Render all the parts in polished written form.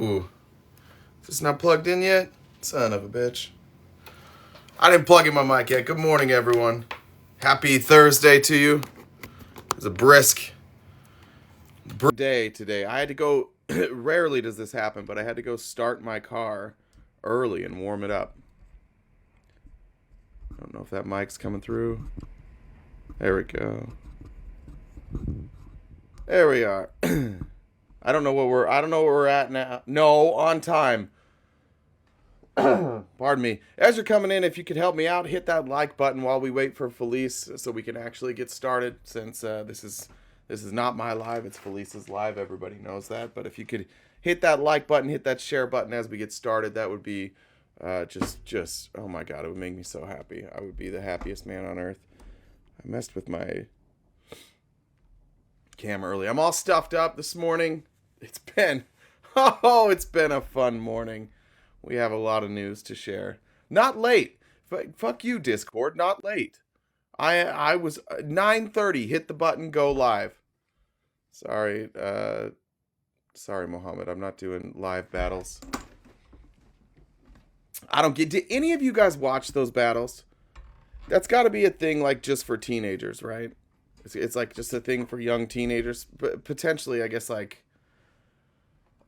Ooh. Is this not plugged in yet? Son of a bitch. I didn't plug in my mic yet. Good morning, everyone. Happy Thursday to you. It's a brisk day today. I had to go, rarely does this happen, but I had to go start my car early and warm it up. I don't know if that mic's coming through. There we go. There we are. I don't know where we're at now. No, on time. Pardon me. As you're coming in, if you could help me out, hit that like button while we wait for Felice so we can actually get started, since this is not my live, it's Felice's live. Everybody knows that. But if you could hit that like button, hit that share button as we get started, that would be just oh my god, it would make me so happy. I would be the happiest man on earth. I messed with my cam early. I'm all stuffed up this morning. It's been a fun morning. We have a lot of news to share. Not late. Fuck you, Discord. Not late. I was 9:30. Hit the button. Go live. Sorry, Mohammed. I'm not doing live battles. I don't get. Did any of you guys watch those battles? That's got to be a thing like just for teenagers, right? It's like just a thing for young teenagers, but potentially, I guess, like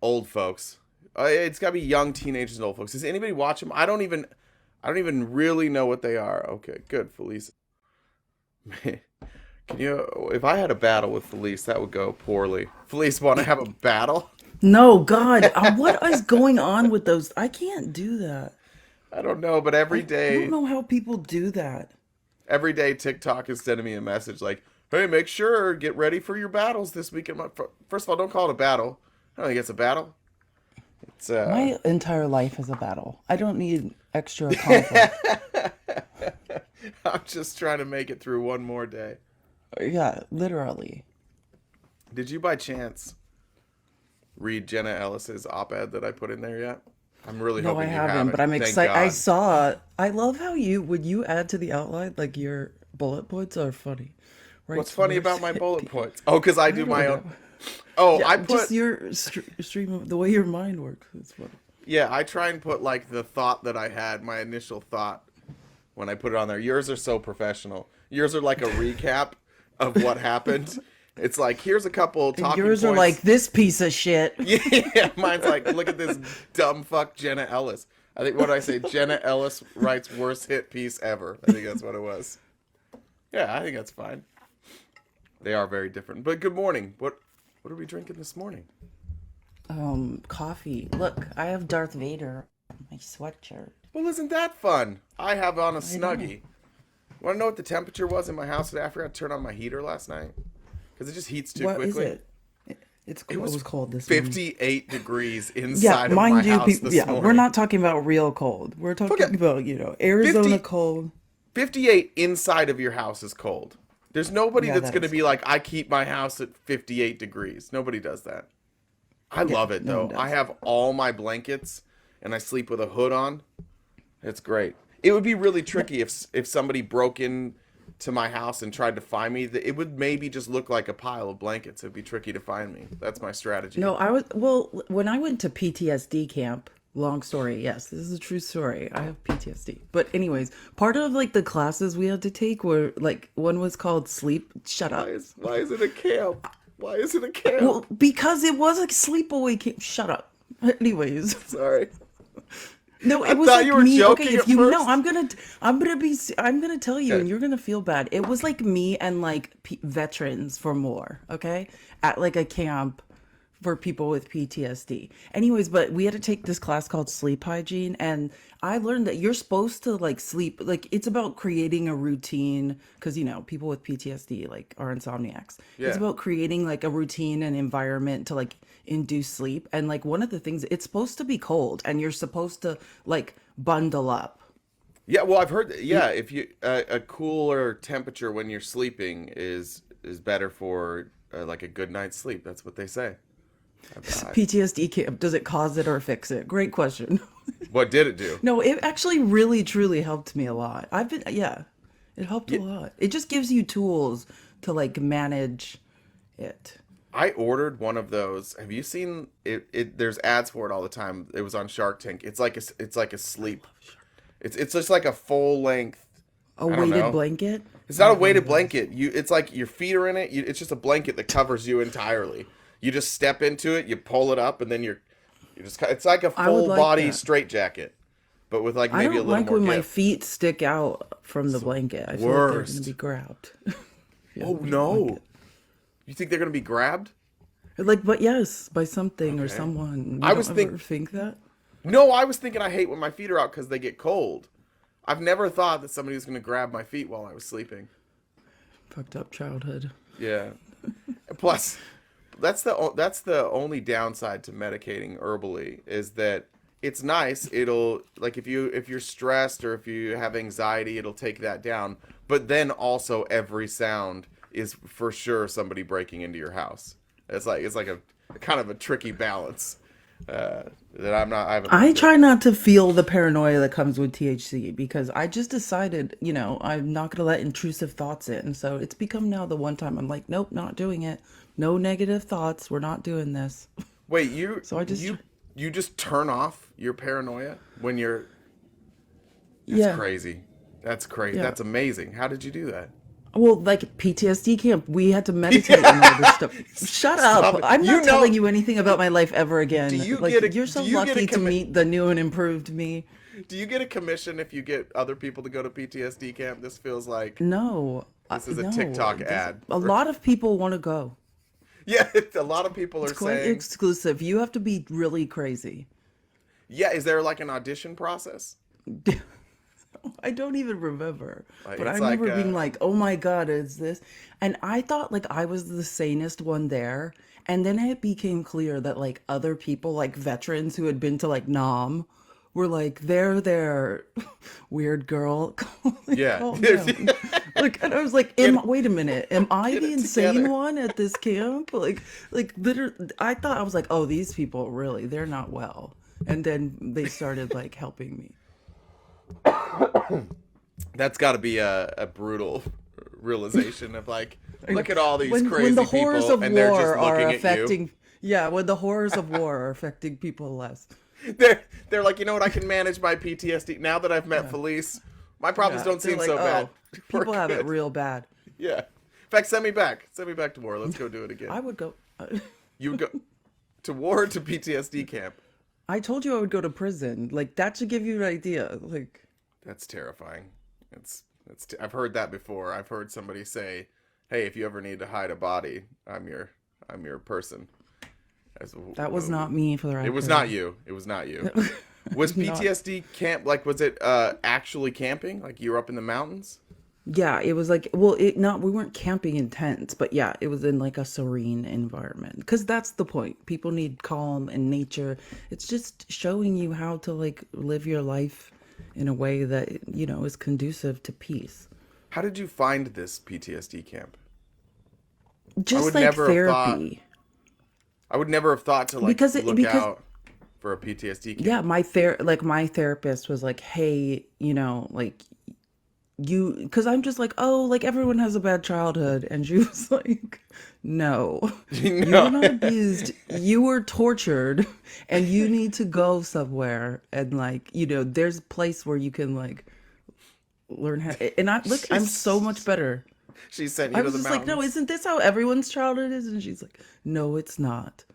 old folks. It's got to be young teenagers and old folks. Does anybody watch them? I don't even really know what they are. Okay, good, Felice. Can you? If I had a battle with Felice, that would go poorly. Felice, want to have a battle? No, God, what is going on with those? I can't do that. I don't know, but every day, I don't know how people do that. Every day, TikTok is sending me a message like, "Hey, make sure get ready for your battles this weekend." First of all, don't call it a battle. I don't think it's a battle. It's my entire life is a battle. I don't need extra conflict. I'm just trying to make it through one more day. Yeah, literally. Did you by chance read Jenna Ellis's op-ed that I put in there yet? I'm really No, I hoping you haven't, but I'm Thank excited. I God. saw. I love how when you add to the outline, like your bullet points are funny. Right? What's funny about my bullet points? Oh, because I do don't my know. own. Oh, Yeah, I put. just your stream, the way your mind works. It's funny. Yeah, I try and put like the thought that I had, my initial thought, when I put it on there. Yours are so professional. Yours are like a recap of what happened. It's like, here's a couple And talking yours points. are like this piece of shit. Yeah, mine's like, look at this dumb fuck Jenna Ellis. I think, what did I say? Jenna Ellis writes worst hit piece ever. I think that's what it was. Yeah, I think that's fine. They are very different. But good morning. What are we drinking this morning? Coffee. Look, I have Darth Vader on my sweatshirt. Well, isn't that fun? I have on a I know. Snuggie. Want to know what the temperature was in my house today? I forgot to turn on my heater last night. Because it just heats too What is quickly. it? It It was was cold this morning. 58 degrees Yeah, inside of my mind you, house this morning. we're not talking about real cold. We're talking Okay. about, Arizona 50 cold. 58 inside of your house is cold. There's nobody Yeah, that's that going to is be like, I keep my house at 58 degrees. Nobody does that. I Yeah, love it, no though. one I does. have all my blankets, and I sleep with a hood on. It's great. It would be really tricky if somebody broke in to my house and tried to find me. It would maybe just look like a pile of blankets. It'd be tricky to find me. That's my strategy. No, when I went to PTSD camp, long story, yes, this is a true story. I have PTSD. But anyways, part of like the classes we had to take were like, one was called sleep. Shut up. Why is it a camp? Why is it a camp? Well, because it was a sleepaway camp. Shut up. Anyways. Sorry. No, I it was thought like you were me. joking Okay, if at you first. know, I'm gonna tell you, and Okay. you're gonna feel bad. It was like me and like veterans for more. Okay, at like a camp for people with PTSD. Anyways, but we had to take this class called sleep hygiene, and I learned that you're supposed to like sleep. Like it's about creating a routine because people with PTSD like are insomniacs. It's Yeah. about creating like a routine and environment to like induce sleep. And like one of the things, it's supposed to be cold, and you're supposed to like bundle up. Yeah, well, I've heard that, yeah, if you a cooler temperature when you're sleeping is better for like a good night's sleep. That's what they say. I- PTSD camp, does it cause it or fix it? Great question. what did it do? No, it actually really truly helped me a lot. Yeah, it helped a lot. It just gives you tools to like manage it. I ordered one of those. Have you seen it? There's ads for it all the time. It was on Shark Tank. It's like a sleep. It's just like a full length. A I don't weighted know. blanket? It's not a weighted blanket. It's like your feet are in it. It's just a blanket that covers you entirely. You just step into it, you pull it up, and then you just. It's like a I would full like body that. straitjacket, but with like I maybe a don't little like more when my give. feet stick out from the blanket. I feel like they're going Worst. to be grabbed. Yeah, Oh I don't no! like it. You think they're gonna be grabbed? Like, but yes, by something or Okay. someone. You I don't was ever think that? No, I was thinking I hate when my feet are out because they get cold. I've never thought that somebody was gonna grab my feet while I was sleeping. Fucked up childhood. Yeah. Plus, that's the only downside to medicating herbally is that it's nice. It'll like if you're stressed or if you have anxiety, it'll take that down. But then also every sound is for sure somebody breaking into your house. It's like a kind of a tricky balance that I haven't. I lived it. try not to feel the paranoia that comes with THC because I just decided, I'm not going to let intrusive thoughts in. So it's become now the one time I'm like, nope, not doing it. No negative thoughts. We're not doing this. Wait, So I just, you just turn off your paranoia when you're. That's yeah. crazy. That's crazy. Yeah. That's amazing. How did you do that? Well, like PTSD camp, we had to meditate and all this stuff. Shut Stop up. it. I'm You not know- telling you anything about my life ever again. Do you Like, get a- you're so do you get a lucky to commi- meet the new and improved me. Do you get a commission if you get other people to go to PTSD camp? This feels like No. this is a no. TikTok This- ad. A lot of people want to go. Yeah, a lot of people are It's quite saying. exclusive. You have to be really crazy. Yeah, is there like an audition process? I don't even remember. Like, But I it's like, remember being like, oh my God, is this? And I thought like I was the sanest one there. And then it became clear that like other people, like veterans who had been to like Nam, were like, there, weird girl. Like, Yeah. calm down. Like, and I was like, wait a minute, am I get the it insane together. one at this camp? Like literally, I thought I was like, oh, these people really, they're not well. And then they started like helping me. That's got to be a brutal realization of like, look at all these when crazy the horrors people, of and they're just war are looking at you. affecting when the horrors of war are affecting people less. They're like, you know what? I can manage my PTSD now that I've met Felice. My problems Yeah, don't they're seem like, so bad. oh, We're people have it good." real bad. Yeah. In fact, send me back. Send me back to war. Let's go do it again. I would go. You would go to war or to PTSD camp. I told you I would go to prison. Like that should give you an idea. Like That's terrifying. I've heard that before. I've heard somebody say, "Hey, if you ever need to hide a body, I'm your person." that was not me for the record. It was not you. It was not you. Was Not- PTSD camp like? Was it actually camping? Like you were up in the mountains? Yeah, it was like we weren't camping in tents, but yeah, it was in like a serene environment. Because that's the point. People need calm and nature. It's just showing you how to like live your life in a way that is conducive to peace. How did you find this PTSD camp? Just would like never have thought- therapy. I would never have thought to like Because look out for a PTSD camp. Yeah, my therapist was like, "Hey, like because I'm just like, oh, like everyone has a bad childhood," and she was like, "No, you were not abused. You were tortured, and you need to go somewhere and like, there's a place where you can like learn how." And I'm so much better. She sent you I to was the just like, mountains. "No, isn't this how everyone's childhood is?" And she's like, "No, it's not."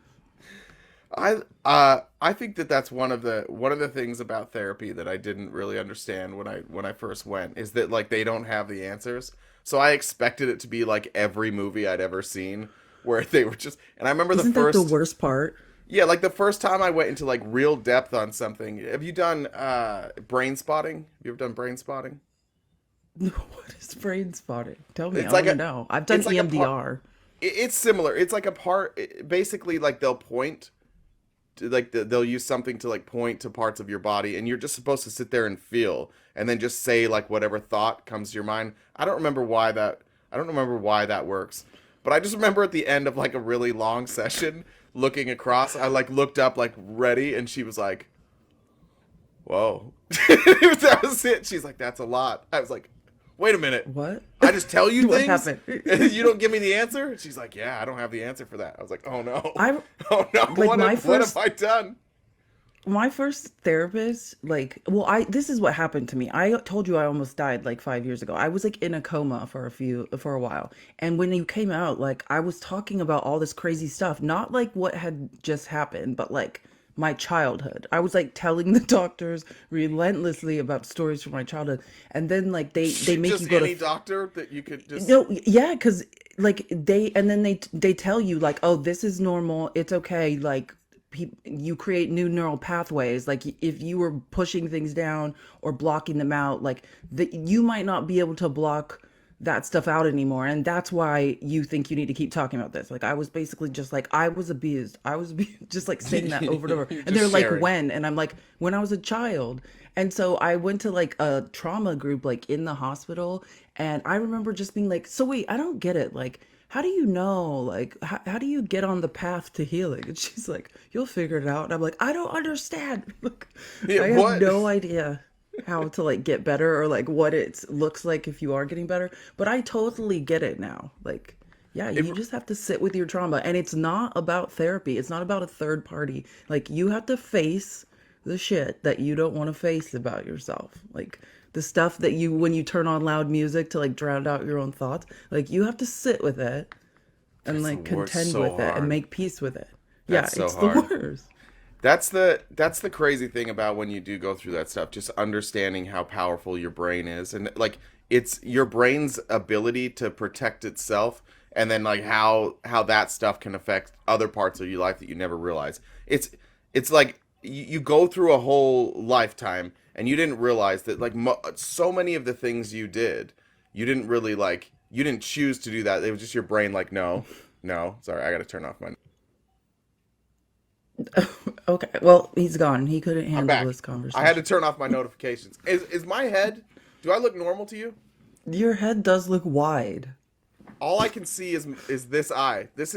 I think that's one of the things about therapy that I didn't really understand when I first went is that like they don't have the answers. So I expected it to be like every movie I'd ever seen where they were just and I remember Isn't the first that the worst part? Yeah, like the first time I went into like real depth on something. Have you done brain spotting? Have you ever done brain spotting? What is brain spotting? Tell me. It's I like want to a- know. I've done it's like a EMDR. It's similar. It's like a part basically like they'll point to, like they'll use something to like point to parts of your body and you're just supposed to sit there and feel and then just say like whatever thought comes to your mind. I don't remember why that works. But I just remember at the end of like a really long session looking across, I like looked up like ready and she was like, "Whoa." That was it. She's like, "That's a lot." I was like, "Wait a minute. What? I just tell you What things, happened? and you don't give me the answer. She's like, yeah, I don't have the answer for that. I was like, oh no, I oh no, like what have I done? my first therapist, like, well, this is what happened to me. I told you I almost died like 5 years ago. I was like in a coma for a while. And when you came out, like, I was talking about all this crazy stuff, not like what had just happened, but like my childhood. I was like telling the doctors relentlessly about stories from my childhood. And then like they make Just you go any to, doctor that you could just. no, yeah, because like and then they tell you like, oh, this is normal, it's okay, like you create new neural pathways, like if you were pushing things down or blocking them out, like that you might not be able to block that stuff out anymore, and that's why you think you need to keep talking about this. Like I was basically just like, I was abused, just like saying that over and over. You're And they're just like, sharing. when? And I'm like, when I was a child. And so I went to like a trauma group like in the hospital, and I remember just being like, so wait, I don't get it, like how do you know, like how do you get on the path to healing? And she's like, you'll figure it out. And I'm like, I don't understand. Like, Yeah, I have what? no idea how to like get better, or like what it looks like if you are getting better, but I totally get it now. Like, yeah, It, you just have to sit with your trauma, and it's not about therapy, it's not about a third party. Like you have to face the shit that you don't want to face about yourself, like the stuff that you, when you turn on loud music to like drown out your own thoughts, like you have to sit with it and that's the like worst. contend So with it and hard. make peace with it. Yeah, That's so it's the hard. worst. That's the crazy thing about when you do go through that stuff, just understanding how powerful your brain is, and like it's your brain's ability to protect itself, and then like how that stuff can affect other parts of your life that you never realize. It's like you go through a whole lifetime and you didn't realize that like so many of the things you did, you didn't really like, you didn't choose to do that. It was just your brain like, no, no, sorry, I got to turn off my. Okay, well, he's gone. He couldn't I'm handle back. this I had to conversation. turn off my notifications. Is my head? Do I look normal to you? Your head does look wide. All I can see is this eye. This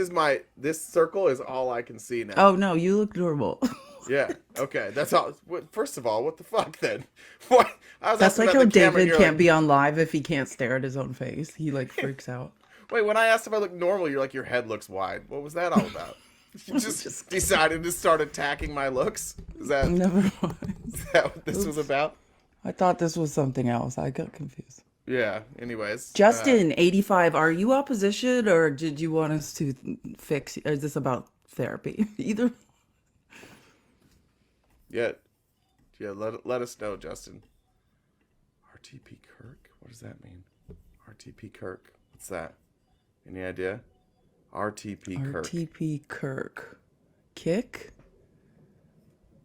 circle is all I can see now. Oh no, you look normal. Yeah. Okay. That's all. First of all, what the fuck then? What? I was That's asking like about how the camera, and David you're can't like, be on live if he can't stare at his own face. He like freaks out. wait. When I asked if I look normal, you're like, your head looks wide. What was that all about? You just Just decided to start attacking my looks. Is that never mind. is that what this was Oops. about? I thought this was something else. I got confused. Yeah. Anyways. Justin, 85, are you opposition or did you want us to fix? Or is this about therapy? Either. Yeah. Yeah. Let us know, Justin. RTP Kirk? What does that mean? RTP Kirk. What's that? Any idea? RTP Kirk. RTP Kirk. Kick?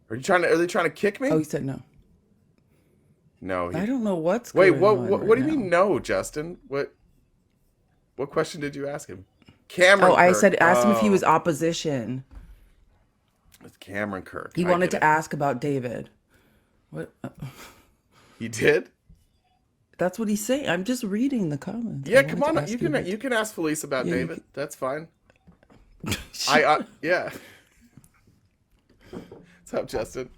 Are they trying to kick me? Oh, he said no. No. I don't know what's Wait, going what on what right what do you now. mean no, Justin? What question did you ask him? Cameron Oh, I Kirk. said, asked him if he Oh, was opposition. it's Cameron Kirk. He I wanted get to it. ask about David. What? He did? That's what he's saying. I'm just reading the comments. I Yeah, come wanted to on. ask You you can about. you can ask Felice about Yeah, you David. That's fine. can. Yeah. What's up, Justin?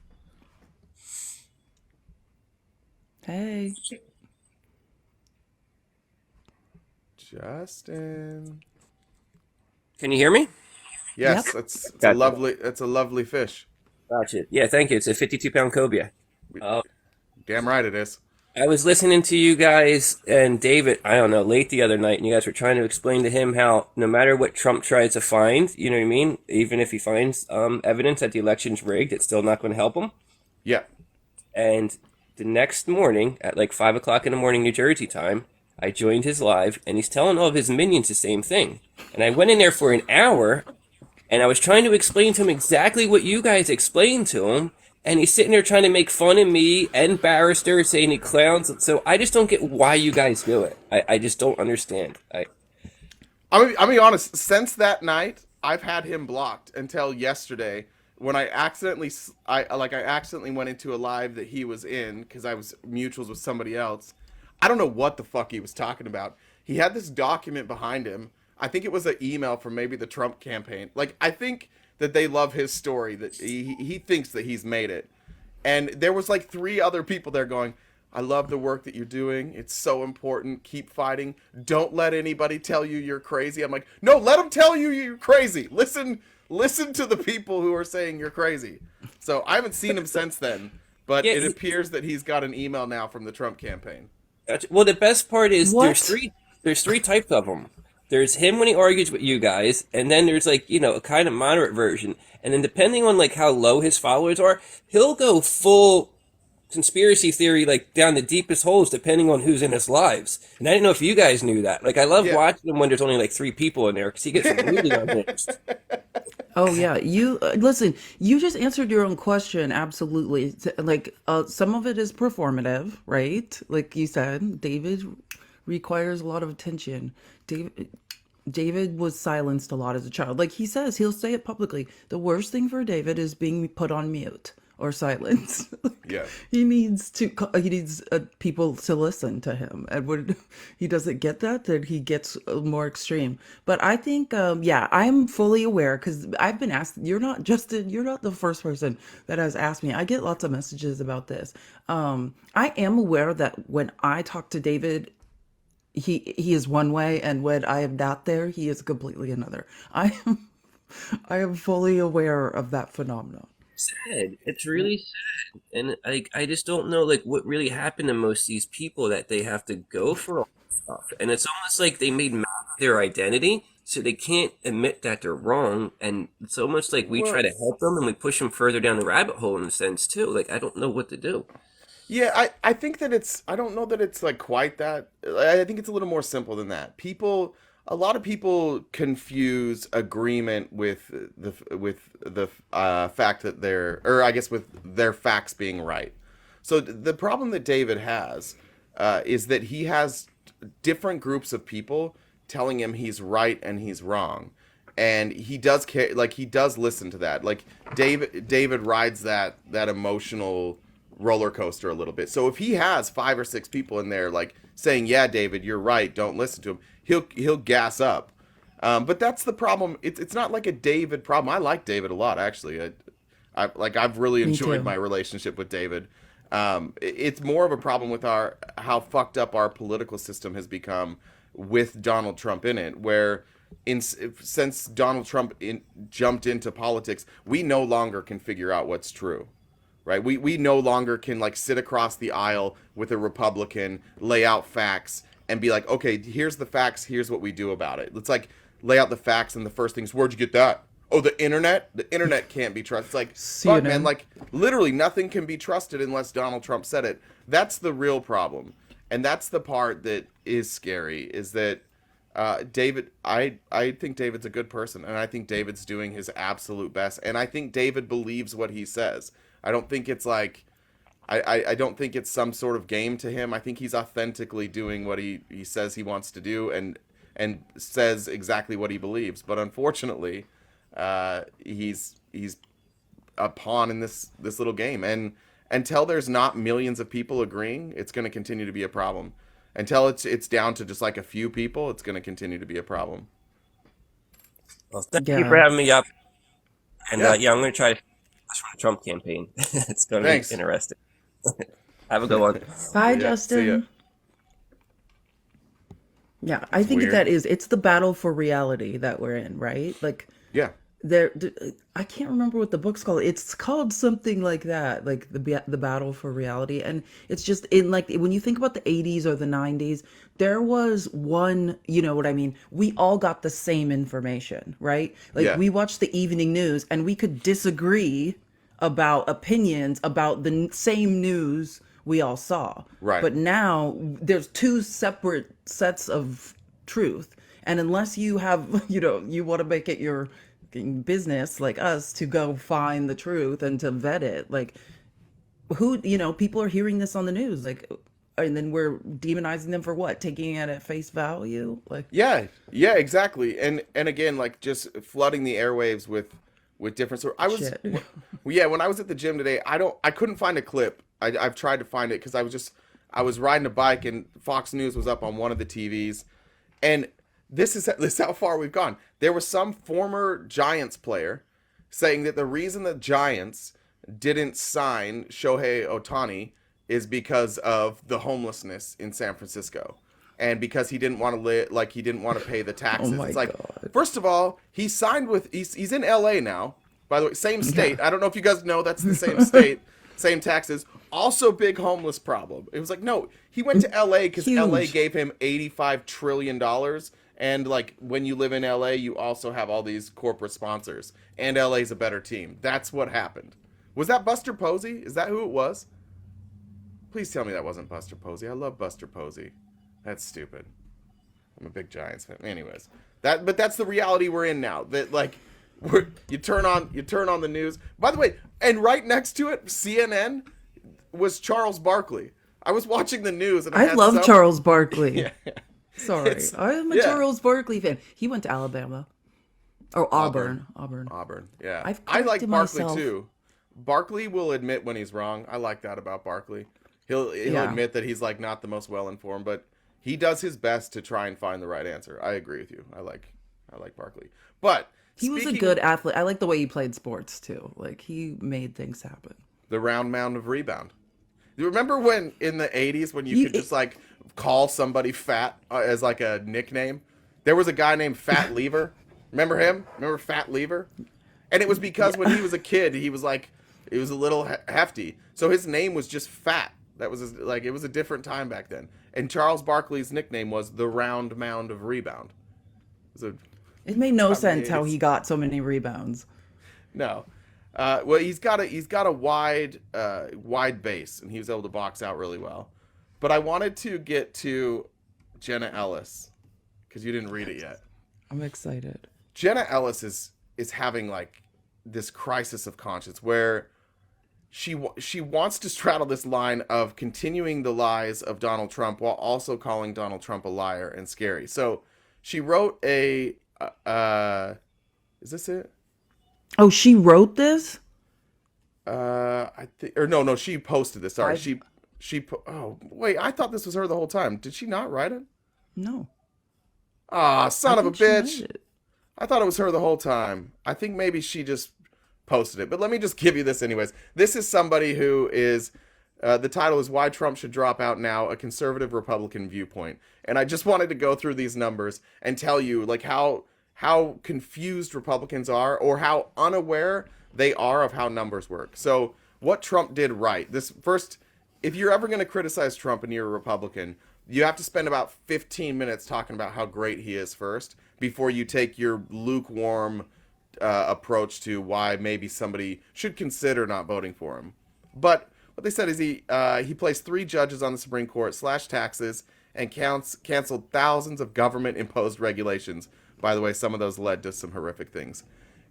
Hey. Justin. Can you hear me? Yep. Yes, it's a Gotcha. lovely fish. Gotcha. Yeah, thank you. It's a 52-pound cobia. Uh, Damn right it is. I was listening to you guys and David, I don't know, late the other night, and you guys were trying to explain to him how no matter what Trump tries to find, you know what I mean? Even if he finds evidence that the election's rigged, it's still not going to help him. Yeah. And the next morning, at like 5 o'clock in the morning, New Jersey time, I joined his live, and he's telling all of his minions the same thing. And I went in there for an hour, and I was trying to explain to him exactly what you guys explained to him, and he's sitting there trying to make fun of me and Barrister, saying he clowns. So I just don't get why you guys do it. I just don't understand. I'll be honest. Since that night, I've had him blocked until yesterday when I accidentally went into a live that he was in because I was mutuals with somebody else. I don't know what the fuck he was talking about. He had this document behind him. I think it was an email from maybe the Trump campaign. Like I think that they love his story, that he thinks that he's made it. And there was like three other people there going, I love the work that you're doing. It's so important. Keep fighting. Don't let anybody tell you you're crazy. I'm like, no, let them tell you you're crazy. Listen to the people who are saying you're crazy. So I haven't seen him since then, but Yeah, it appears that he's got an email now from the Trump campaign. well, the best part is What? there's three types of them. There's him when he argues with you guys, and then there's like, a kind of moderate version. And then depending on like how low his followers are, he'll go full conspiracy theory like down the deepest holes depending on who's in his lives. And I didn't know if you guys knew that. Like I love Yeah. watching him when there's only like three people in there because he gets really unhinged. Oh yeah, you listen. You just answered your own question. Absolutely. Like some of it is performative, right? Like you said, David requires a lot of attention. David was silenced a lot as a child. Like he says, he'll say it publicly. The worst thing for David is being put on mute or silence. Yeah. He needs people to listen to him, and when he doesn't get that, then he gets more extreme. But I think yeah, I'm fully aware because I've been asked. You're not the first person that has asked me. I get lots of messages about this. I am aware that when I talk to David, he is one way, and when I am not there, he is completely another. I am fully aware of that phenomenon. Sad. It's really sad. And like I just don't know like what really happened to most of these people that they have to go for all this stuff. And it's almost like they made math their identity, so they can't admit that they're wrong. And it's almost like we try Well, to help them and we push them further down the rabbit hole in a sense too. Like I don't know what to do. yeah, I think that I don't know that it's like quite that. I think it's a little more simple than that. A lot of people confuse agreement with the fact that or I guess with their facts being right. So the problem that David has is that he has different groups of people telling him he's right and he's wrong, and he does care. Like he does listen to that. Like David rides that emotional roller coaster a little bit. So if he has five or six people in there like saying, "Yeah, David, you're right. Don't listen to him," he'll gas up. But that's the problem. It's not like a David problem. I like David a lot, actually. I've really Me enjoyed too. my relationship with David. It's more of a problem with our how fucked up our political system has become with Donald Trump in it, where since Donald Trump jumped into politics, we no longer can figure out what's true, right? We no longer can like sit across the aisle with a Republican, lay out facts, and be like, okay, here's the facts, here's what we do about it. Let's like lay out the facts, and the first thing is, where'd you get that? Oh, the internet? The internet can't be trusted. It's like, fuck, man, CNN. like literally nothing can be trusted unless Donald Trump said it. That's the real problem. And that's the part that is scary, is that David, I think David's a good person, and I think David's doing his absolute best, and I think David believes what he says. I don't think it's like I don't think it's some sort of game to him. I think he's authentically doing what he says he wants to do, and says exactly what he believes. But unfortunately, he's a pawn in this little game, and until there's not millions of people agreeing, it's going to continue to be a problem. Until it's down to just like a few people, it's going to continue to be a problem. Well, thank you for Yeah. having me up. And Yeah, yeah, I'm going to try to push for the Trump campaign. It's going to be thanks. interesting. Have a good one. Bye, Yeah, see ya. Justin. Yeah, I It's think weird. it's the battle for reality that we're in, right? Like Yeah, there I can't remember what the book's called. It's called something like that, like the battle for reality. And it's just in like when you think about the 80s or the 90s, there was one, you know what I mean? We all got the same information, right? Like yeah, we watched the evening news and we could disagree about opinions about the same news we all saw. right. But now there's two separate sets of truth. And unless you have, you want to make it your business like us to go find the truth and to vet it, like people are hearing this on the news, like, and then we're demonizing them for what? Taking it at face value? Like, Yeah, yeah, exactly. And again, like just flooding the airwaves with different sort. shit. Yeah, when I was at the gym today, I couldn't find a clip. I've tried to find it because I was riding a bike and Fox News was up on one of the TVs, and this is how far we've gone. There was some former Giants player saying that the reason the Giants didn't sign Shohei Ohtani is because of the homelessness in San Francisco. And because he didn't want to live, like he didn't want to pay the taxes. Oh my It's like, God. first of all, he's in LA now. By the way, same state. I don't know if you guys know that's the same state, same taxes. Also big homeless problem. It was like, no, he went to LA because LA Huge. gave him $85 trillion. And like when you live in LA, you also have all these corporate sponsors. And LA's a better team. That's what happened. Was that Buster Posey? Is that who it was? Please tell me that wasn't Buster Posey. I love Buster Posey. That's stupid. I'm a big Giants fan. Anyways, but that's the reality we're in now. That like you turn on the news. By the way, and right next to it, CNN was Charles Barkley. I was watching the news and I love Charles Barkley. Yeah. Sorry, It's- I'm a yeah. Charles Barkley fan. He went to Alabama, or Auburn. Auburn. Yeah. I've I like corrected Barkley myself. too. Barkley will admit when he's wrong. I like that about Barkley. He'll Yeah. admit that he's like not the most well informed, but he does his best to try and find the right answer. I agree with you. I like Barkley. But He was a speaking- good athlete. I like the way he played sports too. Like he made things happen. the round mound of rebound. You remember when in the 80s when you could just like call somebody fat as like a nickname? There was a guy named Fat Lever. Remember him? Remember Fat Lever? And it was because when he was a kid, he was like, it was a little hefty. So his name was just Fat. That was like, it was a different time back then. And Charles Barkley's nickname was the round mound of rebound. It was It made no sense how it's- he got so many rebounds. No. Well, he's got a wide base, and he was able to box out really well. But I wanted to get to Jenna Ellis because you didn't read it yet. I'm excited. Jenna Ellis is having like this crisis of conscience where she wants to straddle this line of continuing the lies of Donald Trump while also calling Donald Trump a liar and scary. So she wrote a is this it? Oh, she wrote this? I think, or no, she posted this. Sorry, I- oh, wait, I thought this was her the whole time. Did she not write it? No. Ah, son I of a think she wrote bitch. it. I thought it was her the whole time. I think maybe she just posted it. But let me just give you this anyways. This is somebody who is, the title is Why Trump Should Drop Out Now, a Conservative Republican Viewpoint. And I just wanted to go through these numbers and tell you like how confused Republicans are or how unaware they are of how numbers work. So what Trump did right. This first, if you're ever going to criticize Trump and you're a Republican, you have to spend about 15 minutes talking about how great he is first before you take your lukewarm approach to why maybe somebody should consider not voting for him. But what they said is he placed 3 judges on the Supreme Court, slashed taxes, and canceled thousands of government-imposed regulations. By the way, some of those led to some horrific things.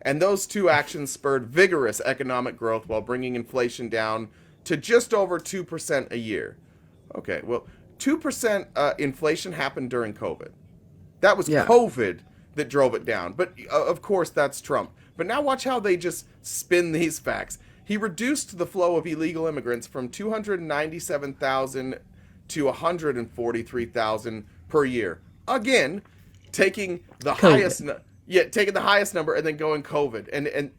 And those 2 actions spurred vigorous economic growth while bringing inflation down to just over 2% a year. Okay, well, 2% inflation happened during COVID. That was Yeah. COVID that drove it down. But of course, that's Trump. But now watch how they just spin these facts. He reduced the flow of illegal immigrants from 297,000 to 143,000 per year. Again, taking the highest number and then going COVID. And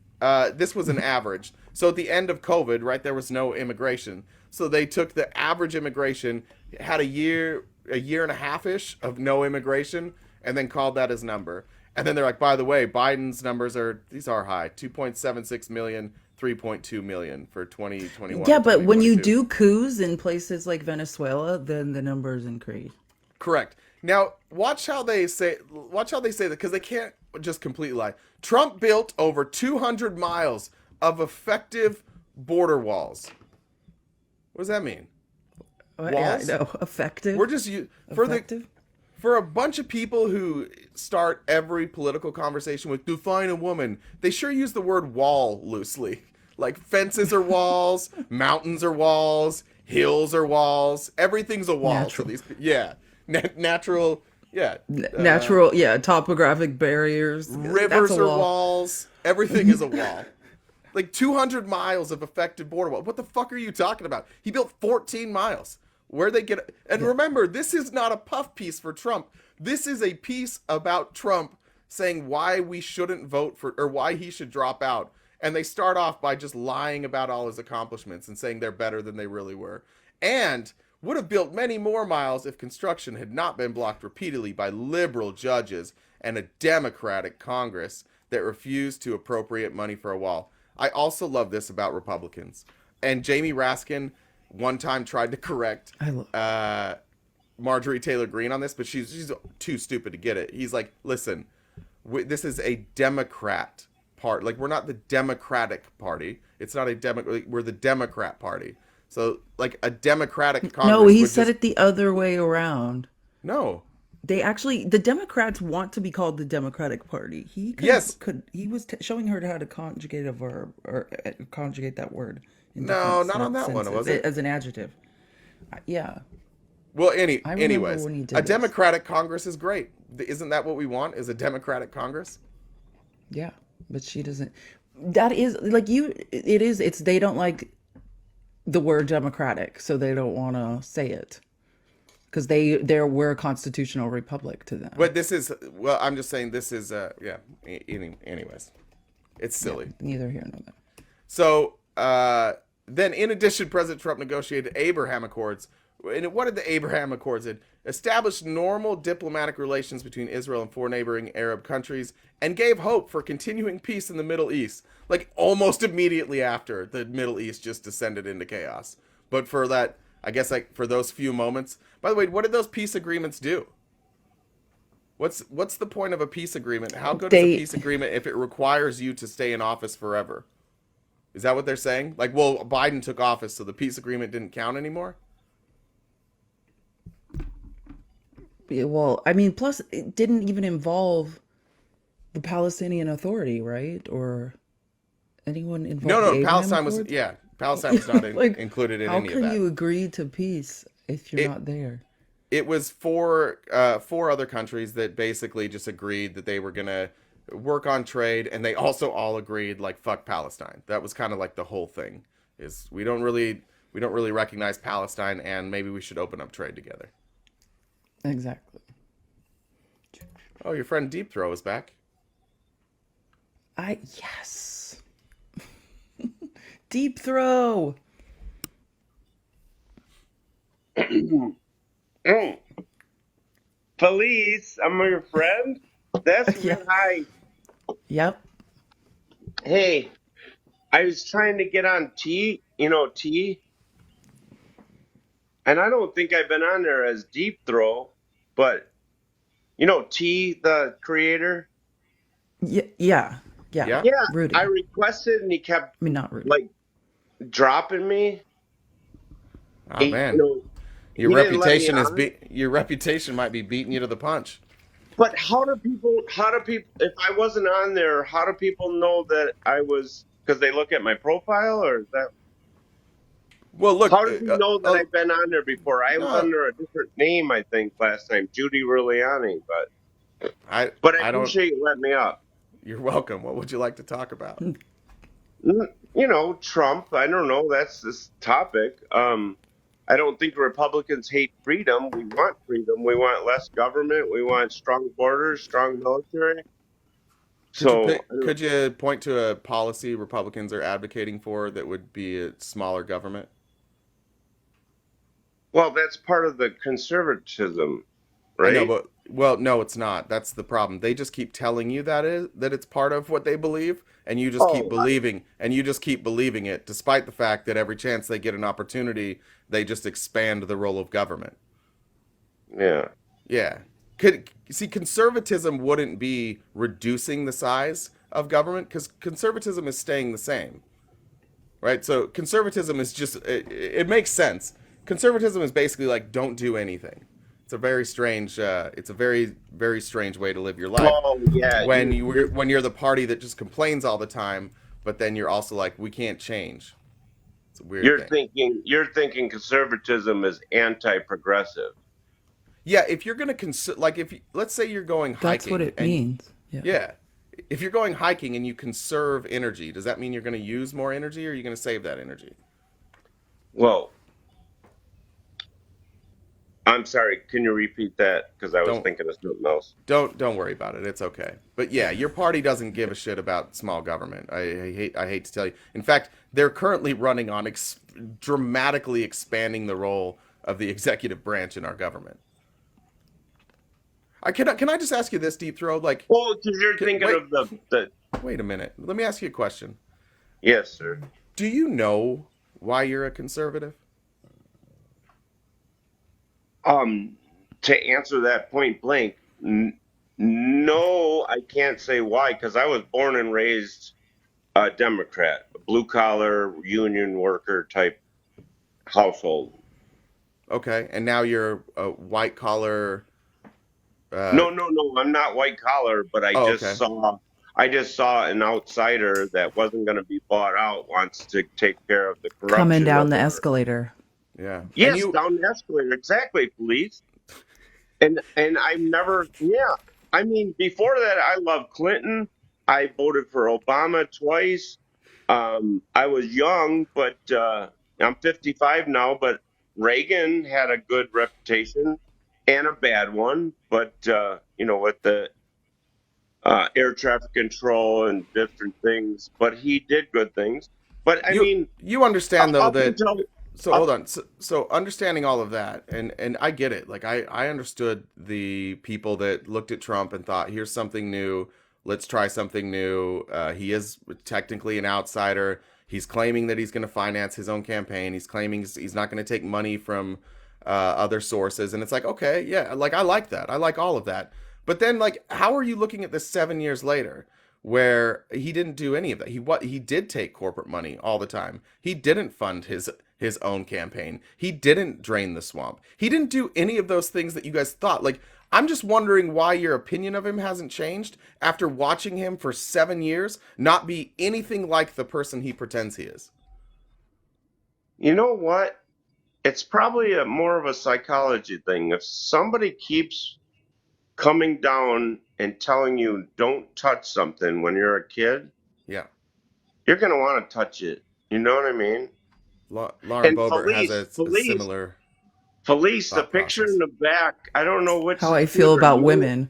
this was an average. So at the end of COVID, right, there was no immigration. So they took the average immigration, had a year and a half-ish of no immigration, and then called that his number. And then they're like, by the way, Biden's numbers are high, 2.76 million, 3.2 million for 2021. Yeah, but when you 2022. do coups in places like Venezuela, then the numbers increase. Correct. Now, watch how they say that, because they can't just completely lie. Trump built over 200 miles of effective border walls. What does that mean? Yeah, I Walls? know. Effective. We're just effective. for a bunch of people who start every political conversation with define a woman. They sure use the word wall loosely. Like fences are walls, mountains are walls, hills are walls. Everything's a wall. Natural. So these, yeah, natural. Yeah, Natural, topographic barriers. rivers That's a are wall. walls. Everything is a wall. Like 200 miles of effective border wall. What the fuck are you talking about? He built 14 miles. Where they get, and remember, this is not a puff piece for Trump. This is a piece about Trump saying why we shouldn't vote for, or why he should drop out. And they start off by just lying about all his accomplishments and saying they're better than they really were. and would have built many more miles if construction had not been blocked repeatedly by liberal judges and a Democratic Congress that refused to appropriate money for a wall. I also love this about Republicans. And Jamie Raskin one time tried to correct Marjorie Taylor Greene on this, but she's too stupid to get it. He's like, listen, this is a Democrat part. Like, we're not the Democratic Party. It's not a we're the Democrat Party. So, like, a Democratic Congress. No, he said it the other way around. No. They actually, the Democrats want to be called the Democratic Party. He was showing her how to conjugate a verb or conjugate that word. No, not on that one, was it? As an adjective. Yeah. Well, anyways, when he did a this. Democratic Congress is great. Isn't that what we want? Is a Democratic Congress? Yeah, but she doesn't. That is like it's they don't like the word democratic, so they don't want to say it because we're a constitutional republic to them. But I'm just saying this is anyways, it's silly. Yeah, neither here nor there. So then, in addition, President Trump negotiated Abraham Accords. And what did the Abraham Accords do? Established normal diplomatic relations between Israel and 4 neighboring Arab countries and gave hope for continuing peace in the Middle East. Like, almost immediately after, the Middle East just descended into chaos. But for that, I guess, like, for those few moments. By the way, what did those peace agreements do? What's the point of a peace agreement? How good is a peace agreement if it requires you to stay in office forever? Is that what they're saying? Like, well, Biden took office, so the peace agreement didn't count anymore? Well, I mean, plus it didn't even involve the Palestinian Authority, right? Or anyone involved? No, Palestine was, Palestine was not included in any of that. How can you agree to peace if you're not there? It was four other countries that basically just agreed that they were going to work on trade, and they also all agreed, like, fuck Palestine. That was kind of like the whole thing, is we don't really recognize Palestine, and maybe we should open up trade together. Exactly. Oh, your friend Deep Throw is back. Yes. Deep Throw. Felice, I'm your friend. That's Yeah. hi. Yep. Hey, I was trying to get on T, T, and I don't think I've been on there as Deep Throw, but T, the creator. Yeah. Yeah? Yeah, Rudy. I requested, and he kept I mean, not Rudy. like dropping me. Oh, man. Your he didn't let me reputation on. your reputation might be beating you to the punch. But how do people, if I wasn't on there, how do people know that I was, because they look at my profile, or is that, Well, look. how did you know that I've been on there before? I was no. under a different name, I think, last time, Judy Ruliani, but I I don't. appreciate you letting me up. You're welcome. What would you like to talk about? Trump, I don't know, that's this topic. I don't think Republicans hate freedom. We want freedom. We want less government. We want strong borders, strong military. Could you point to a policy Republicans are advocating for that would be a smaller government? Well, that's part of the conservatism, right? I know, but no, it's not. That's the problem. They just keep telling you that it's part of what they believe, and you just keep believing it, despite the fact that every chance they get an opportunity, they just expand the role of government. Yeah. Yeah. Conservatism wouldn't be reducing the size of government, because conservatism is staying the same, right? So conservatism is just, it makes sense. Conservatism is basically like, don't do anything. It's a very strange, very strange way to live your life. Oh, yeah. When you're the party that just complains all the time, but then you're also like, we can't change. It's a weird thing. You're thinking conservatism is anti-progressive. Yeah, if you're gonna let's say you're going hiking. That's what it means. Yeah. If you're going hiking and you conserve energy, does that mean you're going to use more energy, or are you going to save that energy? Well, I'm sorry. Can you repeat that? Because I was Don't thinking of something else. don't worry about it. It's okay. But yeah, your party doesn't give a shit about small government. I hate to tell you. In fact, they're currently running on dramatically expanding the role of the executive branch in our government. Can I just ask you this, Deep Throat? Like, Well, because you're thinking wait, of the. wait a minute. Let me ask you a question. Yes, sir. Do you know why you're a conservative? Um, to answer that point blank, no, I can't say why, because I was born and raised a Democrat, a blue collar union worker type household. Okay, and now you're a white collar. No, no, no, I'm not white collar, but Oh, okay. I just saw an outsider that wasn't going to be bought out wants to take care of the Coming corruption down of the our. escalator. Yeah, and Yes, you. down the escalator, exactly, police. And I've never, yeah. I mean, before that, I loved Clinton. I voted for Obama twice. I was young, but I'm 55 now. But Reagan had a good reputation and a bad one. But with the air traffic control and different things, but he did good things. But I You mean, you understand though up that until so hold up, on. So understanding all of that and I get it. Like I understood the people that looked at Trump and thought here's something new. Let's try something new. He is technically an outsider. He's claiming that he's going to finance his own campaign. He's claiming he's not going to take money from other sources. And it's like, okay, yeah, like I like that. I like all of that. But then, like, how are you looking at this 7 years later, where he didn't do any of that? He did take corporate money all the time. He didn't fund his own campaign. He didn't drain the swamp. He didn't do any of those things that you guys thought. Like, I'm just wondering why your opinion of him hasn't changed after watching him for 7 years not be anything like the person he pretends he is. you know what? It's probably more of a psychology thing. If somebody keeps coming down and telling you don't touch something when you're a kid, Yeah. you're going to want to touch it. You know what I mean? Lauren And Boebert has a Felice, similar the thought picture in process. the back, I don't know which How is I feel cuter. about You, women.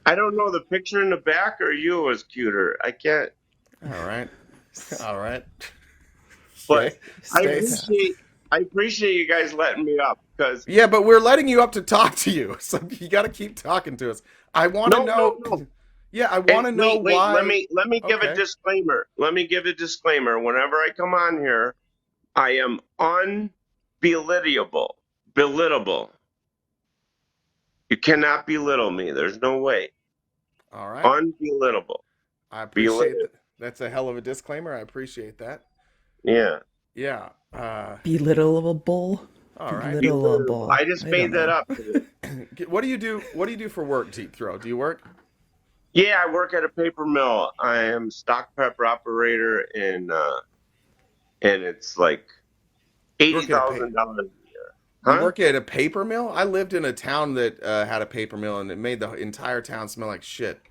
I don't know the picture in the back or you was cuter. I can't, All right. All right. but Okay. I Stace. appreciate you guys letting me up because Yeah, but we're letting you up to talk to you, so you got to keep talking to us. I want to no, no, know. no. Yeah, I want And to know wait, let why. me give a Okay. disclaimer. Let me give a disclaimer. Whenever I come on here, I am unbelittable. Belittable. You cannot belittle me. There's no way. All right. Unbelittable. I appreciate Belittle. that. That's a hell of a disclaimer. I appreciate that. Yeah. Yeah. Belittleable. All right. Belittle. Belittleable. I just I made don't that know. up today. What do you do? What do you do for work, Deep Throat? Do you work? Yeah, I work at a paper mill. I am stock prepper operator and it's like You work at a $80,000 a year. You Huh? work at a paper mill? I lived in a town that had a paper mill, and it made the entire town smell like shit.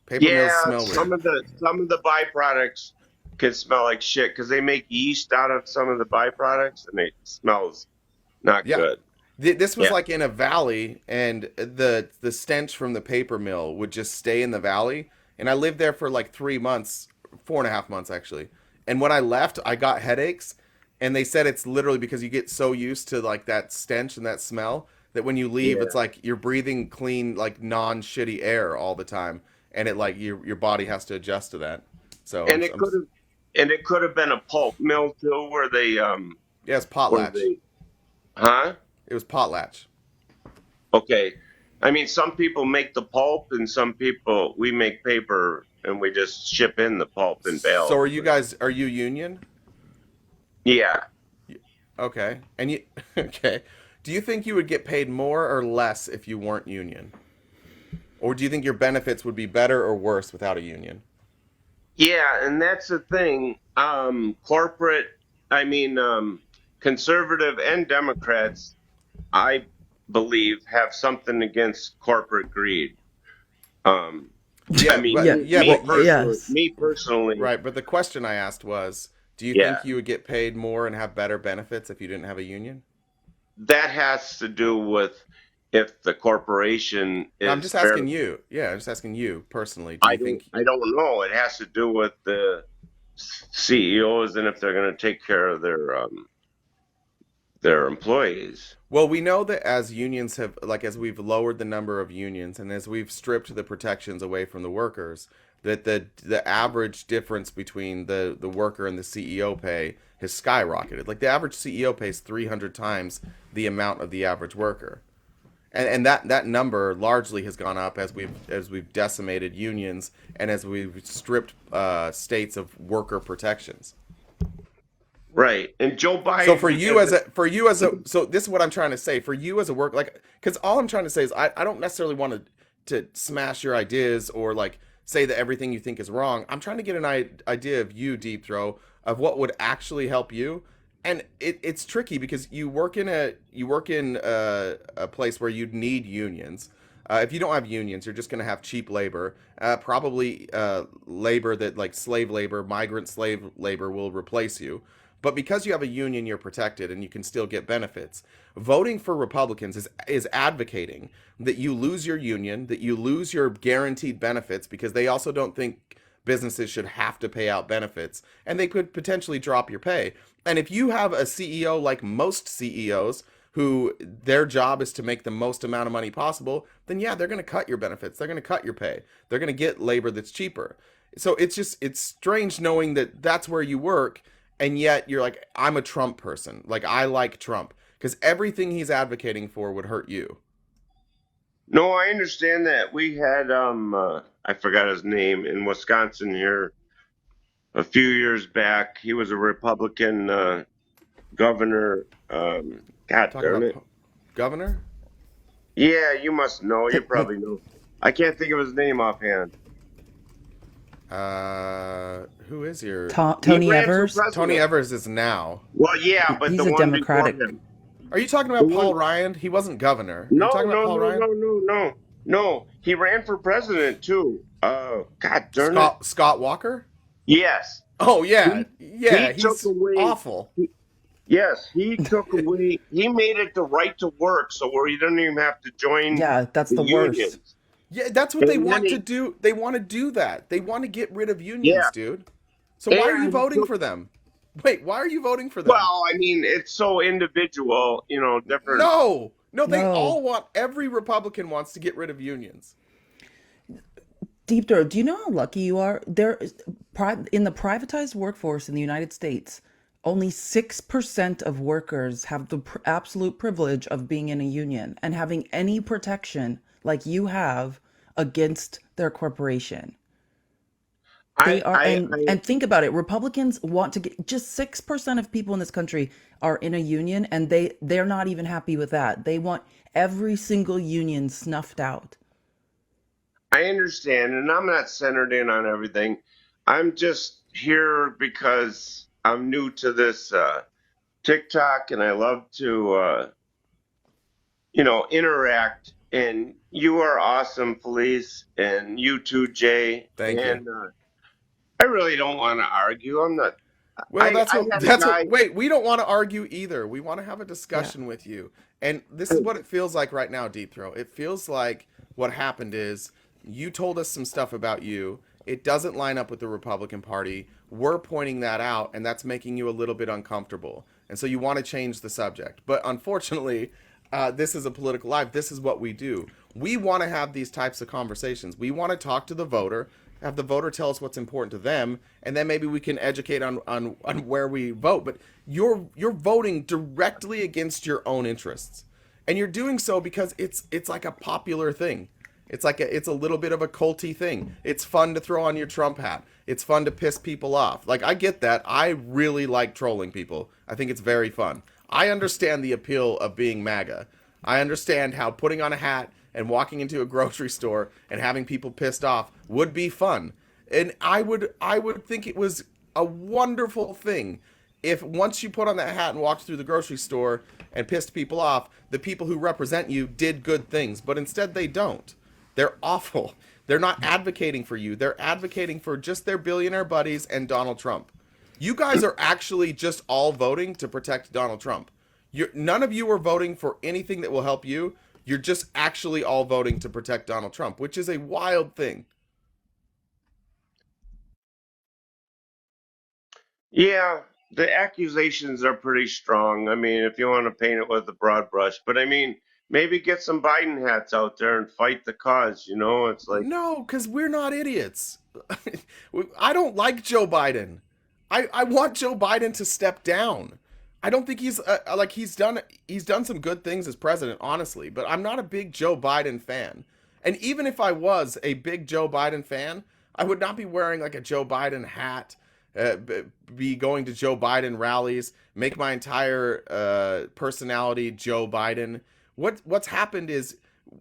Paper mills Yeah, smell weird. some of the byproducts can smell like shit because they make yeast out of some of the byproducts and it smells not Yeah. good. This was Yeah. like in a valley, and the stench from the paper mill would just stay in the valley. And I lived there for like 3 months, 4.5 months actually. And when I left, I got headaches, and they said it's literally because you get so used to like that stench and that smell that when you leave, Yeah. it's like you're breathing clean, like non-shitty air all the time, and it like your body has to adjust to that. So And it could have been a pulp mill too yeah, it's where potlatch. they huh? It was potlatch. Okay. I mean some people make the pulp and some people we make paper and we just ship in the pulp in So bales. are you union? Yeah. Okay. And you okay. Do you think you would get paid more or less if you weren't union? Or do you think your benefits would be better or worse without a union? Yeah, and that's the thing. Corporate, I mean, conservative and Democrats, I believe, have something against corporate greed. Um, I Yeah, mean, but Yeah. yeah, Well, but yes. me personally, right, but the question I asked was, do you yeah. think you would get paid more and have better benefits if you didn't have a union? that has to do with if the corporation I'm is just fair. asking you. Yeah, I'm just asking you personally. Do you think? I don't know. It has to do with the CEOs and if they're going to take care of their employees. Well, we know that as unions have, like, as we've lowered the number of unions and as we've stripped the protections away from the workers, that the average difference between the worker and the CEO pay has skyrocketed. Like the average CEO pays 300 times the amount of the average worker. And that number largely has gone up as we've decimated unions and as we've stripped states of worker protections. Right. And Joe Biden. So so this is what I'm trying to say for you as a work, like, because all I'm trying to say is I don't necessarily want to smash your ideas or like say that everything you think is wrong. I'm trying to get an idea of you, Deep Throw, of what would actually help you. And it's tricky because you work in a place where you'd need unions. If you don't have unions, you're just going to have cheap labor, probably labor that, like, slave labor, migrant slave labor, will replace you. But because you have a union, you're protected and you can still get benefits. Voting for Republicans is advocating that you lose your union, that you lose your guaranteed benefits, because they also don't think businesses should have to pay out benefits, and they could potentially drop your pay. And if you have a CEO like most CEOs who their job is to make the most amount of money possible, then yeah, they're going to cut your benefits. They're going to cut your pay. They're going to get labor that's cheaper. So it's strange knowing that that's where you work, and yet you're like, I'm a Trump person. Like, I like Trump because everything he's advocating for would hurt you. No, I understand that. We had I forgot his name in Wisconsin here a few years back. He was a Republican governor. God Talking darn about it. governor? Yeah, you must know. You probably know. I can't think of his name offhand. Who is your Tony Evers. Tony Evers is now. Well, yeah, but He's the a one Democratic. before him. Are you talking about Paul Ryan? He wasn't governor. No, You're talking no, about Paul no, Ryan? no, no, no, no. He ran for president too. God darn it. Scott Walker? Yes. Oh yeah, yeah. He took He's away. awful. Yes, he took away. He made it the right to work, so where you don't even have to join. Yeah, that's the unions. worst. Yeah, that's what they And then want he- to do. They want to do that. They want to get rid of unions, Yeah. dude. So why are you And- voting for them? Wait, why are you voting for them? Well, I mean, it's so individual, different. No, they No. all want. Every Republican wants to get rid of unions. Deep Throat, do you know how lucky you are? In the privatized workforce in the United States, only 6% of workers have the absolute privilege of being in a union and having any protection like you have against their corporation. They are, and think about it. Republicans want to get just 6% of people in this country are in a union, and they're not even happy with that. They want every single union snuffed out. I understand, and I'm not centered in on everything. I'm just here because I'm new to this TikTok, and I love to, interact. And you are awesome, Police, and you too, Jay. Thank you. And I really don't want to argue. I'm not. Well, I that's had what. a That's guy- what. Wait, we don't want to argue either. We want to have a discussion with you, and this is what it feels like right now, Deep Throat. It feels like what happened is you told us some stuff about you. It doesn't line up with the Republican Party. We're pointing that out, and that's making you a little bit uncomfortable. And so you want to change the subject, but unfortunately, this is a political live. This is what we do. We want to have these types of conversations. We want to talk to the voter, have the voter tell us what's important to them, and then maybe we can educate on where we vote. But you're voting directly against your own interests, and you're doing so because it's like a popular thing. It's like it's a little bit of a culty thing. It's fun to throw on your Trump hat. It's fun to piss people off. Like, I get that. I really like trolling people. I think it's very fun. I understand the appeal of being MAGA. I understand how putting on a hat and walking into a grocery store and having people pissed off would be fun. And I would think it was a wonderful thing if once you put on that hat and walked through the grocery store and pissed people off, the people who represent you did good things. But instead they don't. They're awful. They're not advocating for you. They're advocating for just their billionaire buddies and Donald Trump. You guys are actually just all voting to protect Donald Trump. None of you are voting for anything that will help you. You're just actually all voting to protect Donald Trump, which is a wild thing. Yeah, the accusations are pretty strong. I mean, if you want to paint it with a broad brush, but I mean, maybe get some Biden hats out there and fight the cause. It's like, No, because we're not idiots. I don't like Joe Biden. I want Joe Biden to step down. I don't think he's like he's done some good things as president, honestly, but I'm not a big Joe Biden fan. And even if I was a big Joe Biden fan, I would not be wearing like a Joe Biden hat, be going to Joe Biden rallies, make my entire personality Joe Biden. What's happened is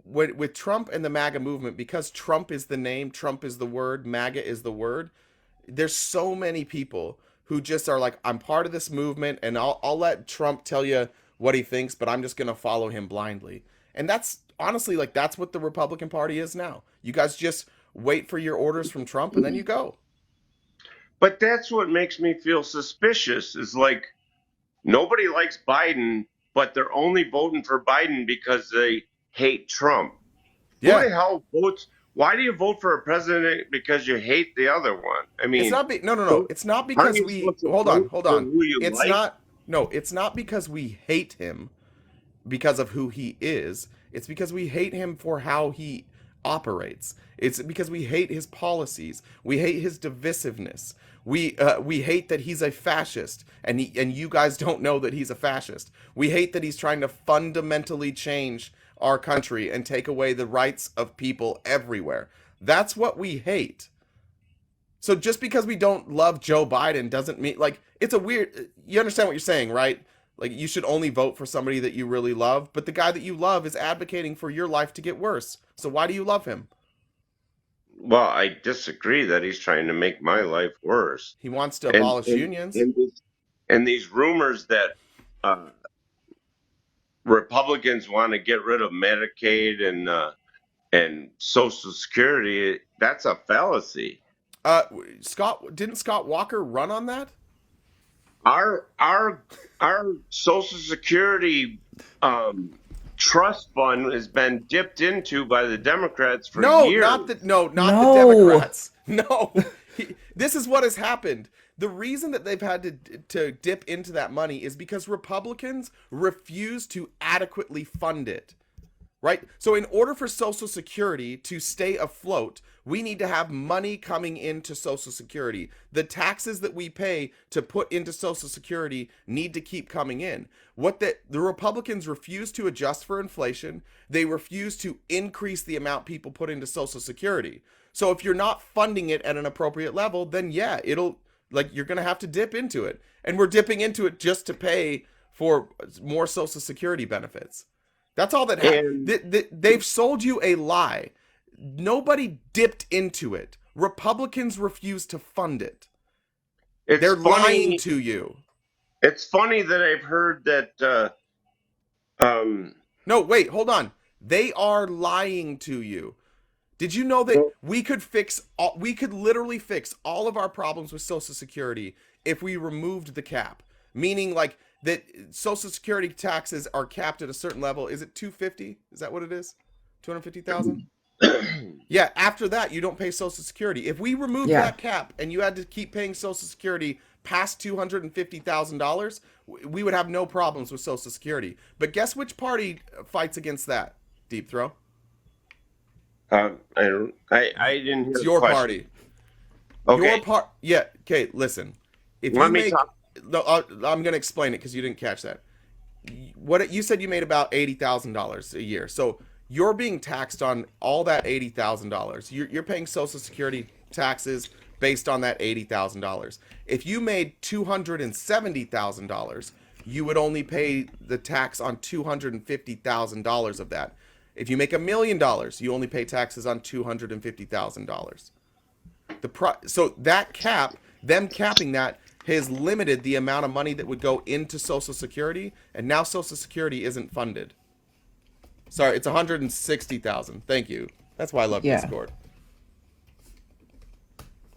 with Trump and the MAGA movement, because Trump is the name, Trump is the word, MAGA is the word. There's so many people who just are like, I'm part of this movement, and I'll let Trump tell you what he thinks, but I'm just gonna follow him blindly. And that's honestly like that's what the Republican Party is now. You guys just wait for your orders from Trump, and then you go. but that's what makes me feel suspicious is like nobody likes Biden, but they're only voting for Biden because they hate Trump. Who Yeah, the hell votes? Why do you vote for a president because you hate the other one? I it's mean, not no no no. don't- It's not aren't because you we supposed to hold on vote hold for on. who you It's like? not no. It's not because we hate him because of who he is. It's because we hate him for how he operates. It's because we hate his policies. We hate his divisiveness. We hate that he's a fascist, and you guys don't know that he's a fascist. We hate that he's trying to fundamentally change our country and take away the rights of people everywhere. That's what we hate. So just because we don't love Joe Biden doesn't mean like it's a weird. You understand what you're saying, right? Like you should only vote for somebody that you really love, but the guy that you love is advocating for your life to get worse. So why do you love him? Well, I disagree that he's trying to make my life worse. He wants to And abolish and unions. and, this, and these rumors that uh, Republicans want to get rid of Medicaid and Social Security, that's a fallacy. Uh, Scott Walker run on that? Our Social Security trust fund has been dipped into by the Democrats for No, years. not the No. Democrats. No, this is what has happened. The reason that they've had to dip into that money is because Republicans refuse to adequately fund it. Right? So in order for Social Security to stay afloat, we need to have money coming into Social Security. The taxes that we pay to put into Social Security need to keep coming in. What the Republicans refuse to adjust for inflation, they refuse to increase the amount people put into Social Security. So if you're not funding it at an appropriate level, then yeah, it'll like you're going to have to dip into it. And we're dipping into it just to pay for more Social Security benefits. That's all that happened. And They've sold you a lie. Nobody dipped into it. Republicans refuse to fund it. it's They're lying funny. to you. It's funny that I've heard that. No, wait, hold on. They are lying to you. Did you know that Well, we could literally fix all of our problems with Social Security if we removed the cap? Meaning like that Social Security taxes are capped at a certain level. Is it 250? Is that what it is? 250,000? Yeah, after that you don't pay Social Security. If we removed Yeah. that cap and you had to keep paying Social Security past $250,000, we would have no problems with Social Security. But guess which party fights against that? Deep Throw. I didn't hear It's the your question. party. Okay, Your part. Yeah. Okay. Listen. If let you me make, talk. no, I'm gonna explain it because you didn't catch that. What you said you made about $80,000 a year. So you're being taxed on all that $80,000. You're paying Social Security taxes based on that $80,000. If you made $270,000, you would only pay the tax on $250,000 of that. If you make $1 million, you only pay taxes on $250,000. So that cap, them capping that, has limited the amount of money that would go into Social Security, and now Social Security isn't funded. Sorry, it's 160,000. Thank you. That's why I love Yeah. Discord.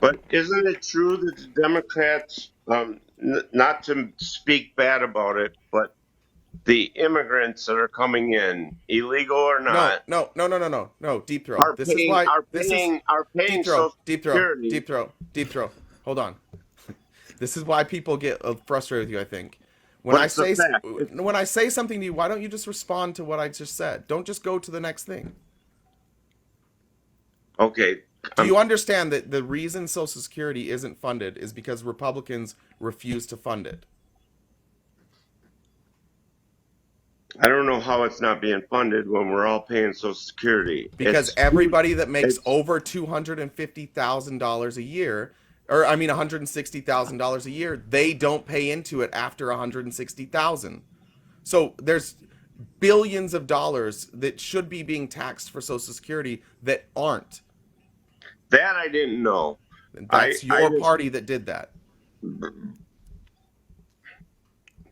But isn't it true that the Democrats, not to speak bad about it, but the immigrants that are coming in, illegal or No, not, no, no, no, no, no, no. Deep throat. are This is paying why. are This is paying are paying deep throat. Social Deep throat. Security. Deep throat. Deep throat. Hold on. This is why people get frustrated with you. I think But it's a fact. when I say something to you, why don't you just respond to what I just said? Don't just go to the next thing. Okay. Do you understand that the reason Social Security isn't funded is because Republicans refuse to fund it? I don't know how it's not being funded when we're all paying Social Security. Because It's everybody that makes it's over $250,000 a year, or I mean $160,000 a year, they don't pay into it after $160,000. So there's billions of dollars that should be being taxed for Social Security that aren't. that I didn't know. That's I your just party that did that.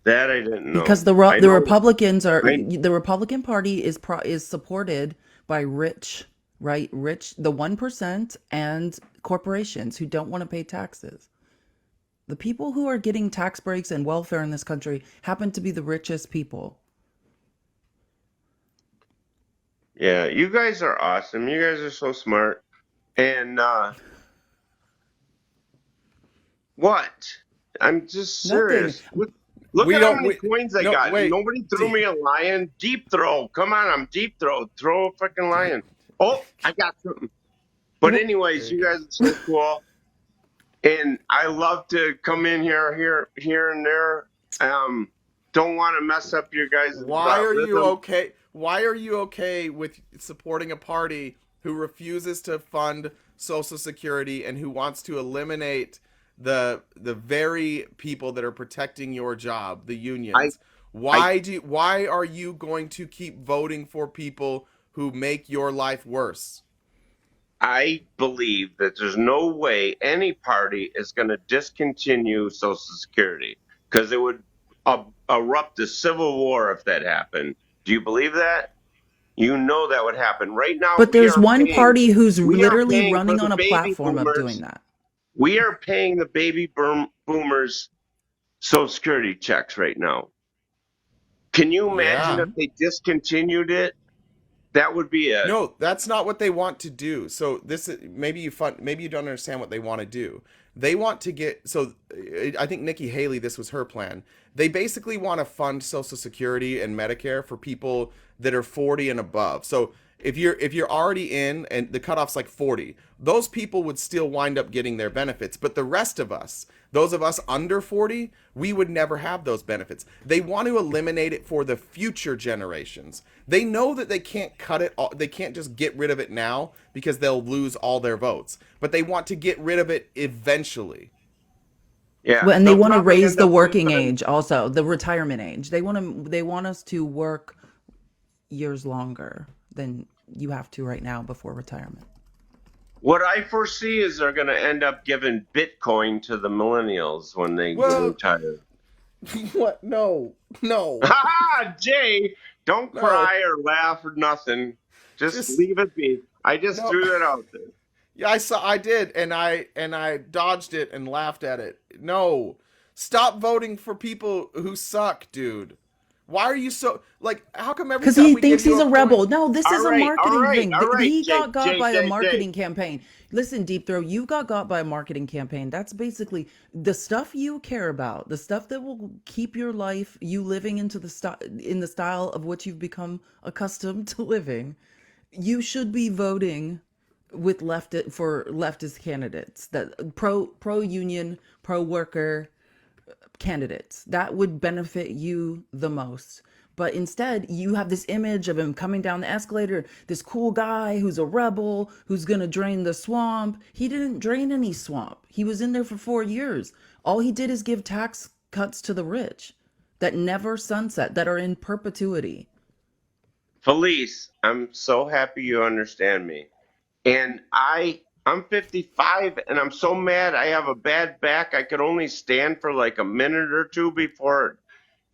that I didn't Because know. I the know. Republicans are I the Republican Party is supported by rich, right? Rich, the 1% and corporations who don't want to pay taxes. The people who are getting tax breaks and welfare in this country happen to be the richest people. Yeah, you guys are awesome. You guys are so smart. And what? I'm just Nothing. serious. Look We at how don't. many We coins I no. got. Wait. Nobody threw me a lion. Deep throw. Come on, I'm deep throw. Throw a freaking lion. Oh, I got something. But Well, anyways, There you you go. guys are so cool. And I love to come in here and there. Don't want to mess up your guys' Why are you rhythm. okay? Why are you okay with supporting a party who refuses to fund Social Security and who wants to eliminate the very people that are protecting your job, the I unions? I Why are you going to keep voting for people who make your life worse? I believe that there's no way any party is going to discontinue Social Security because it would erupt a civil war if that happened. Do you believe that? You know that would happen. Right now, but there's one party who's we are literally paying for running the on a baby platform of doing boomers. that. We are paying the baby boomers Social Security checks right now. Can you imagine Yeah. if they discontinued it? That would be a No, that's not what they want to do. So this maybe you don't understand what they want to do. They want to get I think Nikki Haley, this was her plan. They basically want to fund Social Security and Medicare for people that are 40 and above. So if you're already in and the cutoff's like 40, those people would still wind up getting their benefits. But the rest of us, those of us under 40, we would never have those benefits. They want to eliminate it for the future generations. They know that they can't cut it all, they can't just get rid of it now because they'll lose all their votes. But they want to get rid of it eventually. yeah. Well, and they They'll want to probably raise end the up working losing. age also, the retirement age. They want us to work years longer than you have to right now before retirement. What I foresee is they're going to end up giving Bitcoin to the millennials when they Well, retire. what? No. No. Ha ha, Jay, don't No. cry or laugh or nothing. Just Just leave it be. I just no. threw that out there. Yeah, I did, and I dodged it and laughed at it. No, stop voting for people who suck, dude. Why are you so like? How come every Because time he we give thinks he's you a a point? rebel. No, this is a All marketing right, thing. all right, He Jay, got got Jay, by a Jay, Jay. marketing campaign. Listen, Deep Throat, you got by a marketing campaign. That's basically the stuff you care about, the stuff that will keep your life, you living into in the style of which you've become accustomed to living. You should be voting with leftist candidates, that pro union, pro worker candidates. That would benefit you the most. But instead, you have this image of him coming down the escalator, this cool guy who's a rebel, who's going to drain the swamp. He didn't drain any swamp. He was in there for 4 years. All he did is give tax cuts to the rich that never sunset, that are in perpetuity. Felice, I'm so happy you understand me. And I'm 55 and I'm so mad I have a bad back. I could only stand for like a minute or two before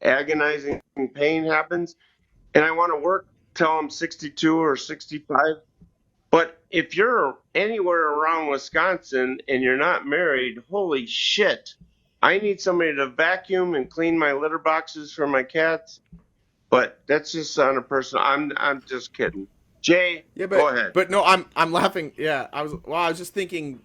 agonizing pain happens. And I want to work till I'm 62 or 65. But if you're anywhere around Wisconsin and you're not married, holy shit. I need somebody to vacuum and clean my litter boxes for my cats. But that's just on a personal. I'm just kidding. Jay, Yeah, go ahead. but no, I'm laughing. Yeah, I was just thinking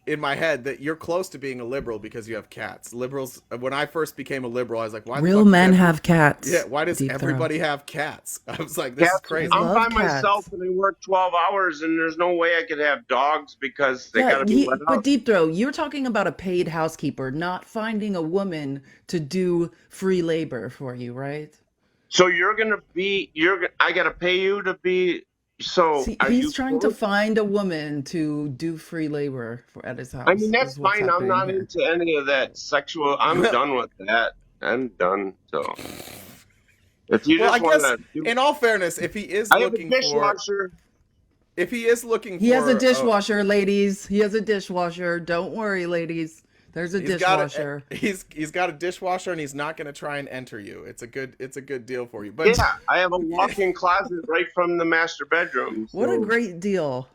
in my head that you're close to being a liberal because you have cats. Liberals. When I first became a liberal, I was like, why the Real fuck does men have cats. yeah, why does Deep Throat. everybody have cats? I was like, this is Cats. crazy. I I'm by love myself cats. and I work 12 hours, and there's no way I could have dogs because they got Yeah, to be let but out. Deep Throat, you're talking about a paid housekeeper, not finding a woman to do free labor for you, right? So you're gonna be. I got to pay you to be. So See, are he's you trying to cool? find a woman to do free labor at his I mean, house, that's is what's fine. I'm happening not here. into any of that sexual. I'm Well, done with that. I'm done. So if you well, I just want guess to do, in all fairness, if he is I have a looking for, dishwasher. if he is looking He has a for, dishwasher, ladies. He has a dishwasher. Don't worry, ladies. There's a he's got dishwasher. he's got a dishwasher and he's not going to try and enter you. It's a good deal for you. Yeah, But I have a walk-in closet right from the master bedroom. What a So great deal.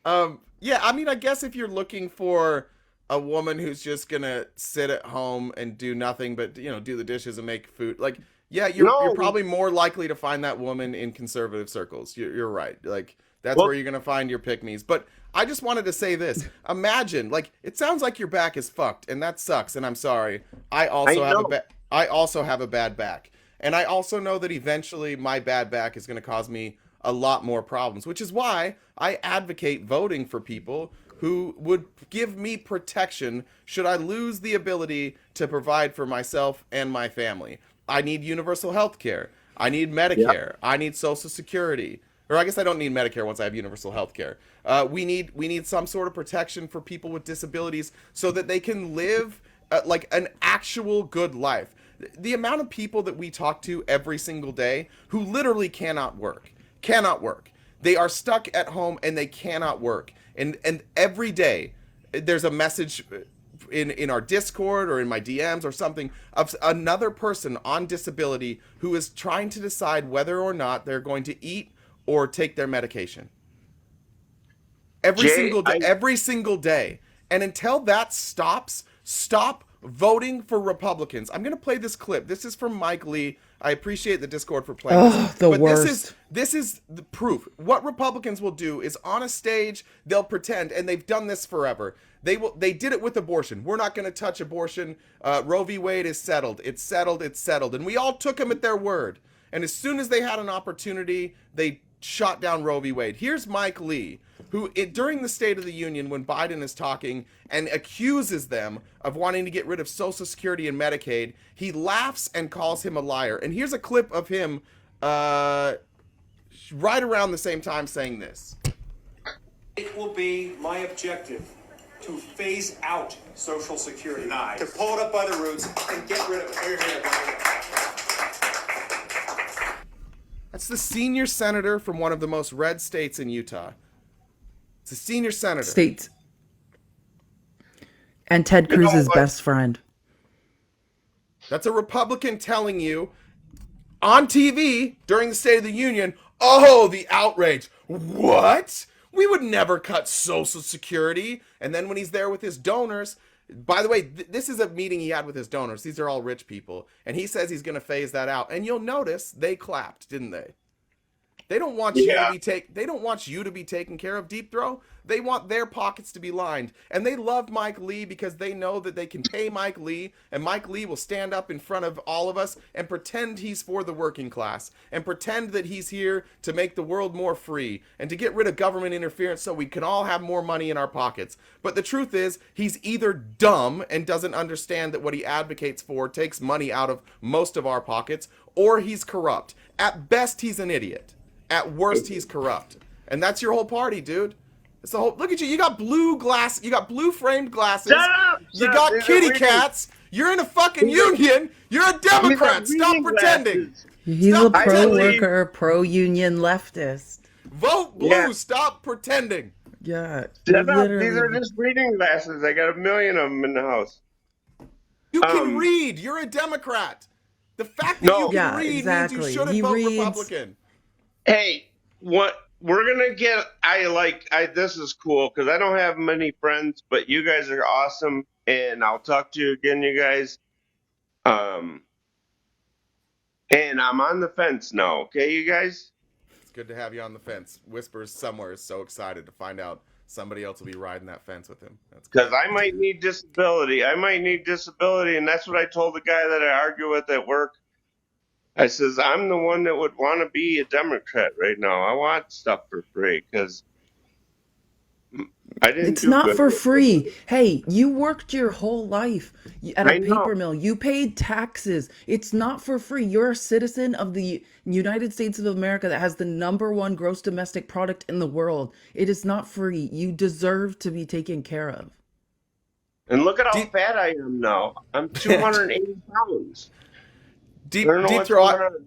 yeah, I mean, I guess if you're looking for a woman who's just gonna sit at home and do nothing but do the dishes and make food, like yeah, you're no, probably more likely to find that woman in conservative circles. You're right. Like that's well, where you're gonna find your pick me's. But I just wanted to say this. Imagine, like, it sounds like your back is fucked, and that sucks. And I'm sorry. I know. I also have a bad back, and I also know that eventually my bad back is gonna cause me a lot more problems, which is why I advocate voting for people who would give me protection should I lose the ability to provide for myself and my family. I need universal health care. I need Yeah. Medicare. I need Social Security. Or I guess I don't need Medicare once I have universal health care. We need some sort of protection for people with disabilities so that they can live like an actual good life. The amount of people that we talk to every single day who literally cannot work. They are stuck at home and they cannot work. And every day there's a message in our Discord or in my DMs or something of another person on disability who is trying to decide whether or not they're going to eat or take their medication. Jay, Every single day. And until that stops, stop voting for Republicans. I'm going to play this clip. This is from Mike Lee. I appreciate the Discord for playing Oh, this. the But worst. this is the proof. What Republicans will do is on a stage, they'll pretend, and they've done this forever. They did it with abortion. We're not going to touch abortion. Roe v. Wade is settled. It's settled. It's settled. And we all took them at their word. And as soon as they had an opportunity, they shot down Roe v. Wade. Here's Mike Lee, who during the State of the Union, when Biden is talking and accuses them of wanting to get rid of Social Security and Medicaid, he laughs and calls him a liar. And here's a clip of him right around the same time saying this. It will be my objective to phase out Social Security, to pull it up by the roots and get rid of it. Here, here, That's the senior senator from one of the most red states in Utah. It's a senior senator. States. And Ted You know Cruz's what? best friend. That's a Republican telling you on TV during the State of the Union, oh, the outrage. What? We would never cut Social Security. And then when he's there with his donors, by the way, this is a meeting he had with his donors. These are all rich people. And he says he's going to phase that out. And you'll notice they clapped, didn't they? They don't want you to Yeah. be they don't want you to be taken care of, Deep Throw. They want their pockets to be lined. And they love Mike Lee because they know that they can pay Mike Lee, and Mike Lee will stand up in front of all of us and pretend he's for the working class and pretend that he's here to make the world more free and to get rid of government interference so we can all have more money in our pockets. But the truth is, he's either dumb and doesn't understand that what he advocates for takes money out of most of our pockets, or he's corrupt. At best, he's an idiot. At worst, he's corrupt. And that's your whole party, dude. It's the whole. Look at you. You got blue framed glasses. Shut up! You Shut up. got These are kitty reading- cats. You're in a fucking These are- union. You're a these are Democrat. Stop reading pretending. glasses. He's Stop a pretending. pro-worker, pro-union leftist. Vote blue. Yeah. Stop pretending. Yeah, Shut up. These literally. are just reading glasses. I got a million of them in the house. You can Um, read. You're a Democrat. The fact that No. you can Yeah, read means exactly. you shouldn't He vote reads. Republican. Hey, what we're gonna get? This is cool because I don't have many friends, but you guys are awesome, and I'll talk to you again, you guys. Um, And I'm on the fence now. Okay, you guys. It's good to have you on the fence. Whispers somewhere is so excited to find out somebody else will be riding that fence with him. That's Because great. I might need disability. I might need disability, and that's what I told the guy that I argue with at work. I says I'm the one that would want to be a Democrat right now. I want stuff for free because I didn't It's do not good. for free. Hey, you worked your whole life at a I know. paper mill. You paid taxes. It's not for free. You're a citizen of the United States of America that has the #1 gross domestic product in the world. It is not free. You deserve to be taken care of. And look at how Deep, fat I am now. I'm 280 pounds. I deep, don't know deep what's throw. going on.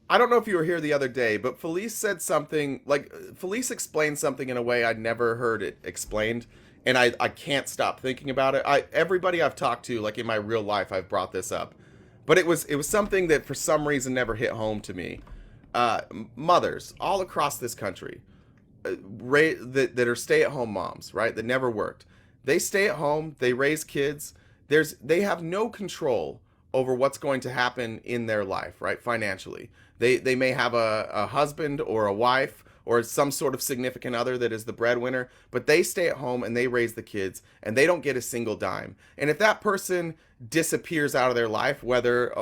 I don't know if you were here the other day, but Felice said something like Felice explained something in a way I'd never heard it explained, and I can't stop thinking about it. Everybody I've talked to, like in my real life, I've brought this up, but it was something that for some reason never hit home to me. Mothers all across this country, that are stay-at-home moms, right? That never worked. They stay at home, they raise kids. They have no control over what's going to happen in their life, right? Financially. They may have a husband or a wife or some sort of significant other that is the breadwinner, but they stay at home and they raise the kids and they don't get a single dime. And if that person disappears out of their life, whether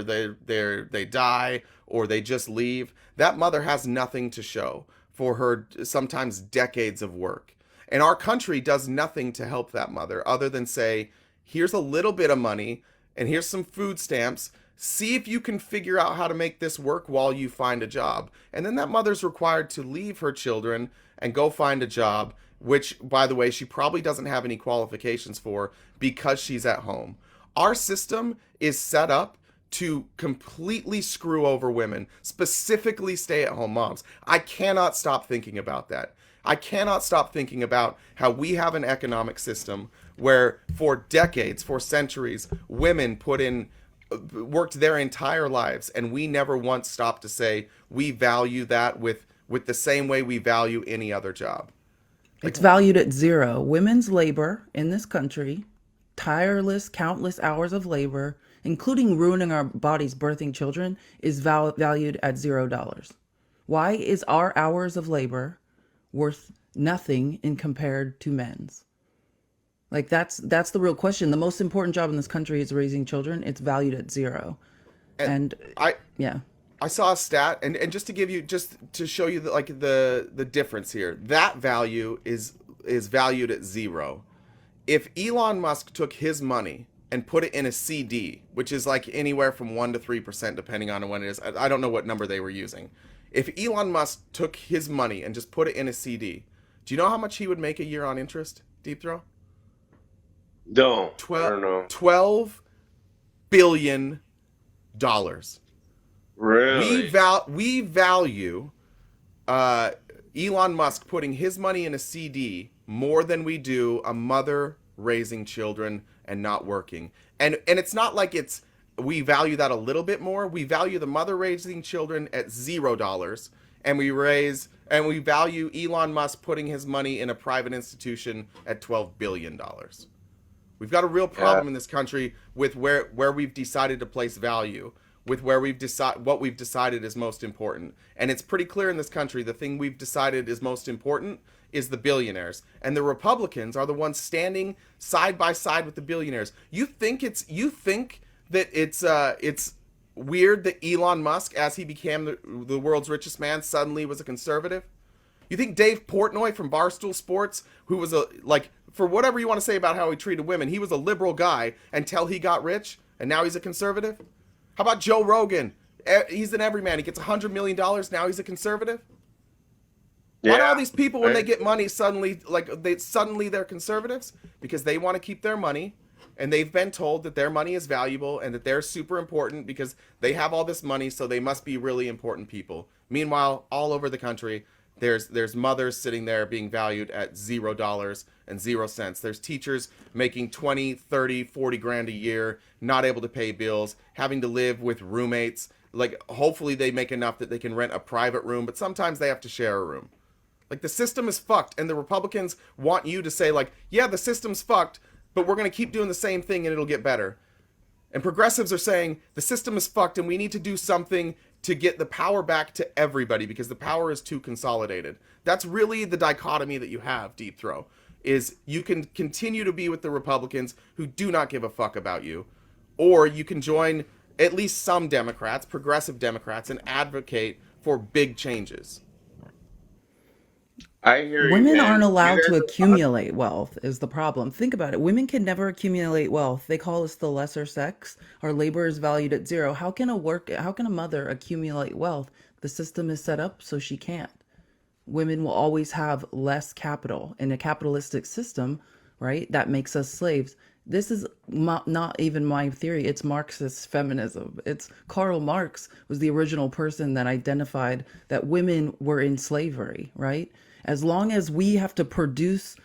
they die or they just leave, that mother has nothing to show for her sometimes decades of work. And our country does nothing to help that mother other than say, here's a little bit of money and here's some food stamps. See if you can figure out how to make this work while you find a job. And then that mother's required to leave her children and go find a job, which, by the way, she probably doesn't have any qualifications for because she's at home. Our system is set up to completely screw over women, specifically stay-at-home moms. I cannot stop thinking about that. I cannot stop thinking about how we have an economic system where for decades, for centuries, women worked their entire lives, and we never once stopped to say we value that with the same way we value any other job. Like, It's valued at zero. Women's labor in this country, tireless, countless hours of labor, including ruining our bodies birthing children, is valued at $0. Why is our hours of labor worth nothing in compared to men's? Like that's the real question. The most important job in this country is raising children. It's valued at zero. And I yeah. I saw a stat, and just to give you, just to show you the difference here, that value is valued at zero. If Elon Musk took his money and put it in a CD, which is like anywhere from 1% to 3% depending on when it is, I don't know what number they were using. If Elon Musk took his money and just put it in a CD, do you know how much he would make a year on interest, Deep Throw? No, I 12, don't know. $12 billion dollars. Really? We value Elon Musk putting his money in a CD more than we do a mother raising children and not working. And it's not like we value that a little bit more. We value the mother raising children at $0, and we value Elon Musk putting his money in a private institution at $12 billion. We've got a real problem in this country with where we've decided to place value, with what we've decided is most important. And it's pretty clear in this country the thing we've decided is most important is the billionaires. And the Republicans are the ones standing side by side with the billionaires. You think that it's weird that Elon Musk, as he became the world's richest man, suddenly was a conservative? You think Dave Portnoy from Barstool Sports, who was for whatever you want to say about how he treated women, he was a liberal guy until he got rich, and now he's a conservative? How about Joe Rogan? He's an everyman. He gets $100 million. Now he's a conservative? Why do all these people, when they get money, suddenly they're conservatives? Because they want to keep their money, and they've been told that their money is valuable and that they're super important because they have all this money, so they must be really important people. Meanwhile, all over the country, there's mothers sitting there being valued at $0 and 0 cents. There's teachers making 20, 30, 40 grand a year, not able to pay bills, having to live with roommates. Like, hopefully they make enough that they can rent a private room, but sometimes they have to share a room. Like, the system is fucked, and the Republicans want you to say, like, yeah, the system's fucked, but we're going to keep doing the same thing and it'll get better. And progressives are saying the system is fucked and we need to do something to get the power back to everybody because the power is too consolidated. That's really the dichotomy that you have, Deep Throw, is you can continue to be with the Republicans who do not give a fuck about you, or you can join at least some Democrats, progressive Democrats, and advocate for big changes. I hear you, Women man. aren't allowed You to guys are- accumulate wealth is the problem. Think about it. Women can never accumulate wealth. They call us the lesser sex. Our labor is valued at zero. How can a mother accumulate wealth? The system is set up so she can't. Women will always have less capital in a capitalistic system, right? That makes us slaves. This is not even my theory. It's Marxist feminism. It's Karl Marx was the original person that identified that women were in slavery, right? As long as we have to produce,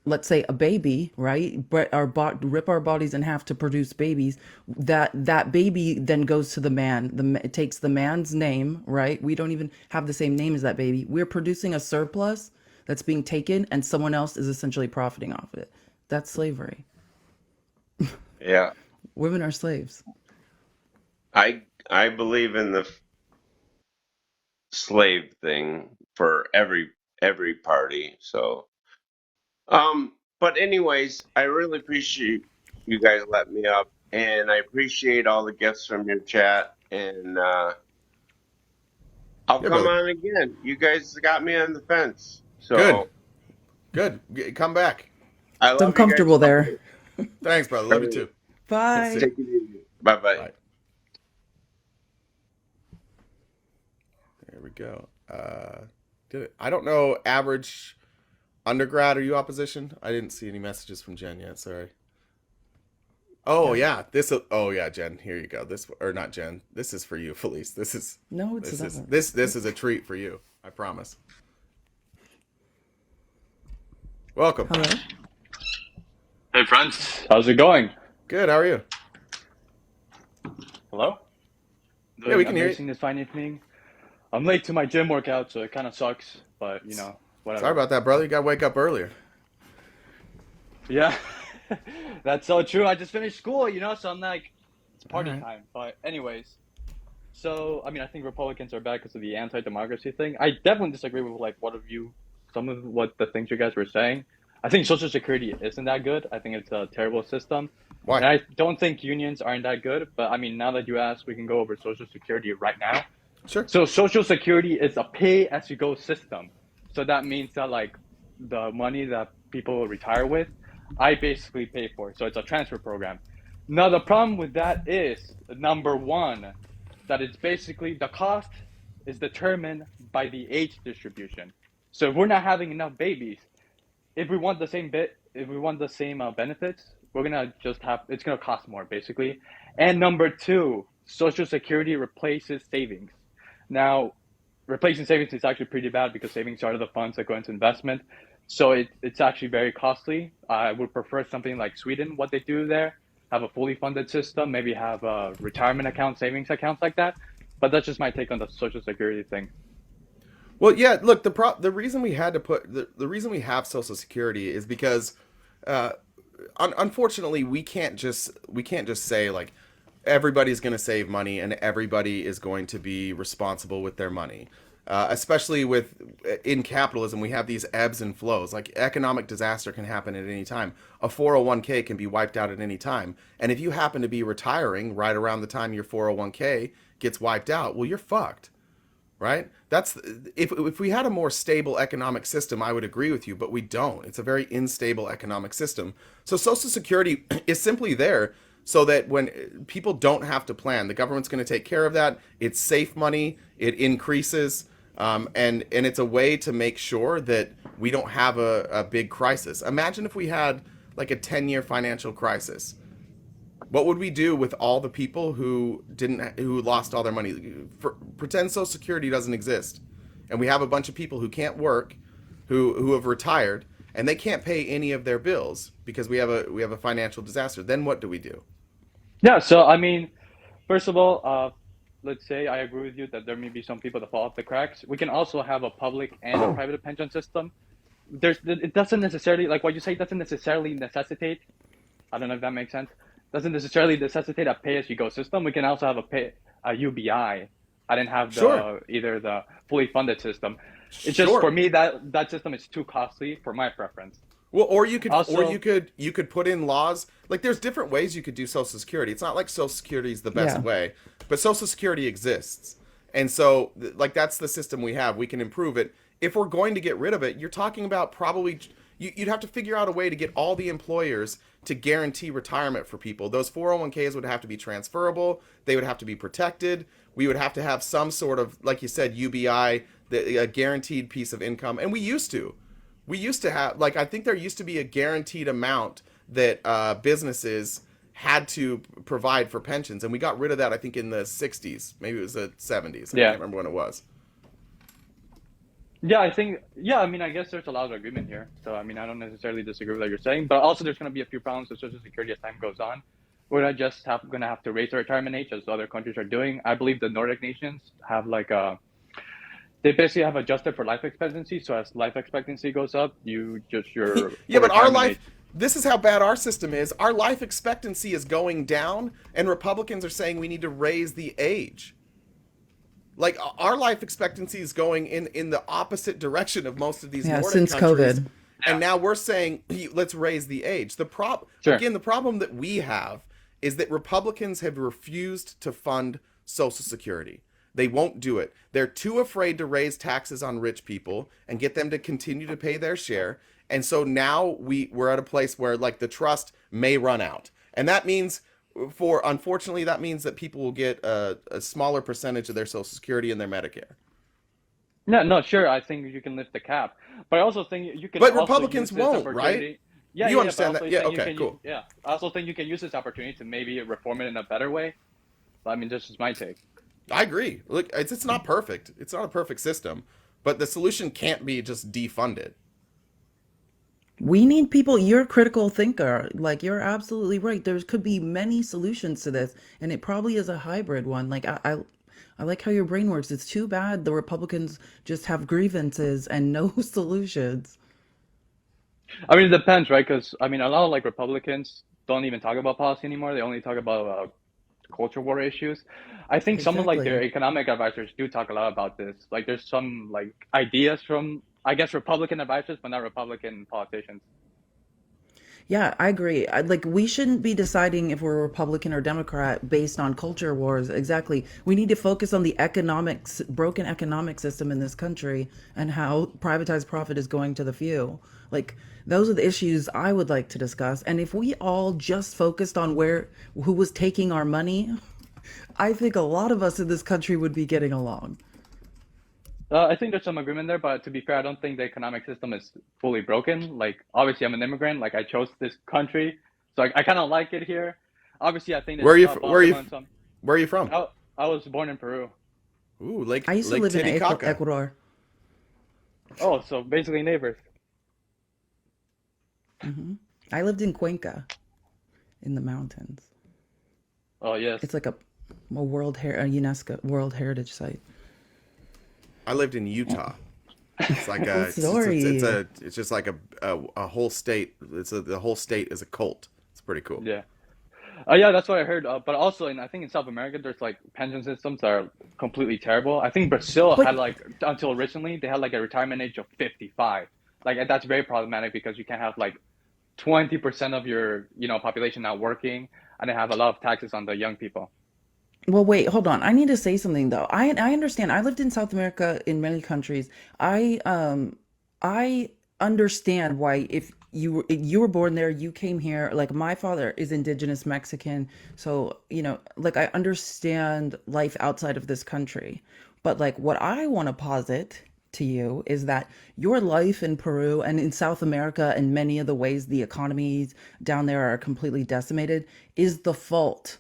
let's say, a baby, right? But rip our bodies in half to produce babies. That baby then goes to the man. It takes the man's name, right? We don't even have the same name as that baby. We're producing a surplus that's being taken, and someone else is essentially profiting off it. That's slavery. Yeah. Women are slaves. I believe in the slave thing for every party. So, but anyways, I really appreciate you guys letting me up, and I appreciate all the gifts from your chat, and I'll Yeah, come brother. on again. You guys got me on the fence, Good. so Good. Come back. I It's love you guys. uncomfortable there. Thanks, brother. Love you too. Bye. Take it easy. Bye bye. Bye. There we go. Did it? I don't know. Average undergrad, are you opposition? I didn't see any messages from Jen yet. Sorry. Oh yeah, this. Oh yeah, Jen. Here you go. This or not Jen. This is for you, Felice. This is No, it's this is not. this is a treat for you. I promise. Welcome. Hello. Hey friends, how's it going? Good. How are you? Hello? Yeah, we can hear you. Amazing this fine evening. I'm late to my gym workout, so it kind of sucks, but whatever. Sorry about that, brother. You gotta wake up earlier. Yeah, that's so true. I just finished school, so I'm like, it's party Alright. time. But anyways, so I think Republicans are bad because of the anti-democracy thing. I definitely disagree with some of what the things you guys were saying. I think Social Security isn't that good. I think it's a terrible system. Why? And I don't think unions aren't that good. But now that you ask, we can go over Social Security right now. Sure. So Social Security is a pay-as-you-go system. So that means that the money that people retire with, I basically pay for. So it's a transfer program. Now the problem with that is, number one, that it's basically the cost is determined by the age distribution. So if we're not having enough babies, if we want the same benefits, we're gonna it's gonna cost more basically. And number two, Social Security replaces savings. Now, replacing savings is actually pretty bad because savings are the funds that go into investment. So it's actually very costly. I would prefer something like Sweden, what they do there, have a fully funded system, maybe have a retirement account, savings accounts like that. But that's just my take on the Social Security thing. Well, yeah. Look, the reason we had to put the reason we have Social Security is because, unfortunately, we can't just say like everybody's going to save money and everybody is going to be responsible with their money. Especially in capitalism, we have these ebbs and flows. Like economic disaster can happen at any time. A 401k can be wiped out at any time. And if you happen to be retiring right around the time your 401k gets wiped out, well, you're fucked. Right? That's if we had a more stable economic system, I would agree with you, but we don't. It's a very unstable economic system. So Social Security is simply there so that when people don't have to plan, the government's going to take care of that. It's safe money. It increases, and it's a way to make sure that we don't have a big crisis. Imagine if we had like a 10-year financial crisis. What would we do with all the people who lost all their money? Pretend Social Security doesn't exist, and we have a bunch of people who can't work, who have retired, and they can't pay any of their bills because we have a financial disaster. Then what do we do? Yeah, so first of all, let's say I agree with you that there may be some people that fall off the cracks. We can also have a public and a private pension system. It doesn't necessarily, like what you say, doesn't necessarily necessitate. I don't know if that makes sense. doesn't necessarily necessitate a pay-as-you-go system. We can also have a UBI. I didn't have Sure. either the fully funded system. It's just Sure. for me that system is too costly for my preference. Well, or Also, you could put in laws. Like there's different ways you could do Social Security. It's not like Social Security is the best Yeah. way, but Social Security exists, and so like that's the system we have. We can improve it. If we're going to get rid of it, you're talking about probably you'd have to figure out a way to get all the employers to guarantee retirement for people. Those 401ks would have to be transferable. They would have to be protected. We would have to have some sort of, like you said, UBI, a guaranteed piece of income, and we used to. We used to have, like, I think there used to be a guaranteed amount that businesses had to provide for pensions, and we got rid of that, I think, in the 60s. Maybe it was the 70s. I yeah. can't remember when it was. Yeah, I mean, I guess there's a lot of agreement here. So, I mean, I don't necessarily disagree with what you're saying, but also there's going to be a few problems with Social Security as time goes on. We're not just going to have to raise the retirement age as other countries are doing. I believe the Nordic nations have they basically have adjusted for life expectancy. So as life expectancy goes up, your Yeah, but our retirement life, age. this is how bad our system is. Our life expectancy is going down, and Republicans are saying we need to raise the age. Like our life expectancy is going in the opposite direction of most of these Yeah, Nordic since countries. COVID. And now we're saying let's raise the age. Sure. Again, the problem that we have is that Republicans have refused to fund Social Security. They won't do it. They're too afraid to raise taxes on rich people and get them to continue to pay their share. And so now we're at a place where like the trust may run out. And that means unfortunately, that means that people will get a smaller percentage of their Social Security and their Medicare. No, sure. I think you can lift the cap, but I also think you can. But also Republicans use this won't, right? opportunity- Yeah, You yeah, understand but I that? also Yeah, think okay, cool. Yeah, I also think you can use this opportunity to maybe reform it in a better way. But I mean, this is my take. I agree. Look, it's not perfect. It's not a perfect system, but the solution can't be just defund it. We need people. You're a critical thinker. Like you're absolutely right. There could be many solutions to this, and it probably is a hybrid one. Like I like how your brain works. It's too bad the Republicans just have grievances and no solutions. I mean, it depends, right? Because I mean, a lot of like Republicans don't even talk about policy anymore. They only talk about culture war issues. I think some of like their Exactly. economic advisors do talk a lot about this. Like, there's some like ideas from I guess Republican advisors, but not Republican politicians. Yeah, I agree. Like we shouldn't be deciding if we're Republican or Democrat based on culture wars. Exactly. We need to focus on the economics, broken economic system in this country and how privatized profit is going to the few. Like those are the issues I would like to discuss. And if we all just focused on who was taking our money, I think a lot of us in this country would be getting along. I think there's some agreement there, but to be fair, I don't think the economic system is fully broken. Like, obviously, I'm an immigrant. Like, I chose this country, so I kind of like it here. Obviously, I think Where are it's you? Where are you? suboptimal in some. Where are you from? I was born in Peru. Ooh, Lake I used to Lake live in Titicaca. Ecuador. Oh, so basically neighbors. I lived in Cuenca in the mountains. Oh, yes. It's like a a UNESCO World Heritage Site. I lived in Utah. It's like a Sorry. it's just like a whole state. The whole state is a cult. It's pretty cool. Yeah. Yeah, that's what I heard. But also, I think in South America, there's like pension systems that are completely terrible. I think Brazil But had like, until recently, they had like a retirement age of 55. Like, and that's very problematic because you can't have like 20% of your, population not working, and they have a lot of taxes on the young people. well, wait, hold on. I need to say something though. I understand. I lived in South America in many countries. I understand why if you were born there, you came here. Like my father is indigenous Mexican, so like I understand life outside of this country. But like what I want to posit to you is that your life in Peru and in South America and many of the ways the economies down there are completely decimated is the fault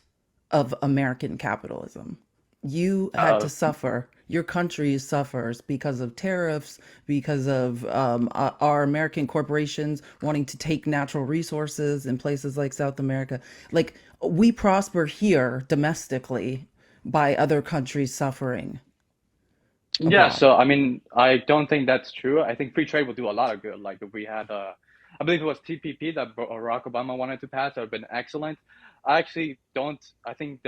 of American capitalism. You had to Uh, suffer. Your country suffers because of tariffs, because of our American corporations wanting to take natural resources in places like South America. Like we prosper here domestically by other countries suffering Yeah, abroad. so I mean, I don't think that's true. I think free trade will do a lot of good. Like if we had, I believe it was TPP that Barack Obama wanted to pass. That would have been excellent. I actually don't. I think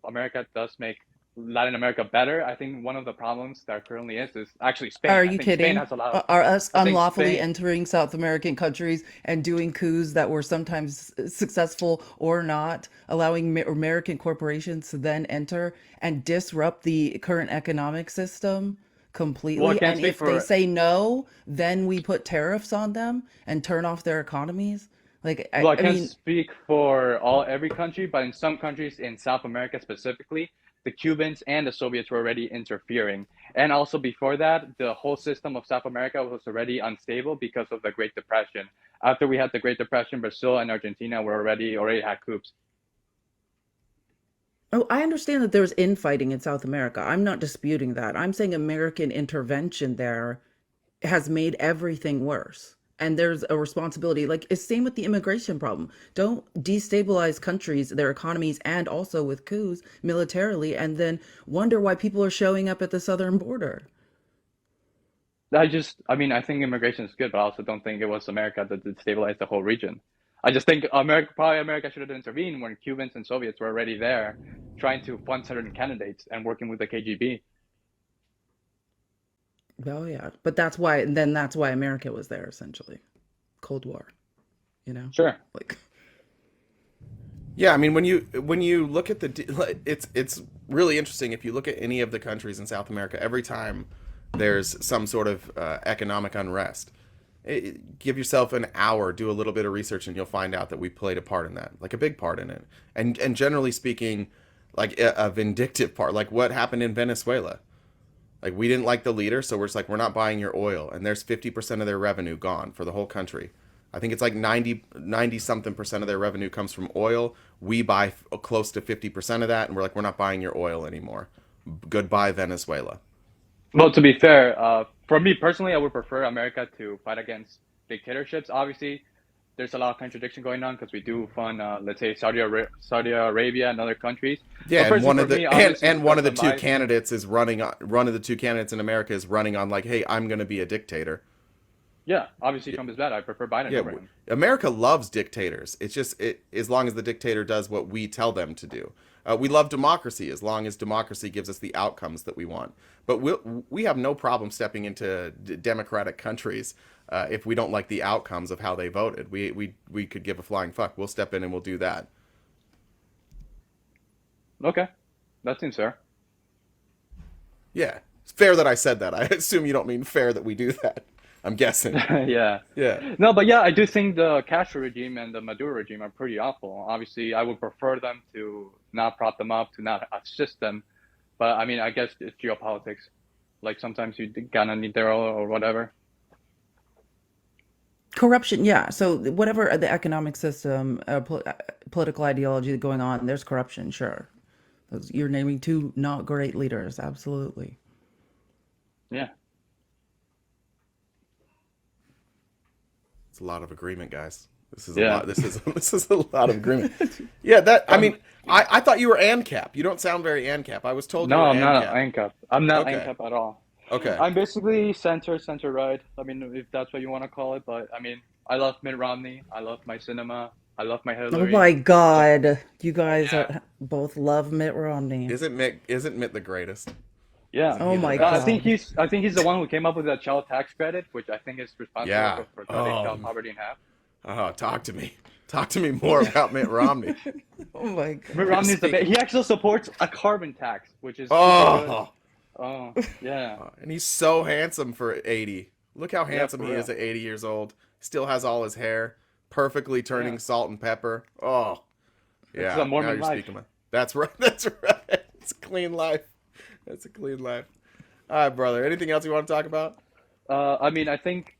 America does make Latin America better. I think one of the problems that currently is actually Spain. Are I you think Spain kidding? has a lot of. Are us I think unlawfully Spain. entering South American countries and doing coups that were sometimes successful or not, allowing American corporations to then enter and disrupt the current economic system Well, I completely? can't And speak if they for. say no, then we put tariffs on them and turn off their economies? Like, Well, I I can't mean, speak for every country, but in some countries in South America specifically, the Cubans and the Soviets were already interfering. And also before that, the whole system of South America was already unstable because of the Great Depression. After we had the Great Depression, Brazil and Argentina were already had coups. oh, I understand that there's infighting in South America. I'm not disputing that. I'm saying American intervention there has made everything worse. And there's a responsibility. Like, it's same with the immigration problem. Don't destabilize countries, their economies, and also with coups militarily, and then wonder why people are showing up at the southern border. I mean, I think immigration is good, but I also don't think it was America that destabilized the whole region. I just think America should have intervened when Cubans and Soviets were already there, trying to fund certain candidates and working with the KGB. Oh yeah, but that's why America was there essentially. Cold War, you know, Sure. like Yeah, I mean when you look at it's really interesting if you look at any of the countries in South America. Every time there's some sort of economic unrest, give yourself an hour, do a little bit of research, and you'll find out that we played a part in that, like a big part in it. And generally speaking, like a vindictive part, like what happened in Venezuela. Like we didn't like the leader, so we're just like we're not buying your oil, and there's 50% of their revenue gone for the whole country. I think it's like 90 something percent of their revenue comes from oil. We buy close to 50% of that, and we're like we're not buying your oil anymore. Goodbye Venezuela. Well, to be fair, for me personally, I would prefer America to fight against dictatorships. Obviously, there's a lot of contradiction going on because we do fund, let's say, Saudi Arabia and other countries. But Yeah, and personally, one for of me, the obviously, and one of the personal two bias. candidates is running on, one of the two candidates in America is running on like, hey, I'm going to be a dictator. Yeah, obviously Trump is bad. I prefer Biden Yeah, over him. America loves dictators. It's just as long as the dictator does what we tell them to do. We love democracy as long as democracy gives us the outcomes that we want. But we have no problem stepping into democratic countries if we don't like the outcomes of how they voted. We could give a flying fuck. We'll step in and we'll do that. Okay, that seems fair. Yeah, it's fair that I said that. I assume you don't mean fair that we do that. I'm guessing. Yeah. Yeah. No, but yeah, I do think the Castro regime and the Maduro regime are pretty awful. Obviously, I would prefer them to not prop them up, to not assist them. But I mean, I guess it's geopolitics. Like sometimes you kind of need their oil or whatever. corruption. Yeah. So whatever the economic system, political ideology going on, there's corruption. Sure, you're naming two not great leaders. Absolutely. Yeah. It's a lot of agreement, guys. This is a Yeah. lot. This is this is a lot of agreement. Yeah, that I mean, I thought you were ANCAP. You don't sound very ANCAP. I was told you No, were I'm not ANCAP. ANCAP. I'm not Okay. ANCAP at all. Okay. I'm basically center right. I mean, if that's what you want to call it. But I mean, I love Mitt Romney. I love my cinema. I love my Oh Hillary. my God, you guys Yeah. both love Mitt Romney. Isn't Mitt the greatest? Yeah. Isn't Oh he the my best? God. I think he's the one who came up with the child tax credit, which I think is responsible Yeah. for cutting child Oh, poverty in half. talk to me. Talk to me more about Mitt Romney. Oh my God. Mitt Romney's the Speak- He actually supports a carbon tax, which is super good. Oh, Oh, yeah. and he's so handsome for 80. Look how Yeah, handsome for he is real. at 80 years old. Still has all his hair, perfectly turning Yeah. salt and pepper. Oh, yeah. a Mormon now you're life. speaking my. That's right. That's right. It's a clean life. That's a clean life. All right, brother. Anything else you want to talk about? I mean, I think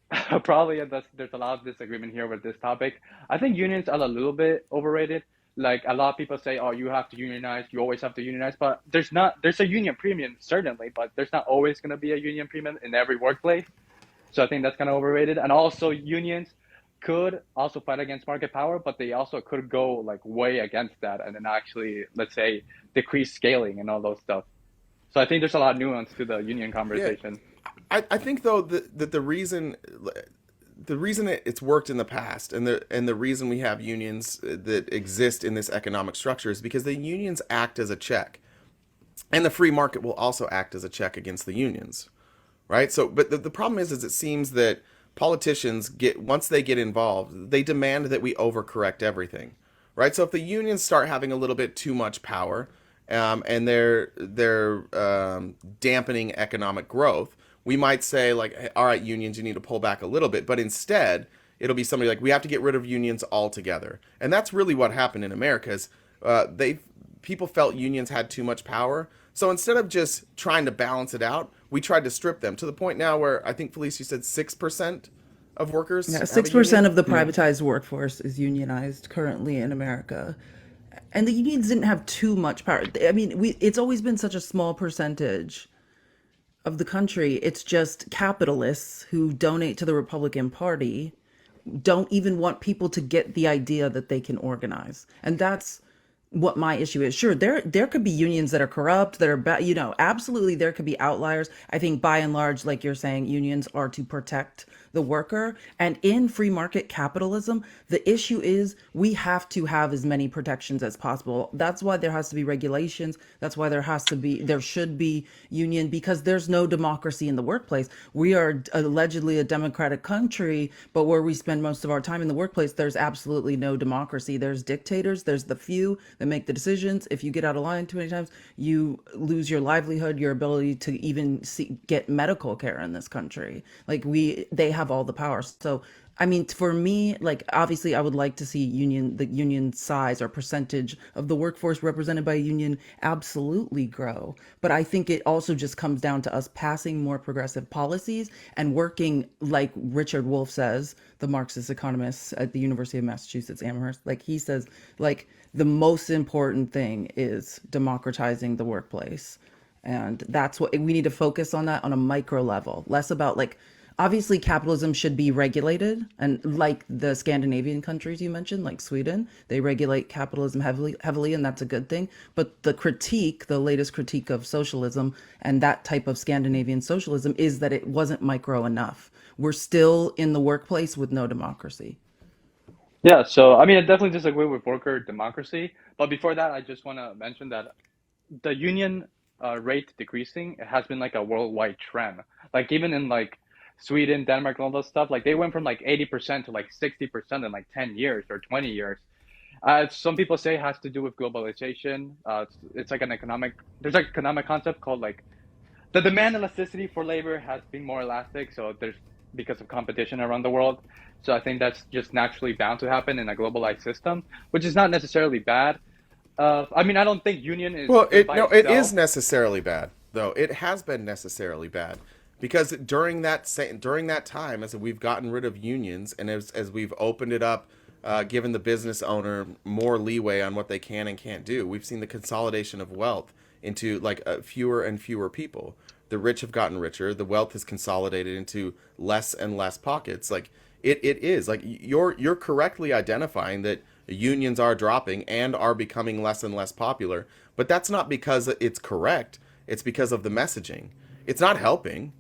probably there's a lot of disagreement here with this topic. I think unions are a little bit overrated. Like a lot of people say, oh, you have to unionize, you always have to unionize, but there's a union premium, certainly, but there's not always going to be a union premium in every workplace. So I think that's kind of overrated. And also unions could also fight against market power, but they also could go like way against that and then actually, let's say, decrease scaling and all those stuff. So I think there's a lot of nuance to the union Yeah. conversation. I think though that the reason the reason it's worked in the past, and the reason we have unions that exist in this economic structure is because the unions act as a check, and the free market will also act as a check against the unions, right? So, but the problem is it seems that politicians once they get involved, they demand that we overcorrect everything, right? So if the unions start having a little bit too much power, and they're dampening economic growth, we might say like, hey, all right, unions, you need to pull back a little bit. But instead, it'll be somebody like, we have to get rid of unions altogether. And that's really what happened in America is people felt unions had too much power. So instead of just trying to balance it out, we tried to strip them to the point now where I think, Felice, you said 6% of workers. Yeah, have a 6% union? of the privatized workforce is unionized currently in America. And the unions didn't have too much power. I mean, it's always been such a small percentage of the country. It's just capitalists who donate to the Republican Party don't even want people to get the idea that they can organize. And that's what my issue is. Sure, there could be unions that are corrupt, that are bad, absolutely there could be outliers. I think by and large, like you're saying, unions are to protect the worker. And in free market capitalism, the issue is we have to have as many protections as possible. That's why there has to be regulations. That's why there should be union, because there's no democracy in the workplace. We are allegedly a democratic country, but where we spend most of our time in the workplace, there's absolutely no democracy. There's dictators, there's the few that make the decisions. If you get out of line too many times, you lose your livelihood, your ability to even get medical care in this country. Like they have all the power. So I mean, for me, like obviously I would like to see the union size or percentage of the workforce represented by a union absolutely grow. But I think it also just comes down to us passing more progressive policies and working, like Richard Wolff says, the Marxist economist at the University of Massachusetts Amherst, like he says, like the most important thing is democratizing the workplace. And that's what we need to focus on, that on a micro level, less about like, obviously capitalism should be regulated, and like the Scandinavian countries you mentioned, like Sweden, they regulate capitalism heavily, and that's a good thing. But the latest critique of socialism and that type of Scandinavian socialism is that it wasn't micro enough. We're still in the workplace with no democracy. Yeah, so I mean, I definitely disagree with worker democracy. But before that, I just want to mention that the union rate decreasing, it has been like a worldwide trend. Like even in like Sweden, Denmark, and all those stuff, like they went from like 80% to like 60% in like 10 years or 20 years. Some people say it has to do with globalization. It's like there's like economic concept called like the demand elasticity for labor has been more elastic. So there's because of competition around the world. So I think that's just naturally bound to happen in a globalized system, which is not necessarily bad. I mean, I don't think union is Well, good by it is itself. necessarily bad, though. It has been necessarily bad because during that time, as we've gotten rid of unions and as we've opened it up, given the business owner more leeway on what they can and can't do, we've seen the consolidation of wealth into like fewer and fewer people. The rich have gotten richer. The wealth has consolidated into less and less pockets. Like it is like you're correctly identifying that unions are dropping and are becoming less and less popular, but that's not because it's correct. It's because of the messaging. It's not helping.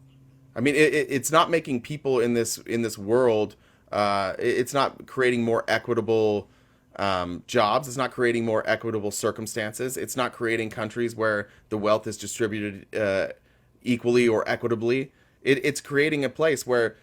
I mean, it's not making people in this world. It's not creating more equitable jobs. It's not creating more equitable circumstances. It's not creating countries where the wealth is distributed equally or equitably. It's creating a place where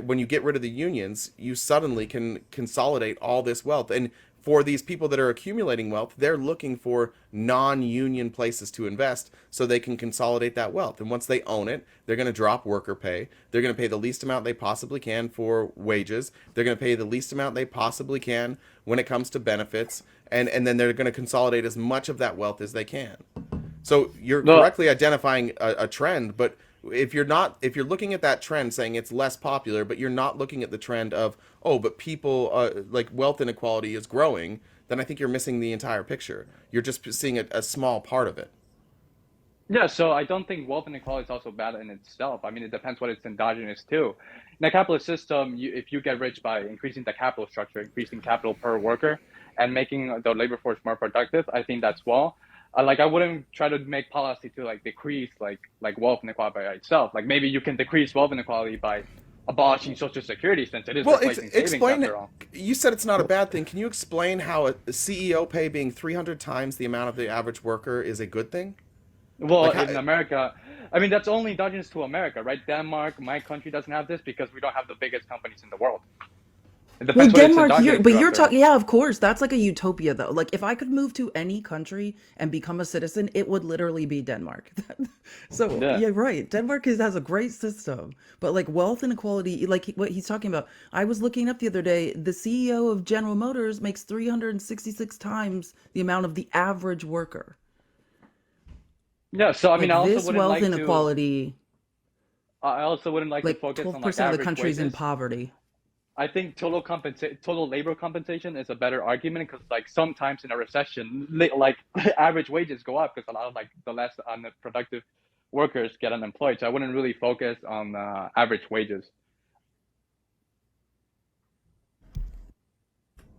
when you get rid of the unions, you suddenly can consolidate all this wealth. And for these people that are accumulating wealth, they're looking for non-union places to invest so they can consolidate that wealth. And once they own it, they're going to drop worker pay. They're going to pay the least amount they possibly can for wages. They're going to pay the least amount they possibly can when it comes to benefits. And then they're going to consolidate as much of that wealth as they can. So you're correctly identifying a trend, but if you're looking at that trend saying it's less popular, but you're not looking at the trend of, oh, but people like wealth inequality is growing, then I think you're missing the entire picture. You're just seeing a small part of it. Yeah, so I don't think wealth inequality is also bad in itself. I mean, it depends what it's endogenous to. In a capitalist system, if you get rich by increasing the capital structure, increasing capital per worker, and making the labor force more productive, I think that's well. Like I wouldn't try to make policy to like decrease like wealth inequality by itself. Like maybe you can decrease wealth inequality by abolishing Social Security since it is Well, replacing savings explain it. after all. You said it's not a bad thing. Can you explain how a CEO pay being 300 times the amount of the average worker is a good thing? Well, Like, how, in America, I mean, that's only indigenous to America, right? Denmark, my country doesn't have this because we don't have the biggest companies in the world. It Well, depends what it's Denmark, indigenous but to you're after all. talking, yeah, of course. That's like a utopia, though. Like, if I could move to any country and become a citizen, it would literally be Denmark. So, Yeah. yeah, right. Denmark has a great system, but like wealth inequality, like what he's talking about. I was looking up the other day, the CEO of General Motors makes 366 times the amount of the average worker. Yeah, so I mean, Like, this wealth inequality, I also wouldn't like to like focus on like 12% of the average country's in wages. poverty. I think total labor compensation is a better argument because like sometimes in a recession, like average wages go up because a lot of like the less unproductive workers get unemployed. So I wouldn't really focus on average wages.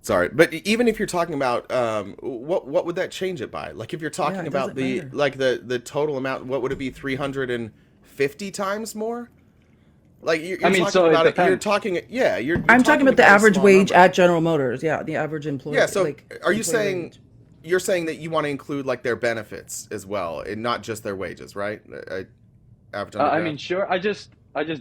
sorry, but even if you're talking about what would that change it by? Like if you're Yeah, talking it about doesn't matter. the total amount, what would it be? 350 times more? Like I you're mean, talking so it about it. You're depends. talking. Yeah, you're I'm talking about the a average small wage number. at General Motors. Yeah, the average employee. Yeah. So Like are you employee saying wage. you're saying that you want to include like their benefits as well, and not just their wages, right? Average I undergrad. mean, sure. I just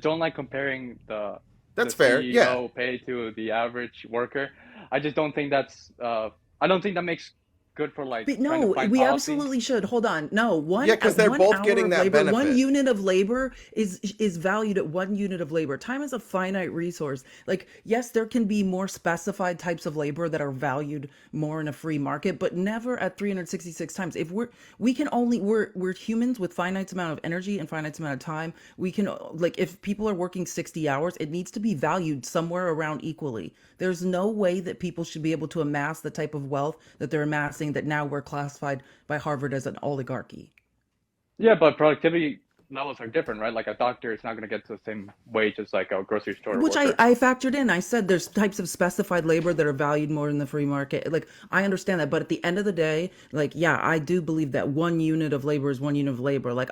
don't like comparing the That's fair. Yeah. CEO pay to the average worker. I just don't think that's I don't think that makes good for like But trying to no, find we policy. absolutely should. Hold on. No, Yeah, because they're 1 both hour getting of that labor, one benefit. unit of labor is valued at 1 unit of labor. Time is a finite resource. Like, yes, there can be more specified types of labor that are valued more in a free market, but never at 366 times. If we can only we're humans with finite amount of energy and finite amount of time. We can like if people are working 60 hours, it needs to be valued somewhere around equally. There's no way that people should be able to amass the type of wealth that they're amassing that now we're classified by Harvard as an oligarchy. Yeah, but productivity levels are different, right? Like a doctor is not going to get to the same wage as like a grocery store Which worker. I factored in. I said there's types of specified labor that are valued more in the free market. Like, I understand that. But at the end of the day, like, yeah, I do believe that 1 unit of labor is 1 unit of labor. Like,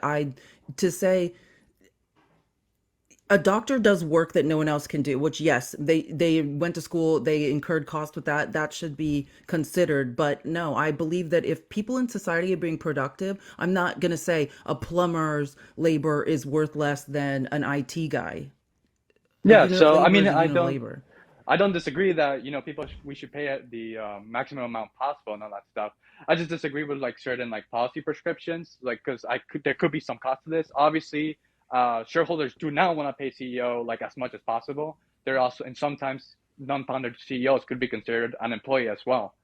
to say a doctor does work that no one else can do, which yes, they went to school, they incurred cost with that should be considered. But no, I believe that if people in society are being productive, I'm not going to say a plumber's labor is worth less than an IT guy. A Yeah, unit of so I labor mean, is a unit of labor. I don't disagree that we should pay at the maximum amount possible and all that stuff. I just disagree with like certain like policy prescriptions, like because there could be some cost to this. Obviously, shareholders do not want to pay CEO like as much as possible. They're also and sometimes non-founded CEOs could be considered an employee as well.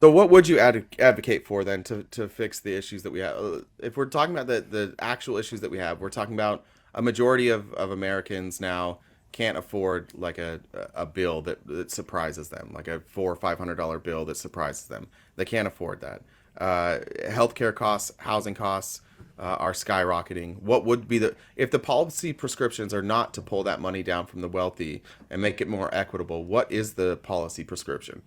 So what would you advocate for then to fix the issues that we have? If we're talking about the actual issues that we have, we're talking about a majority of Americans now can't afford like a bill that surprises them, like a $400 or $500 bill that surprises them. They can't afford that. Healthcare costs, housing costs are skyrocketing. What would be if the policy prescriptions are not to pull that money down from the wealthy and make it more equitable? What is the policy prescription?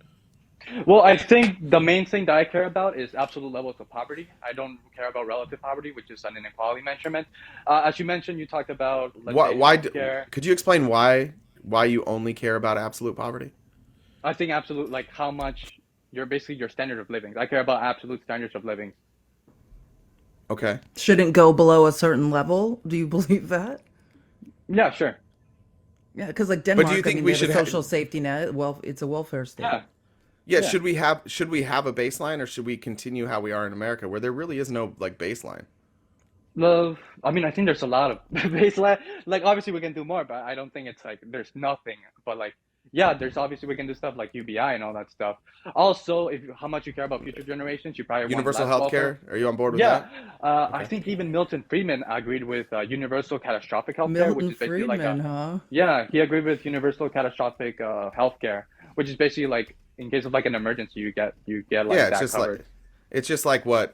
Well, I think the main thing that I care about is absolute levels of poverty. I don't care about relative poverty, which is an inequality measurement. As you mentioned, you talked about, let's say, healthcare. Could you explain why you only care about absolute poverty? I think absolute, like how much your standard of living. I care about absolute standards of living. Okay. Shouldn't go below a certain level. Do you believe that? Yeah, sure. Yeah, because like But Denmark, do you I think mean, we they have should a have? social safety net. Well, it's a welfare state. Yeah. Yeah, Yeah. should we have a baseline, or should we continue how we are in America, where there really is no like baseline? Love. I mean, I think there's a lot of baseline. Like, obviously, we can do more, but I don't think it's like there's nothing. But like, yeah, there's obviously we can do stuff like UBI and all that stuff. Also, if how much you care about future generations, you probably want Universal less health welfare. care? Are you on board with Yeah, that? I think even Milton Friedman agreed with universal catastrophic healthcare, which Milton is basically like Friedman, a huh? yeah, he agreed with universal catastrophic healthcare, which is basically like in case of like an emergency, you get like Yeah, that covered. it's just like what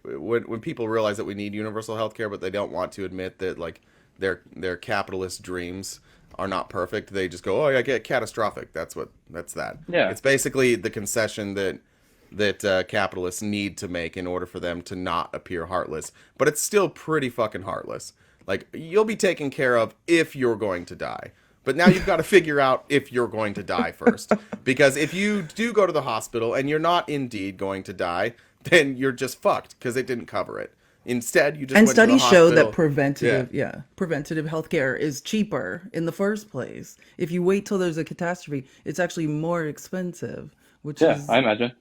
when people realize that we need universal health care, but they don't want to admit that like their capitalist dreams are not perfect. They just go, "Oh, yeah, get catastrophic." That's that. Yeah. It's basically the concession that capitalists need to make in order for them to not appear heartless. But it's still pretty fucking heartless. Like, you'll be taken care of if you're going to die. But now you've got to figure out if you're going to die first. Because if you do go to the hospital and you're not indeed going to die, then you're just fucked because it didn't cover it. Instead, you just And went to the studies show hospital. that preventative healthcare is cheaper in the first place. If you wait till there's a catastrophe, it's actually more expensive, which Yeah, is I imagine.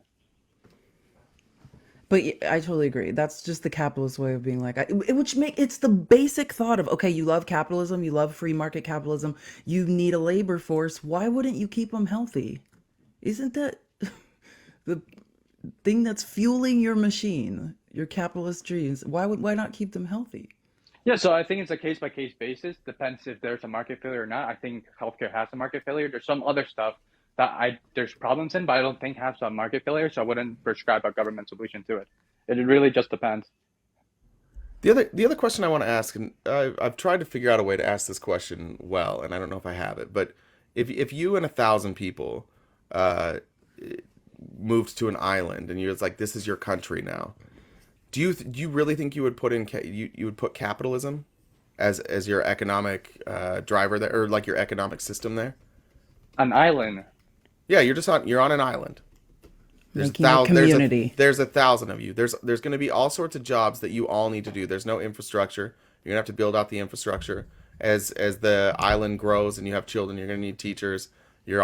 But I totally agree. That's just the capitalist way of being like, it's the basic thought of, okay, you love capitalism, you love free market capitalism, you need a labor force. Why wouldn't you keep them healthy? Isn't that the thing that's fueling your machine, your capitalist dreams? Why not keep them healthy? Yeah, so I think it's a case by case basis. Depends if there's a market failure or not. I think healthcare has a market failure. There's some other stuff that there's problems in, but I don't think has a market failure, so I wouldn't prescribe a government solution to it. It really just depends. The other question I want to ask, and I've tried to figure out a way to ask this question well, and I don't know if I have it, but if you and 1,000 people uh, moved to an island and you're like, this is your country now, do you really think you would put in you would put capitalism as your economic driver there, or like your economic system there? An island. Yeah, you're on an island. Making a community. There's 1,000 of you. There's going to be all sorts of jobs that you all need to do. There's no infrastructure. You're gonna have to build out the infrastructure as the island grows, and you have children. You're gonna need teachers. You're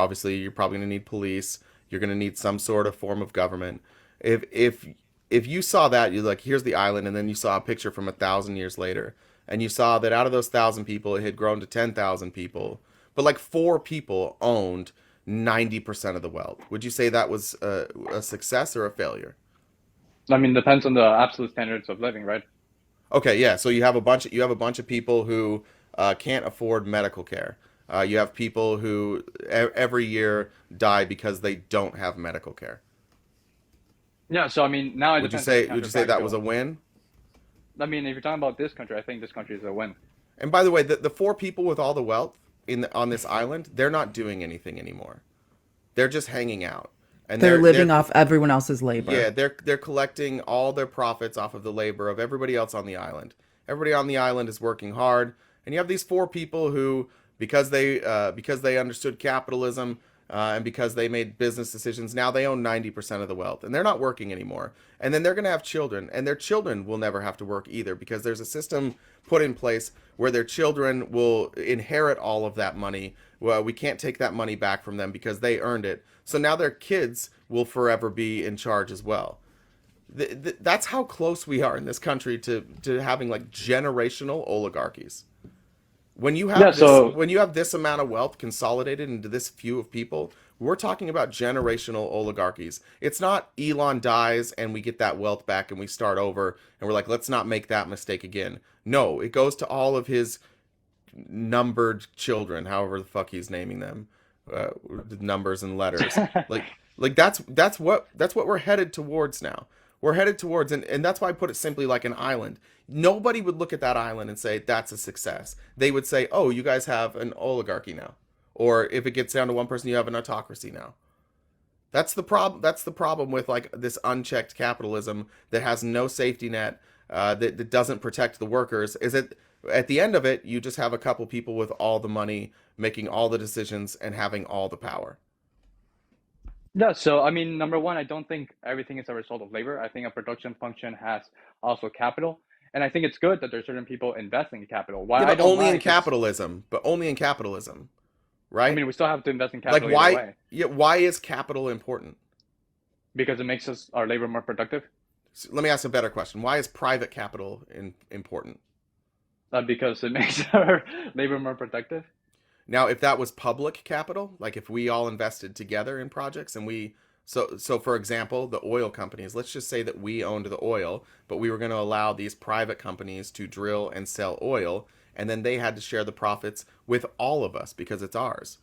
probably gonna need police. You're gonna need some sort of form of government. If you saw that, you're like, here's the island, and then you saw a picture from 1,000 years later, and you saw that out of those 1,000 people, it had grown to 10,000 people, but like 4 people owned 90% of the wealth. Would you say that was a success or a failure? I mean, depends on the absolute standards of living, right? Okay, yeah. So you have a bunch of people who can't afford medical care. You have people who every year die because they don't have medical care. Yeah, so I mean, now it Would you depends on say that was a counterfactual. win? I mean, if you're talking about this country, I think this country is a win. And by the way, the 4 people with all the wealth on this island, they're not doing anything anymore. They're just hanging out, and They're living off everyone else's labor. yeah, they're collecting all their profits off of the labor of everybody else on the island. Everybody on the island is working hard, and you have these 4 people who, because they understood capitalism and because they made business decisions, now they own 90% of the wealth, and they're not working anymore. And then they're going to have children, and their children will never have to work either, because there's a system put in place where their children will inherit all of that money. Well, we can't take that money back from them because they earned it. So now their kids will forever be in charge as well. That's how close we are in this country to having like generational oligarchies. When you have Yeah, so when you have this amount of wealth consolidated into this few of people, we're talking about generational oligarchies. It's not Elon dies and we get that wealth back and we start over and we're like, let's not make that mistake again. No, it goes to all of his numbered children, however the fuck he's naming them, numbers and letters. Like that's what we're headed towards now. We're headed towards, and that's why I put it simply, like an island. Nobody would look at that island and say that's a success. They would say, oh, you guys have an oligarchy now. Or if it gets down to one person, you have an autocracy now. That's the problem. That's the problem with like this unchecked capitalism that has no safety net, that doesn't protect the workers. Is that at the end of it, you just have a couple people with all the money making all the decisions and having all the power. yeah, so I mean, number one, I don't think everything is a result of labor. I think a production function has also capital, and I think it's good that there's certain people investing in capital. Why Yeah, I but don't only in mind is, capitalism. But only in capitalism, I right? mean, we still have to invest in Like capital either why? way Yeah, why is capital important? because it makes our labor more productive. Let me ask a better question. Why is private capital important? Because it makes our labor more productive. Now, if that was public capital, like if we all invested together in projects and so for example, the oil companies, let's just say that we owned the oil, but we were going to allow these private companies to drill and sell oil, and then they had to share the profits with all of us because it's ours.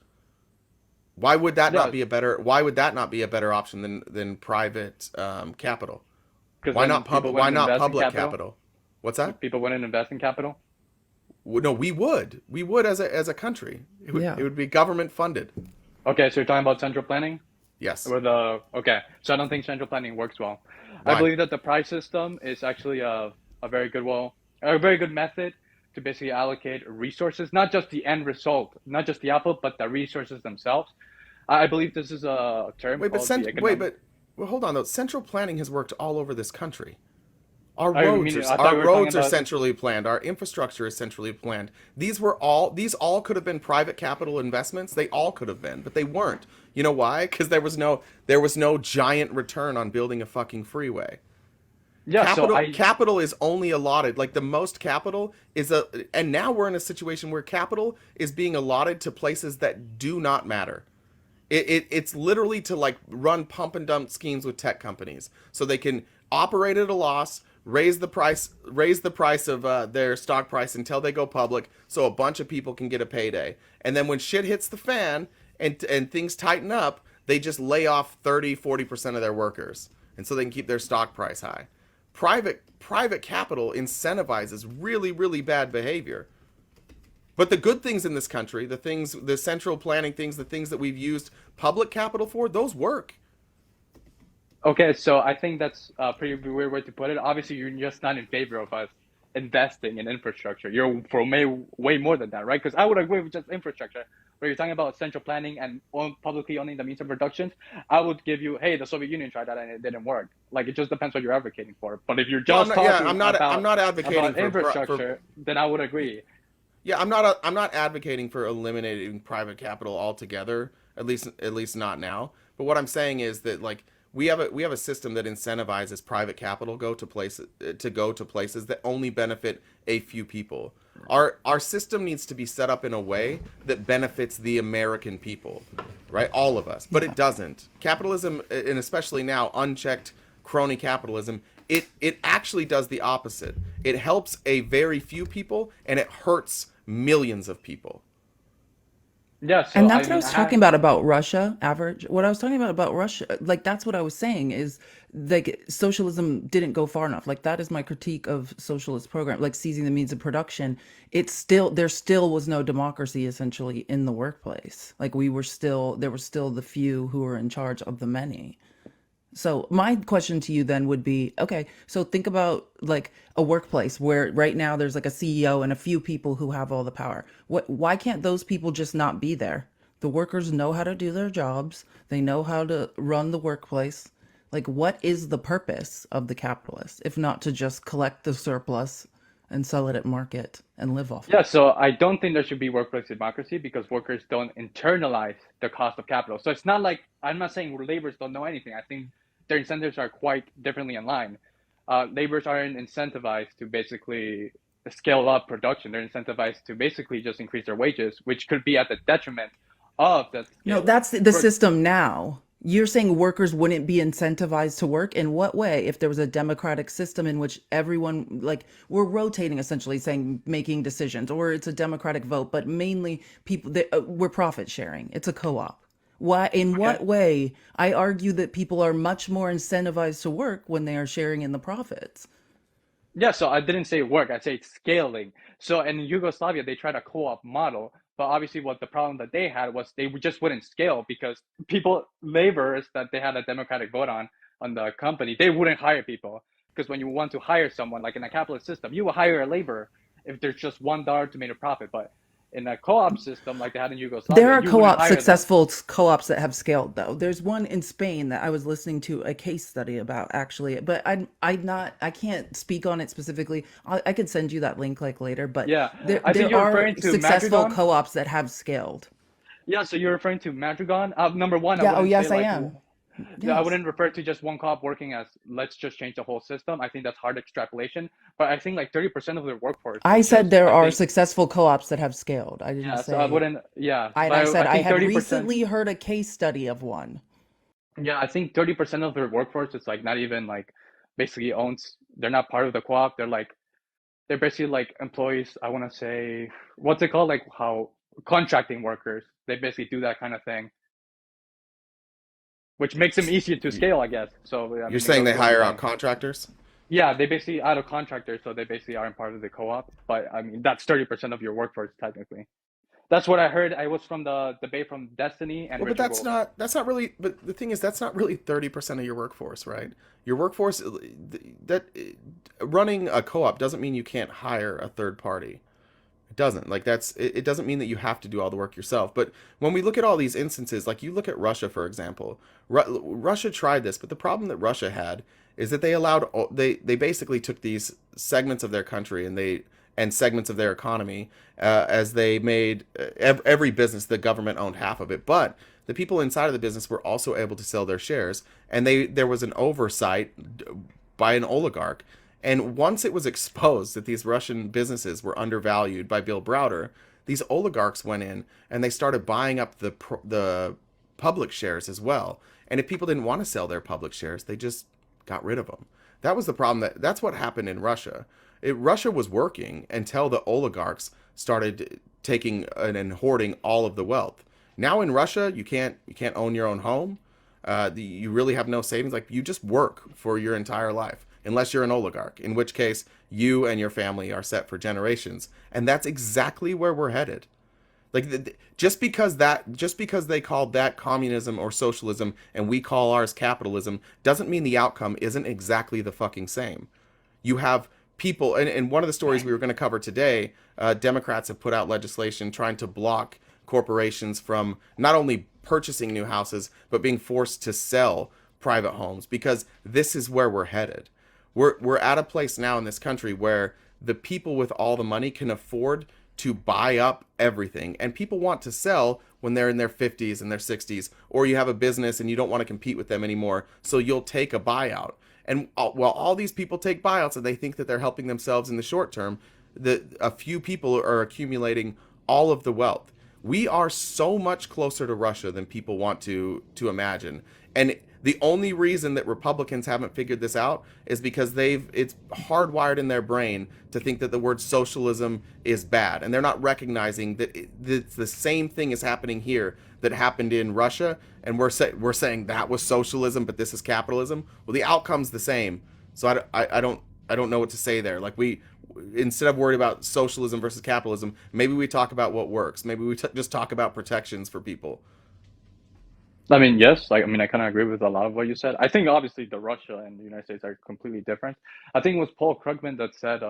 Why would that Yeah, not be a better option than private capital? because Why then not people why wouldn't not invest in public capital. capital? What's that? People wouldn't invest in capital. No, we would as a country. Yeah. It would be government funded. Okay, so you're talking about central planning? Yes. Okay, so I don't think central planning works well. I Why? believe that the price system is actually a very good method to basically allocate resources, not just the end result, not just the output, but the resources themselves. I believe this is a term Wait, but called the economic. well, hold on though. Central planning has worked all over this country. Our I roads mean, are I thought we were talking about. centrally planned. Our infrastructure is centrally planned. These all could have been private capital investments. They all could have been, but they weren't. You know why? Because there was no giant return on building a fucking freeway. Yeah, Capital is only allotted, like the most capital is and now we're in a situation where capital is being allotted to places that do not matter. It's literally to like run pump and dump schemes with tech companies so they can operate at a loss, raise the price of their stock price until they go public, so a bunch of people can get a payday. And then when shit hits the fan and things tighten up, they just lay off 30-40% of their workers, and so they can keep their stock price high. Private capital incentivizes really, really bad behavior. But the good things in this country, the central planning things, the things that we've used public capital for, those work. Okay, so I think that's a pretty weird way to put it. Obviously, you're just not in favor of us investing in infrastructure. You're for way more than that, right? Because I would agree with just infrastructure. Where you're talking about central planning and publicly owning the means of production, I would give you, hey, the Soviet Union tried that and it didn't work. Like, it just depends what you're advocating for. But if you're just I'm not advocating about infrastructure, then I would agree. Yeah, I'm not advocating for eliminating private capital altogether. At least not now. But what I'm saying is that like we have a system that incentivizes private capital to go to places that only benefit a few people. Our system needs to be set up in a way that benefits the American people, right? All of us. But it doesn't. Capitalism, and especially now unchecked crony capitalism, it actually does the opposite. It helps a very few people and it hurts millions of people. Yeah, so And that's what I was talking about Russia, average. What I was talking about Russia, like that's what I was saying is like socialism didn't go far enough. Like that is my critique of socialist program, like seizing the means of production. There still was no democracy essentially in the workplace. Like there were still the few who were in charge of the many. So my question to you then would be, okay, so think about like a workplace where right now there's like a CEO and a few people who have all the power. Why can't those people just not be there? The workers know how to do their jobs. They know how to run the workplace. Like what is the purpose of the capitalist if not to just collect the surplus and sell it at market and live off Yeah, it? so I don't think there should be workplace democracy because workers don't internalize the cost of capital. So it's not like, I'm not saying laborers don't know anything. I think their incentives are quite differently in line. Laborers aren't incentivized to basically scale up production. They're incentivized to basically just increase their wages, which could be at the detriment of the No, scale. that's the system now. You're saying workers wouldn't be incentivized to work? In what way? If there was a democratic system in which everyone, like, we're rotating essentially saying making decisions, or it's a democratic vote, but mainly people, we're profit sharing. It's a co-op. Why, in what way? I argue that people are much more incentivized to work when they are sharing in the profits. Yeah, so I didn't say work, I say scaling. So in Yugoslavia, they tried a co-op model, but obviously what the problem that they had was they just wouldn't scale because laborers that they had a democratic vote on the company, they wouldn't hire people. Because when you want to hire someone, like in a capitalist system, you will hire a laborer if there's just $1 to make a profit. But in a co-op system like they had in Yugoslavia, There are you wouldn't co-ops, hire them. successful co-ops that have scaled though. There's one in Spain that I was listening to a case study about actually, but I can't speak on it specifically. I could send you that link like later, but Yeah, there I think there you're are referring to successful Madrigon. co-ops that have scaled. Yeah, so you're referring to Madrigon. Number one, I Yeah, oh wouldn't say yes, I like am. yeah, I Yes. wouldn't refer to just one co-op working as let's just change the whole system. I think that's hard extrapolation. But I think like 30% of their workforce I is said just, there I are think, successful co-ops that have scaled. I didn't yeah, so I say wouldn't, yeah, I, but I said I I think had 30%, recently heard a case study of one. yeah, I think 30% of their workforce is like not even like basically owns, they're not part of the co-op. They're basically like employees, I want to say, what's it called? Like how contracting workers, they basically do that kind of thing, which makes them easier to scale, I guess. So, I You're mean, it saying goes they both hire out ways. contractors? Yeah, they basically out of contractors, so they basically aren't part of the co-op. But I mean, that's 30% of your workforce technically. That's what I heard. I was from the debate from Destiny and Well, but Richard Wolff. that's not really. But the thing is, that's not really 30% of your workforce, right? Your workforce that running a co-op doesn't mean you can't hire a third party. It doesn't. Like it doesn't mean that you have to do all the work yourself. But when we look at all these instances, like you look at Russia, for example, Russia tried this, but the problem that Russia had is that they basically took these segments of their country and segments of their economy as they made every business, the government owned half of it, but the people inside of the business were also able to sell their shares, and there was an oversight by an oligarch. And once it was exposed that these Russian businesses were undervalued by Bill Browder, these oligarchs went in and they started buying up the public shares as well. And if people didn't want to sell their public shares, they just got rid of them. That was the problem. That's what happened in Russia. Russia was working until the oligarchs started taking and hoarding all of the wealth. Now in Russia, you can't own your own home. You really have no savings. Like, you just work for your entire life, unless you're an oligarch, in which case you and your family are set for generations. And that's exactly where we're headed. Like, just because they called that communism or socialism and we call ours capitalism doesn't mean the outcome isn't exactly the fucking same. You have people, and one of the stories we were going to cover today, Democrats have put out legislation trying to block corporations from not only purchasing new houses, but being forced to sell private homes, because this is where we're headed. We're at a place now in this country where the people with all the money can afford to buy up everything, and people want to sell when they're in their 50s and their 60s, or you have a business and you don't want to compete with them anymore, so you'll take a buyout. And while all these people take buyouts and they think that they're helping themselves in the short term, a few people are accumulating all of the wealth. We are so much closer to Russia than people want to imagine. And the only reason that Republicans haven't figured this out is because it's hardwired in their brain to think that the word socialism is bad. And they're not recognizing that it's the same thing is happening here that happened in Russia. And we're saying that was socialism, but this is capitalism. Well, the outcome's the same. So I don't know what to say there. Like, instead of worried about socialism versus capitalism, maybe we talk about what works. Maybe we just talk about protections for people. I mean, yes, I kind of agree with a lot of what you said. I think obviously the Russia and the United States are completely different. I think it was Paul Krugman that said,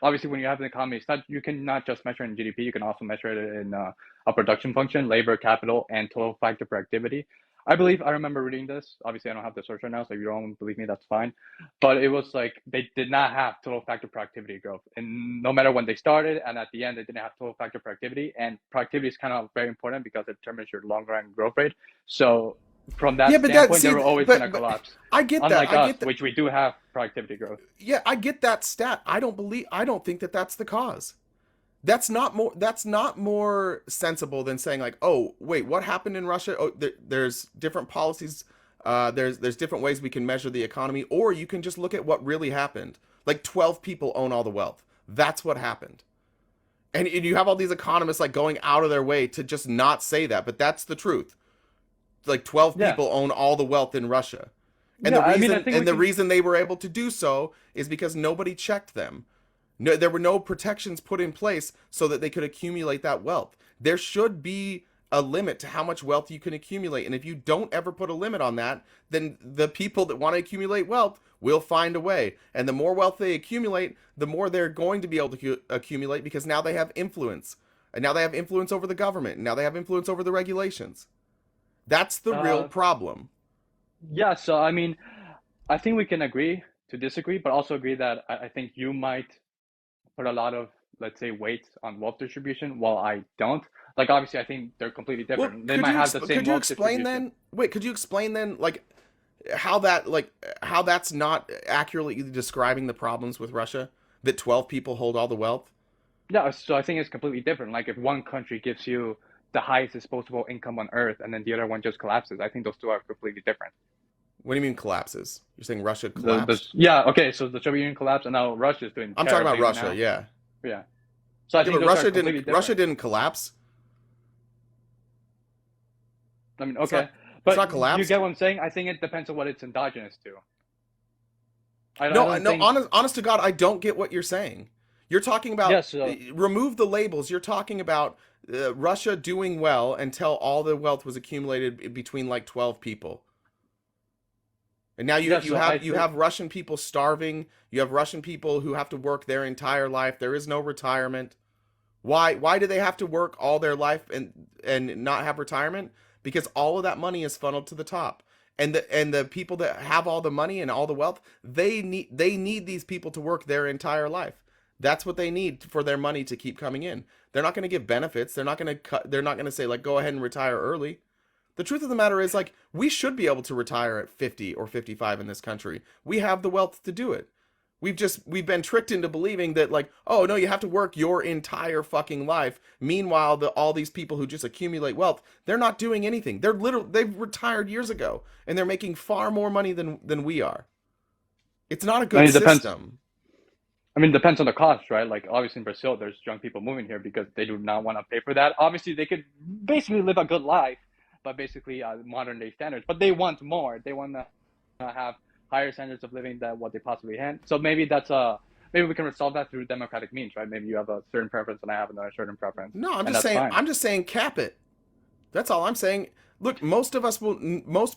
obviously when you have an economy, you can not just measure in GDP, you can also measure it in a production function, labor, capital, and total factor per activity. I remember reading this. Obviously, I don't have the source right now, so if you don't believe me, that's fine. But it was like they did not have total factor productivity growth, and no matter when they started, and at the end, they didn't have total factor productivity. And productivity is kind of very important because it determines your long-run growth rate. So from that standpoint, they were always going to collapse. I get that. Unlike us, which we do have productivity growth. Yeah, I get that stat. I don't think that that's the cause. That's not more sensible than saying, like, oh, wait, what happened in Russia? Oh, there's different policies. There's different ways we can measure the economy, or you can just look at what really happened. Like, 12 people own all the wealth. That's what happened. And you have all these economists like going out of their way to just not say that, but that's the truth. Like, 12 people own all the wealth in Russia. And the reason they were able to do so is because nobody checked them. No, there were no protections put in place so that they could accumulate that wealth. There should be a limit to how much wealth you can accumulate. And if you don't ever put a limit on that, then the people that want to accumulate wealth will find a way. And the more wealth they accumulate, the more they're going to be able to accumulate, because now they have influence. And now they have influence over the government. And now they have influence over the regulations. That's the real problem. Yeah, so I mean, I think we can agree to disagree, but also agree that I think you might put a lot of, let's say, weight on wealth distribution, while I don't. Like, obviously, I think they're completely different. Well, they might have the same could you wealth explain distribution. could you explain then, like, how that's not accurately describing the problems with Russia, that 12 people hold all the wealth? Yeah, so I think it's completely different. Like, if one country gives you the highest disposable income on earth and then the other one just collapses, I think those two are completely different. What do you mean collapses? You're saying Russia collapsed? Yeah, okay, so the Soviet Union collapsed and now Russia's doing I'm talking about Russia, now. Yeah. So I think but Russia didn't collapse. I mean, okay. It's not collapsed. You get what I'm saying? I think it depends on what it's endogenous to. Honest to God, I don't get what you're saying. You're talking about, remove the labels. You're talking about Russia doing well until all the wealth was accumulated between like 12 people. And now you have Russian people starving. You have Russian people who have to work their entire life. There is no retirement. Why do they have to work all their life and not have retirement? Because all of that money is funneled to the top. And the people that have all the money and all the wealth, they need these people to work their entire life. That's what they need for their money to keep coming in. They're not going to give benefits. They're not going to say like go ahead and retire early. The truth of the matter is, like, we should be able to retire at 50 or 55 in this country. We have the wealth to do it. We've been tricked into believing that, like, oh no, you have to work your entire fucking life. Meanwhile, all these people who just accumulate wealth, they're not doing anything. They've retired years ago and they're making far more money than we are. It's not a good system. I mean, it depends on the cost, right? Like, obviously in Brazil, there's young people moving here because they do not want to pay for that. Obviously, they could basically live a good life, but basically modern day standards. But they want more. They want to have higher standards of living than what they possibly can. So maybe maybe we can resolve that through democratic means, right? Maybe you have a certain preference and I have another certain preference. No, I'm just saying cap it. That's all I'm saying. Look, most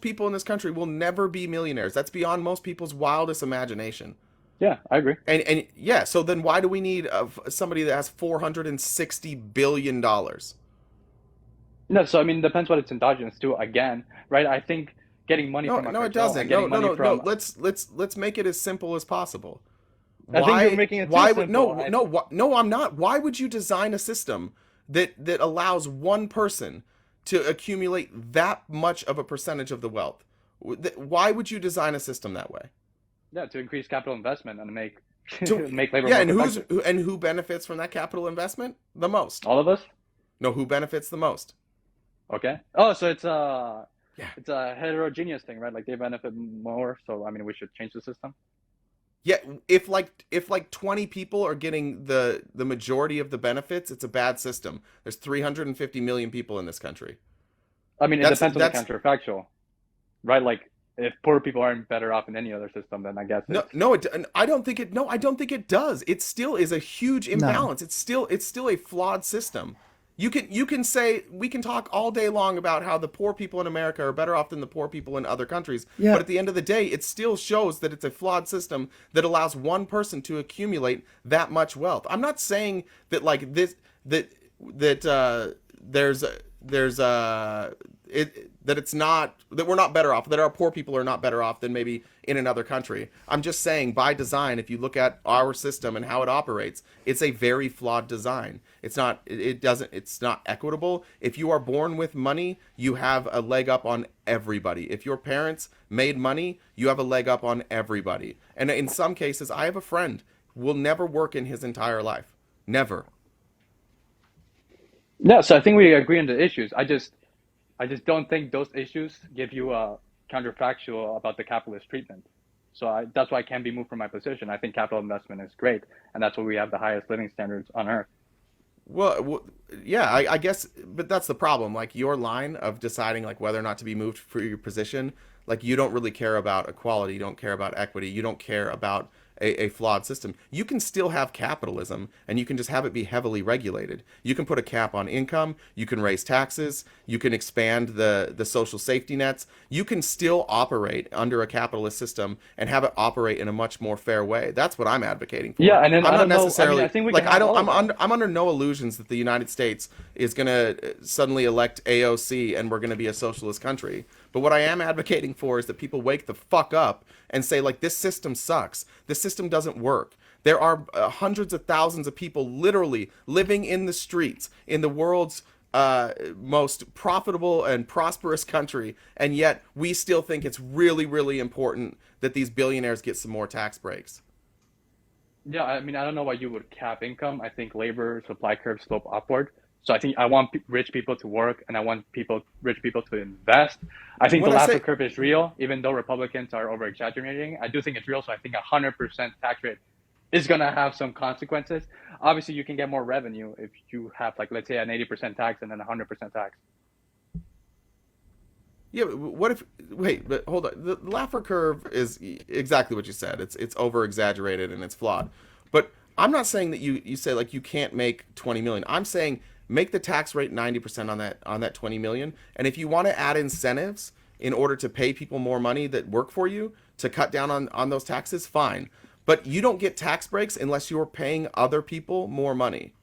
people in this country will never be millionaires. That's beyond most people's wildest imagination. Yeah, I agree. And yeah, so then why do we need somebody that has $460 billion? No, so I mean, it depends what it's endogenous to. Again, right? I think getting money from it doesn't. No. Let's make it as simple as possible. I think you're making it too simple. No, I'm not. Why would you design a system that allows one person to accumulate that much of a percentage of the wealth? Why would you design a system that way? Yeah, to increase capital investment and make labor more effective. And who benefits from that capital investment the most? All of us? No, who benefits the most? Okay. Oh, so it's a heterogeneous thing, right? Like they benefit more, so I mean we should change the system. Yeah, if 20 people are getting the majority of the benefits, it's a bad system. There's 350 million people in this country. I mean, it depends on the counterfactual, right? Like if poor people aren't better off in any other system, then I guess I don't think it does. It still is a huge imbalance. No. It's still a flawed system. You can say, we can talk all day long about how the poor people in America are better off than the poor people in other countries. Yeah. But at the end of the day, it still shows that it's a flawed system that allows one person to accumulate that much wealth. I'm not saying that like this that it's not that we're not better off, that our poor people are not better off than maybe in another country. I'm just saying, by design, if you look at our system and how it operates, it's a very flawed design. It's not equitable. If you are born with money, you have a leg up on everybody. If your parents made money, you have a leg up on everybody. And in some cases, I have a friend who will never work in his entire life. Never. Yeah, so I think we agree on the issues. I just don't think those issues give you a counterfactual about the capitalist treatment. So that's why I can't be moved from my position. I think capital investment is great, and that's why we have the highest living standards on earth. Well, yeah, I guess, but that's the problem. Like your line of deciding like whether or not to be moved for your position, like you don't really care about equality, you don't care about equity, you don't care about a flawed system. You can still have capitalism, and you can just have it be heavily regulated. You can put a cap on income, you can raise taxes, you can expand the social safety nets. You can still operate under a capitalist system and have it operate in a much more fair way. That's what I'm advocating for. Yeah, and then I'm under no illusions that the United States is going to suddenly elect AOC and we're going to be a socialist country. But what I am advocating for is that people wake the fuck up and say, like, this system sucks. This system doesn't work. There are hundreds of thousands of people literally living in the streets in the world's most profitable and prosperous country, and yet we still think it's really, really important that these billionaires get some more tax breaks. Yeah, I mean, I don't know why you would cap income. I think labor supply curves slope upward. So I think I want rich people to work, and I want rich people to invest. I think the Laffer curve is real, even though Republicans are over-exaggerating. I do think it's real, so I think 100% tax rate is going to have some consequences. Obviously, you can get more revenue if you have, like, let's say, an 80% tax and then 100% tax. Yeah, but what if... Wait, but hold on. The Laffer curve is exactly what you said. It's over-exaggerated and it's flawed. But I'm not saying that you say, like, you can't make $20 million. I'm saying... make the tax rate 90% on that 20 million. And if you want to add incentives in order to pay people more money that work for you to cut down on those taxes, fine. But you don't get tax breaks unless you're paying other people more money.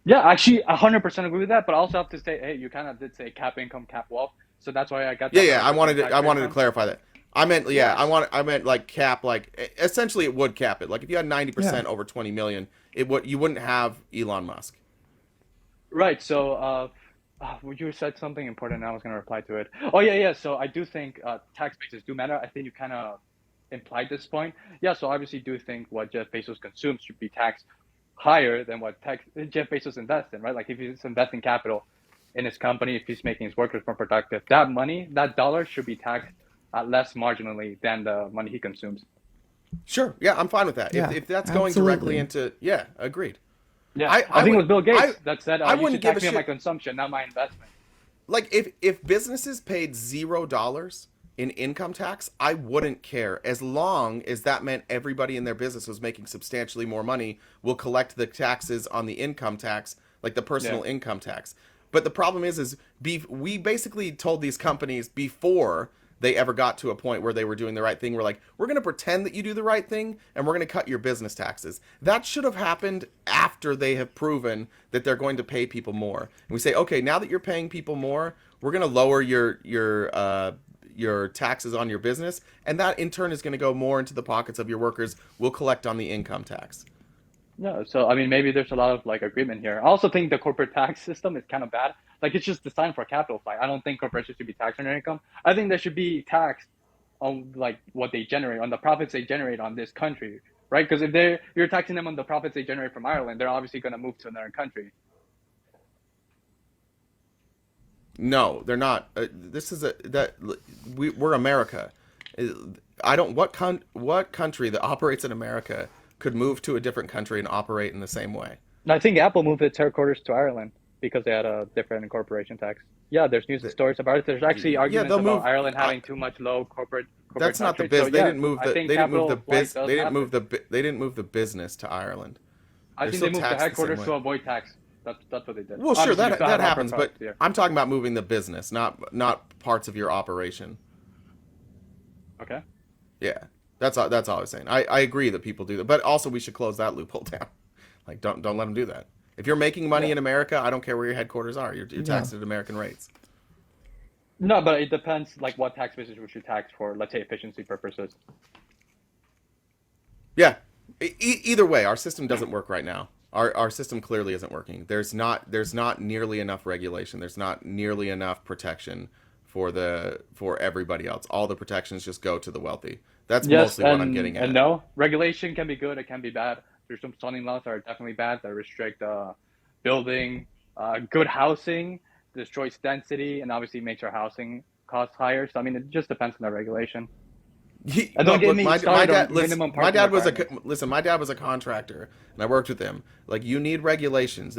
Yeah, actually, 100% agree with that. But I also have to say, hey, you kind of did say cap income, cap wealth. So that's why I got Yeah, that yeah. where the I tax rate wanted to from. clarify that. I meant, yeah, Yes. I meant like cap, like essentially it would cap it. Like if you had 90% Yeah. over 20 million, it would you wouldn't have Elon Musk. Right. So, you said something important, and I was going to reply to it. Oh, yeah, yeah. So I do think tax bases do matter. I think you kind of implied this point. Yeah. So obviously, do think what Jeff Bezos consumes should be taxed higher than what Jeff Bezos invests in, right? Like if he's investing capital in his company, if he's making his workers more productive, that money, that dollar should be taxed less marginally than the money he consumes. Sure. Yeah, I'm fine with that. Yeah, If that's going directly absolutely. into, yeah, agreed. Yeah. I I think it would was Bill Gates I that said, I you wouldn't should give a tax me on my shit. consumption, not my investment. Like if businesses paid $0 in income tax, I wouldn't care as long as that meant everybody in their business was making substantially more money will collect the taxes on the income tax, like the Yeah. personal income tax. But the problem we basically told these companies before they ever got to a point where they were doing the right thing. We're like, we're going to pretend that you do the right thing and we're going to cut your business taxes. That should have happened after they have proven that they're going to pay people more. And we say, okay, now that you're paying people more, we're going to lower your taxes on your business, and that in turn is going to go more into the pockets of your workers. We'll collect on the income tax. No, so I mean, maybe there's a lot of like agreement here. I also think the corporate tax system is kind of bad. Like it's just designed for capital flight. I don't think corporations should be taxed on their income. I think they should be taxed on like what they generate, on the profits they generate on this country, right? Because if you're taxing them on the profits they generate from Ireland, they're obviously going to move to another country. No, they're not. This is a that we're America. I don't what country that operates in America could move to a different country and operate in the same way. And I think Apple moved its headquarters to Ireland because they had a different incorporation tax. Yeah, there's news and The- stories about it. There's actually yeah, arguments they'll about move. Ireland having too much low corporate That's not tax the rates. So biz. They yeah, didn't move I the. think They didn't move the capital flight biz. does They didn't happen. move the. They didn't move the business to Ireland. I They're think they still moved the taxed the same headquarters way. to avoid tax. That's what they did. Well, sure, Obviously, you still that have upper happens, but costs here. I'm talking about moving the business, not parts of your operation. Okay. Yeah, that's all I was saying. I agree that people do that, but also we should close that loophole down. Like, don't let them do that. If you're making money Yeah. in America, I don't care where your headquarters are. You're Yeah. taxed at American rates. No, but it depends, like what tax basis we should tax for, let's say, efficiency purposes. Yeah. Either way, our system doesn't work right now. Our system clearly isn't working. There's not nearly enough regulation. There's not nearly enough protection for everybody else. All the protections just go to the wealthy. That's Yes, mostly what I'm getting at. and no, regulation can be good. It can be bad. There's some zoning laws that are definitely bad that restrict building, good housing, destroys density, and obviously makes our housing costs higher. So I mean, it just depends on the regulation. And don't get Look, me my started dad. on Listen, minimum my parking dad was requirements. listen. My dad was a contractor, and I worked with him. Like, you need regulations.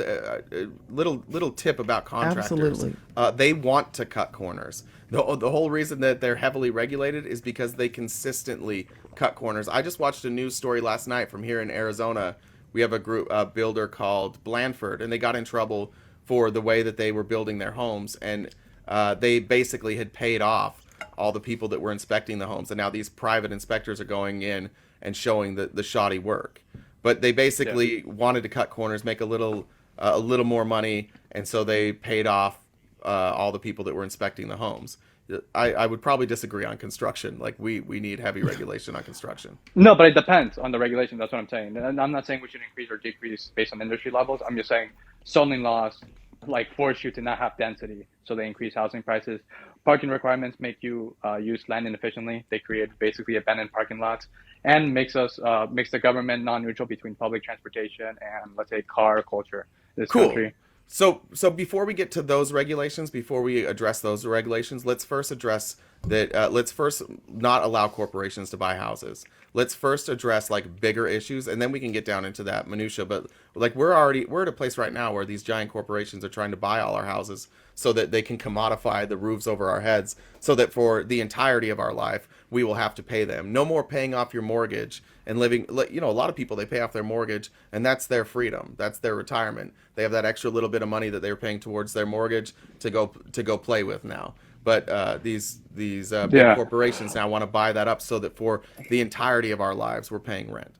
Little tip about contractors. Absolutely. They want to cut corners. The whole reason that they're heavily regulated is because they consistently cut corners. I just watched a news story last night from here in Arizona. We have a builder called Blandford, and they got in trouble for the way that they were building their homes, and they basically had paid off all the people that were inspecting the homes, and now these private inspectors are going in and showing the shoddy work. But they Yeah. basically wanted to cut corners, make a little more money, and so they paid off all the people that were inspecting the homes. I would probably disagree on construction. Like, we need heavy regulation on construction. No, but it depends on the regulation. That's what I'm saying. And I'm not saying we should increase or decrease based on industry levels. I'm just saying zoning laws like force you to not have density, so they increase housing prices. Parking requirements make you use land inefficiently. They create basically abandoned parking lots and makes the government non-neutral between public transportation and, let's say, car culture in this Cool. country. So before we get to those regulations, before we address those regulations, let's first address that. Let's first not allow corporations to buy houses. Let's first address like bigger issues, and then we can get down into that minutia. But like, we're at a place right now where these giant corporations are trying to buy all our houses so that they can commodify the roofs over our heads, so that for the entirety of our life we will have to pay them. No more paying off your mortgage and living. You know, a lot of people, they pay off their mortgage, and that's their freedom. That's their retirement. They have that extra little bit of money that they were paying towards their mortgage to go play with now. But these big Yeah. corporations now want to buy that up so that for the entirety of our lives we're paying rent.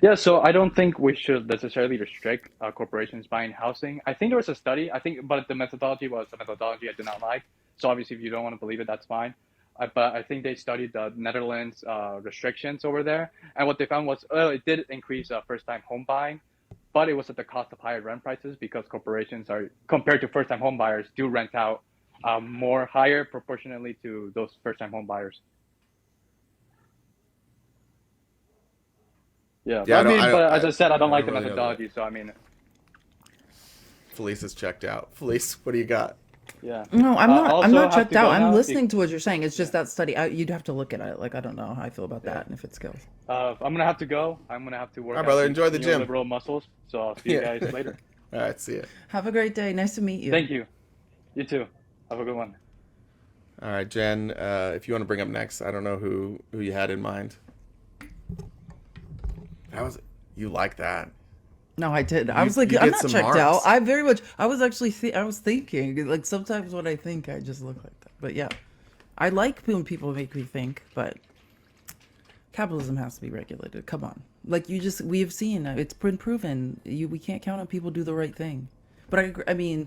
Yeah, so I don't think we should necessarily restrict corporations buying housing. I think there was a study, but the methodology was a methodology I did not like. So obviously, if you don't want to believe it, that's fine. But I think they studied the Netherlands restrictions over there, and what they found was it did increase first-time home buying, but it was at the cost of higher rent prices because corporations are compared to first-time home buyers do rent out more higher proportionately to those first-time home buyers. Yeah, Yeah, but as I said, I don't like the really know that. methodology. So I mean, Felice is checked out. Felice, what do you got? yeah. No, I'm not. Also I'm not have checked to go out. I'm now. listening to what you're saying. It's just that study. You'd have to look at it. Like I don't know how I feel about that and if it scales. I'm gonna have to go. I'm gonna have to work All right, out brother. these Enjoy the gym. neoliberal muscles. So I'll see you Yeah. guys later. All right, see ya. Have a great day. Nice to meet you. Thank you. You too. Have a good one. All right, Jen. If you want to bring up next, I don't know who you had in mind. That was you like that? No, I did. I was like, you I'm get not some checked marks. out. I very much. I was actually. I was thinking. Like sometimes when I think, I just look like that. But yeah, I like when people make me think. But capitalism has to be regulated. Come on. Like we have seen. It's been proven. We can't count on people do the right thing. But I agree. I mean.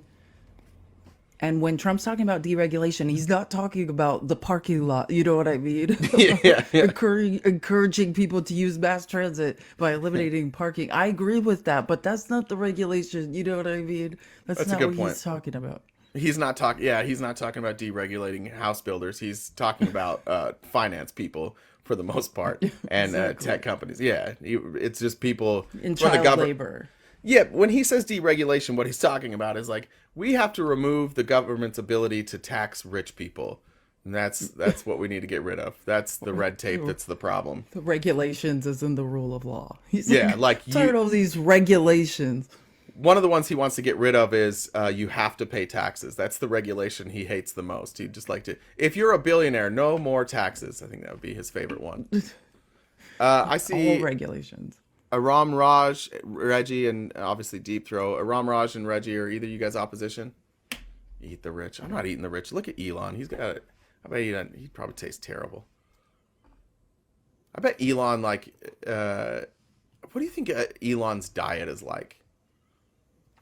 And when Trump's talking about deregulation, he's not talking about the parking lot. You know what I mean? Yeah. Encouraging people to use mass transit by eliminating parking. I agree with that, but that's not the regulation. You know what I mean? That's a not good what point. he's talking about. He's not talking. Yeah, he's not talking about deregulating house builders. He's talking about finance people for the most part and Exactly. tech companies. Yeah, it's just people In from the child government. labor. Yeah, when he says deregulation, what he's talking about is like we have to remove the government's ability to tax rich people. And that's what we need to get rid of. That's the red tape that's the problem. The regulations is in the rule of law. He's Yeah, like tired of these regulations. one of the ones he wants to get rid of is you have to pay taxes. That's the regulation he hates the most. He'd just like to, if you're a billionaire, no more taxes. I think that would be his favorite one. I see All regulations. Aram Raj, Reggie, and obviously Deep Throw. Aram Raj and Reggie, are either you guys opposition? Eat the rich. I'm not eating the rich. Look at Elon. He's got it. I bet he'd probably taste terrible. I bet Elon, like, what do you think Elon's diet is like?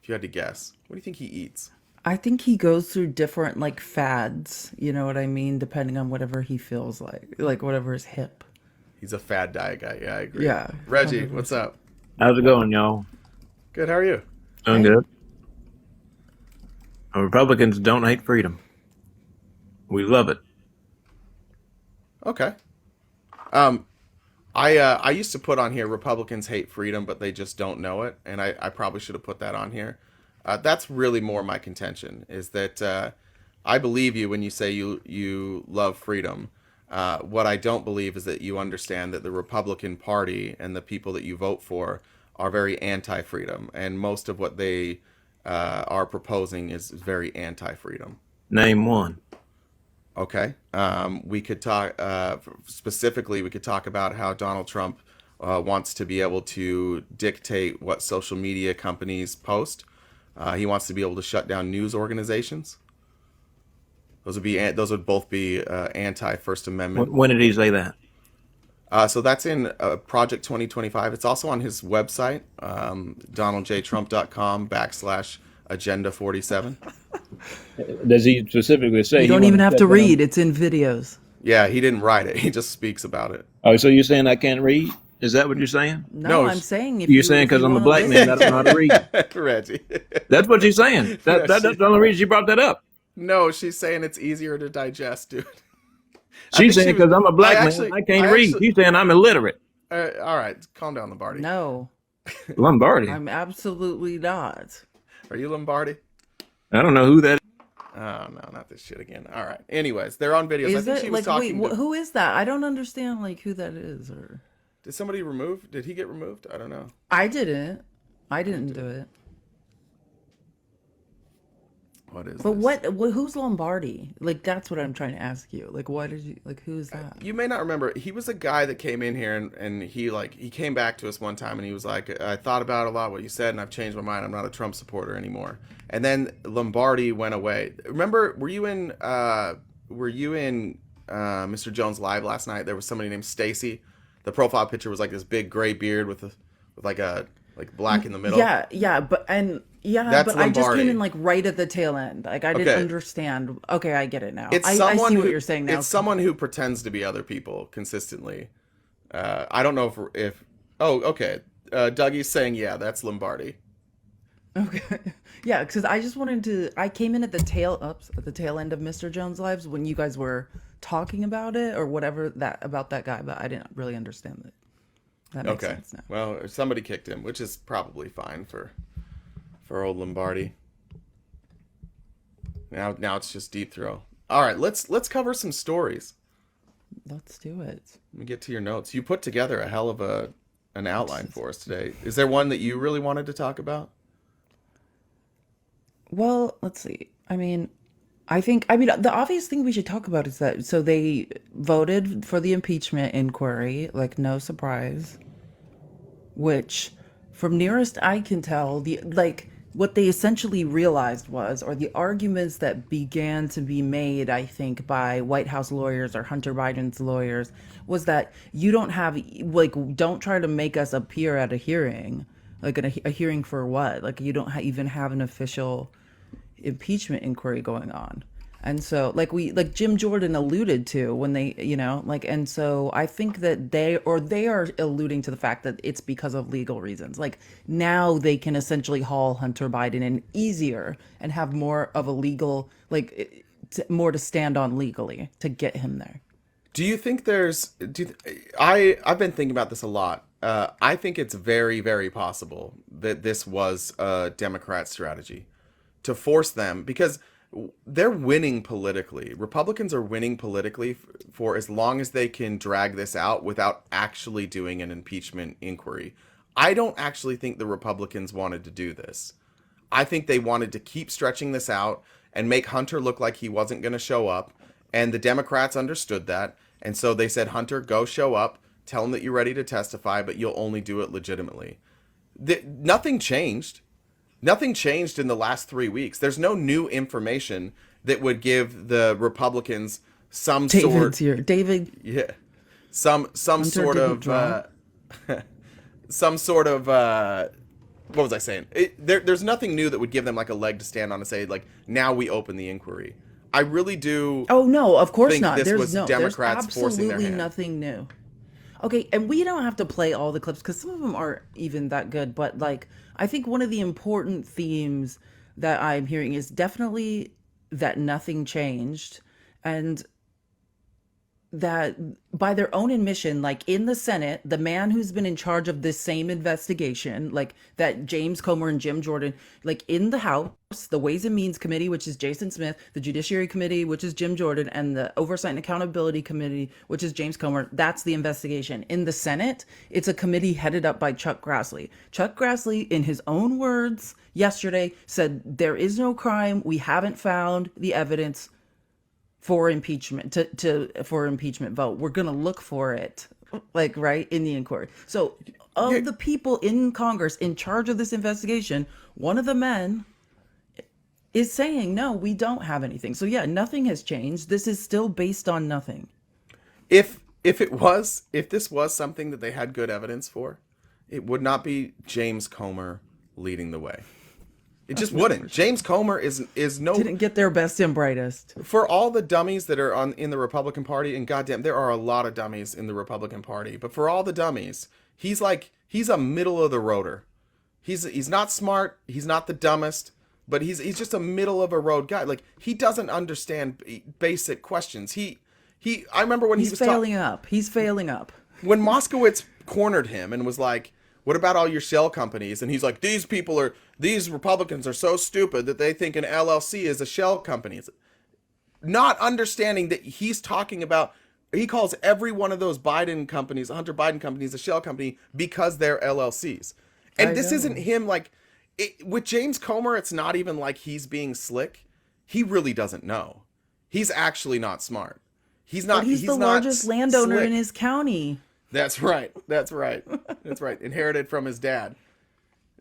If you had to guess, what do you think he eats? I think he goes through different like fads, you know what I mean, depending on whatever he feels like whatever is hip. He's a fad diet guy. Yeah, I agree. Yeah. Reggie, what's up? How's it going, y'all? Good. How are you? Doing good. Republicans don't hate freedom. We love it. Okay. I used to put on here Republicans hate freedom, but they just don't know it, and I probably should have put that on here. That's really more my contention is that I believe you when you say you love freedom. What I don't believe is that you understand that the Republican Party and the people that you vote for are very anti-freedom, and most of what they are proposing is very anti-freedom. Name one. Okay. We could talk specifically. We could talk about how Donald Trump wants to be able to dictate what social media companies post. He wants to be able to shut down news organizations. Those would both be anti-First Amendment. When did he say that? So that's in Project 2025. It's also on his website, donaldjtrump.com/agenda47. Does he specifically say You don't even have to read, it's in videos. Yeah, he didn't write it. He just speaks about it. Oh, so you're saying I can't read? Is that what you're saying? No, No, I'm saying if You're saying if because you I'm a wanna black listen- man, I don't know how to read. Reggie. That's what she's saying. That's the only reason she brought that up. No, she's saying it's easier to digest, dude. She's saying because I'm a black man, I can't read. She's saying I'm illiterate. All right, calm down, Lombardi. No, Lombardi. I'm absolutely not. Are you Lombardi? I don't know who that is. Oh no, not this shit again. All right. Anyways, they're on videos. I Is think she it was like talking. wait? to, Who is that? I don't understand like who that is. Or did somebody remove? Did he get removed? I don't know. I didn't. I didn't do it. What is? But this? who's Lombardi? Like that's what I'm trying to ask you. Like why did you like who's that? You may not remember. He was a guy that came in here and he came back to us one time and he was like, I thought about a lot what you said and I've changed my mind. I'm not a Trump supporter anymore. And then Lombardi went away. Remember? Were you in Mr. Jones Live last night? There was somebody named Stacy the profile picture was like this big gray beard with like black in the middle. Yeah, but That's I just came Lombardi. in like right at the tail end. Like I didn't Okay. understand. Okay, I get it now. It's I someone see who, what you're saying now. It's someone who pretends to be other people consistently. I don't know if oh, okay. Dougie's saying, yeah, that's Lombardi. Okay. Yeah, because I just wanted to. I came in at the tail end of Mr. Jones' lives when you guys were talking about it or whatever about that guy, but I didn't really understand it. That makes Okay. sense now. Well, somebody kicked him, which is probably fine for old Lombardi. Now it's just deep throw. All right, let's cover some stories. Let's do it. Let me get to your notes. You put together a hell of an outline for us today. Is there one that you really wanted to talk about? Well, let's see. I mean, the obvious thing we should talk about is that so they voted for the impeachment inquiry, like no surprise, which from nearest I can tell, what they essentially realized was, or the arguments that began to be made, I think, by White House lawyers or Hunter Biden's lawyers, was that you don't have, don't try to make us appear at a hearing, like a hearing for what? Like you don't even have an official impeachment inquiry going on. And so like Jim Jordan alluded to when they, and so I think that they are alluding to the fact that it's because of legal reasons. Like now they can essentially haul Hunter Biden in easier and have more of a legal, more to stand on legally to get him there. Do you think I've been thinking about this a lot. I think it's very, very possible that this was a Democrat strategy to force them, because they're winning politically. Republicans are winning politically for as long as they can drag this out without actually doing an impeachment inquiry. I don't actually think the Republicans wanted to do this. I think they wanted to keep stretching this out and make Hunter look like he wasn't going to show up. And the Democrats understood that. And so they said, Hunter, go show up. Tell him that you're ready to testify, but you'll only do it legitimately. Nothing changed. Nothing changed in the last 3 weeks. There's no new information that would give the Republicans some David's here. David. Yeah. Some sort of what was I saying? There's nothing new that would give them like a leg to stand on and say like, now we open the inquiry. I really do. Oh no, of course think not. This There's was no. Democrats There's forcing their absolutely hand. nothing new. Okay, and we don't have to play all the clips because some of them aren't even that good. But like, I think one of the important themes that I'm hearing is definitely that nothing changed, and that by their own admission, like in the Senate, the man who's been in charge of this same investigation, like that James Comer and Jim Jordan, like in the House, the Ways and Means Committee, which is Jason Smith, the Judiciary Committee, which is Jim Jordan, and the Oversight and Accountability Committee, which is James Comer, that's the investigation. In the Senate, it's a committee headed up by Chuck Grassley. Chuck Grassley, in his own words yesterday, said there is no crime. We haven't found the evidence for impeachment for impeachment vote. We're gonna look for it, like right in the inquiry. So of the people in Congress in charge of this investigation, one of the men is saying, no, we don't have anything. So yeah, nothing has changed. This is still based on nothing. If this was something that they had good evidence for, it would not be James Comer leading the way. It just wouldn't. James Comer is no. Didn't get their best and brightest. For all the dummies that are in the Republican Party, and goddamn, there are a lot of dummies in the Republican Party. But for all the dummies, he's a middle of the roader. He's not smart. He's not the dumbest, but he's just a middle of the road guy. Like he doesn't understand basic questions. I remember when He's failing up. He's failing up. When Moskowitz cornered him and was like, what about all your shell companies? And he's like, these Republicans are so stupid that they think an LLC is a shell company. Not understanding that he's talking about, he calls every one of those Biden companies, Hunter Biden companies, a shell company because they're LLCs. And this isn't him with James Comer, it's not even like he's being slick. He really doesn't know. He's actually not smart. He's not. But he's the largest landowner in his county. That's right. Inherited from his dad.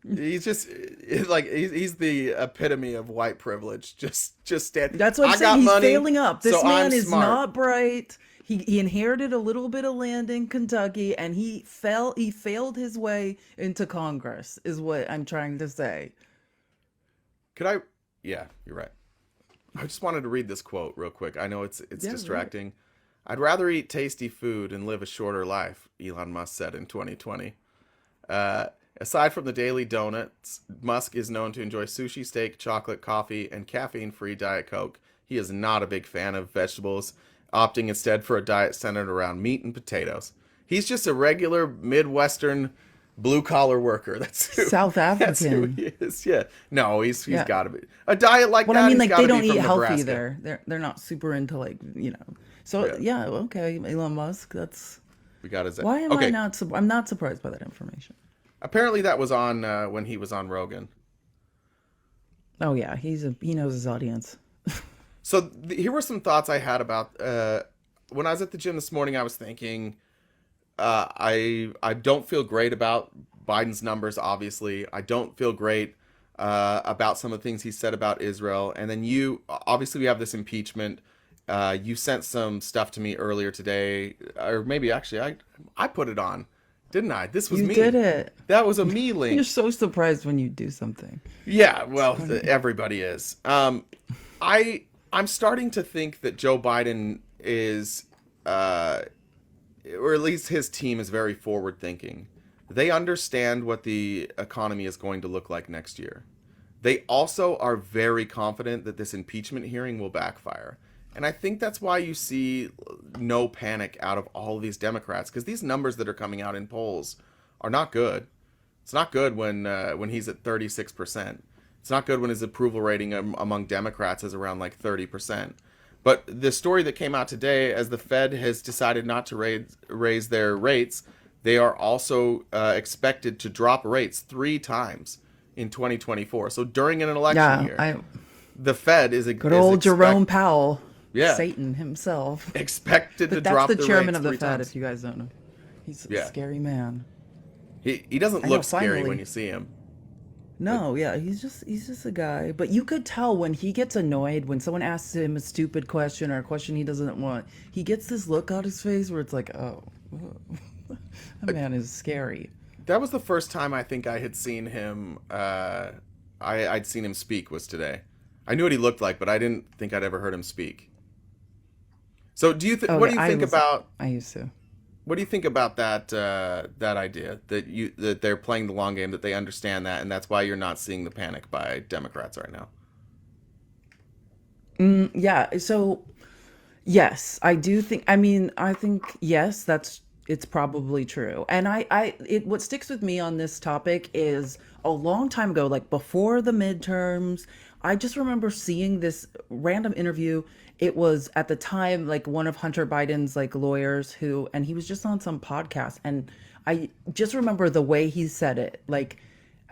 He's just he's the epitome of white privilege. Just stand. That's what I'm saying. He's failing up. This man is not bright. He inherited a little bit of land in Kentucky, and he failed his way into Congress, is what I'm trying to say. Could I? Yeah, you're right. I just wanted to read this quote real quick. I know it's Yeah, distracting. I'd rather eat tasty food and live a shorter life, Elon Musk said in 2020. Uh, Aside from the daily donuts, Musk is known to enjoy sushi, steak, chocolate, coffee, and caffeine-free Diet Coke. He is not a big fan of vegetables, opting instead for a diet centered around meat and potatoes. He's just a regular Midwestern blue-collar worker. South That's who African. he is. Yeah. No, he's Yeah. got to be a diet like Well, that. I mean, He's like gotta they be don't from eat healthy Nebraska. there. They're not super into like, you know. So Yeah. yeah, okay, Elon Musk. That's We got his. why am Okay. I not? I'm not surprised by that information. Apparently, that was on when he was on Rogan. Oh yeah, he knows his audience. So here were some thoughts I had about when I was at the gym this morning. I was thinking, I don't feel great about Biden's numbers. Obviously, I don't feel great about some of the things he said about Israel. And then obviously, we have this impeachment. You sent some stuff to me earlier today, or maybe actually I put it on, didn't I? This was You me. did it. That was a me link. You're so surprised when you do something. Yeah, well, everybody is. I'm starting to think that Joe Biden is, or at least his team is very forward thinking. They understand what the economy is going to look like next year. They also are very confident that this impeachment hearing will backfire. And I think that's why you see no panic out of all of these Democrats, because these numbers that are coming out in polls are not good. It's not good when he's at 36%. It's not good when his approval rating among Democrats is around like 30%. But the story that came out today, as the Fed has decided not to raise their rates, they are also expected to drop rates 3 times in 2024. So during an election year, the Fed is good old Jerome Powell. Yeah. Satan himself. Expected to That's drop the the chairman rates of the 3 Fed, times. if you guys don't know. He's a Yeah. scary man. He doesn't I know, look scary finally. when you see him. No, yeah, he's just a guy. But you could tell when he gets annoyed, when someone asks him a stupid question or a question he doesn't want, he gets this look on his face where it's like, oh, that man is scary. That was the first time I think I had seen him. I'd seen him speak was today. I knew what he looked like, but I didn't think I'd ever heard him speak. So, what do you think about? I used to. What do you think about that idea that they're playing the long game, that they understand that, and that's why you're not seeing the panic by Democrats right now? Yeah. So, yes, I do think. I mean, I think yes, it's probably true. And what sticks with me on this topic is a long time ago, like before the midterms, I just remember seeing this random interview. It was at the time like one of Hunter Biden's like lawyers and he was just on some podcast, and I just remember the way he said it. Like,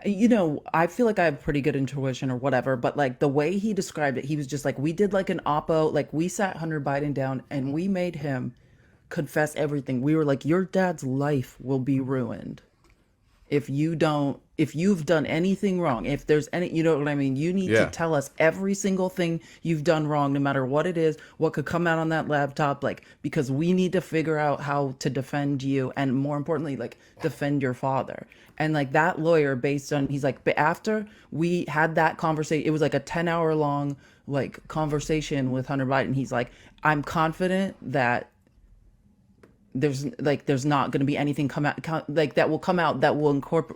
you know, I feel like I have pretty good intuition or whatever, but like the way he described it, he was just like, we did like an oppo, like we sat Hunter Biden down and we made him confess everything. We were like, your dad's life will be ruined if you've done anything wrong. If there's any, you know what I mean? You need to tell us every single thing you've done wrong, no matter what it is, what could come out on that laptop, like, because we need to figure out how to defend you, and more importantly, like, defend your father. And like that lawyer, he's like, but after we had that conversation, it was like a 10-hour long like conversation with Hunter Biden. He's like, I'm confident that there's not going to be anything that will come out that will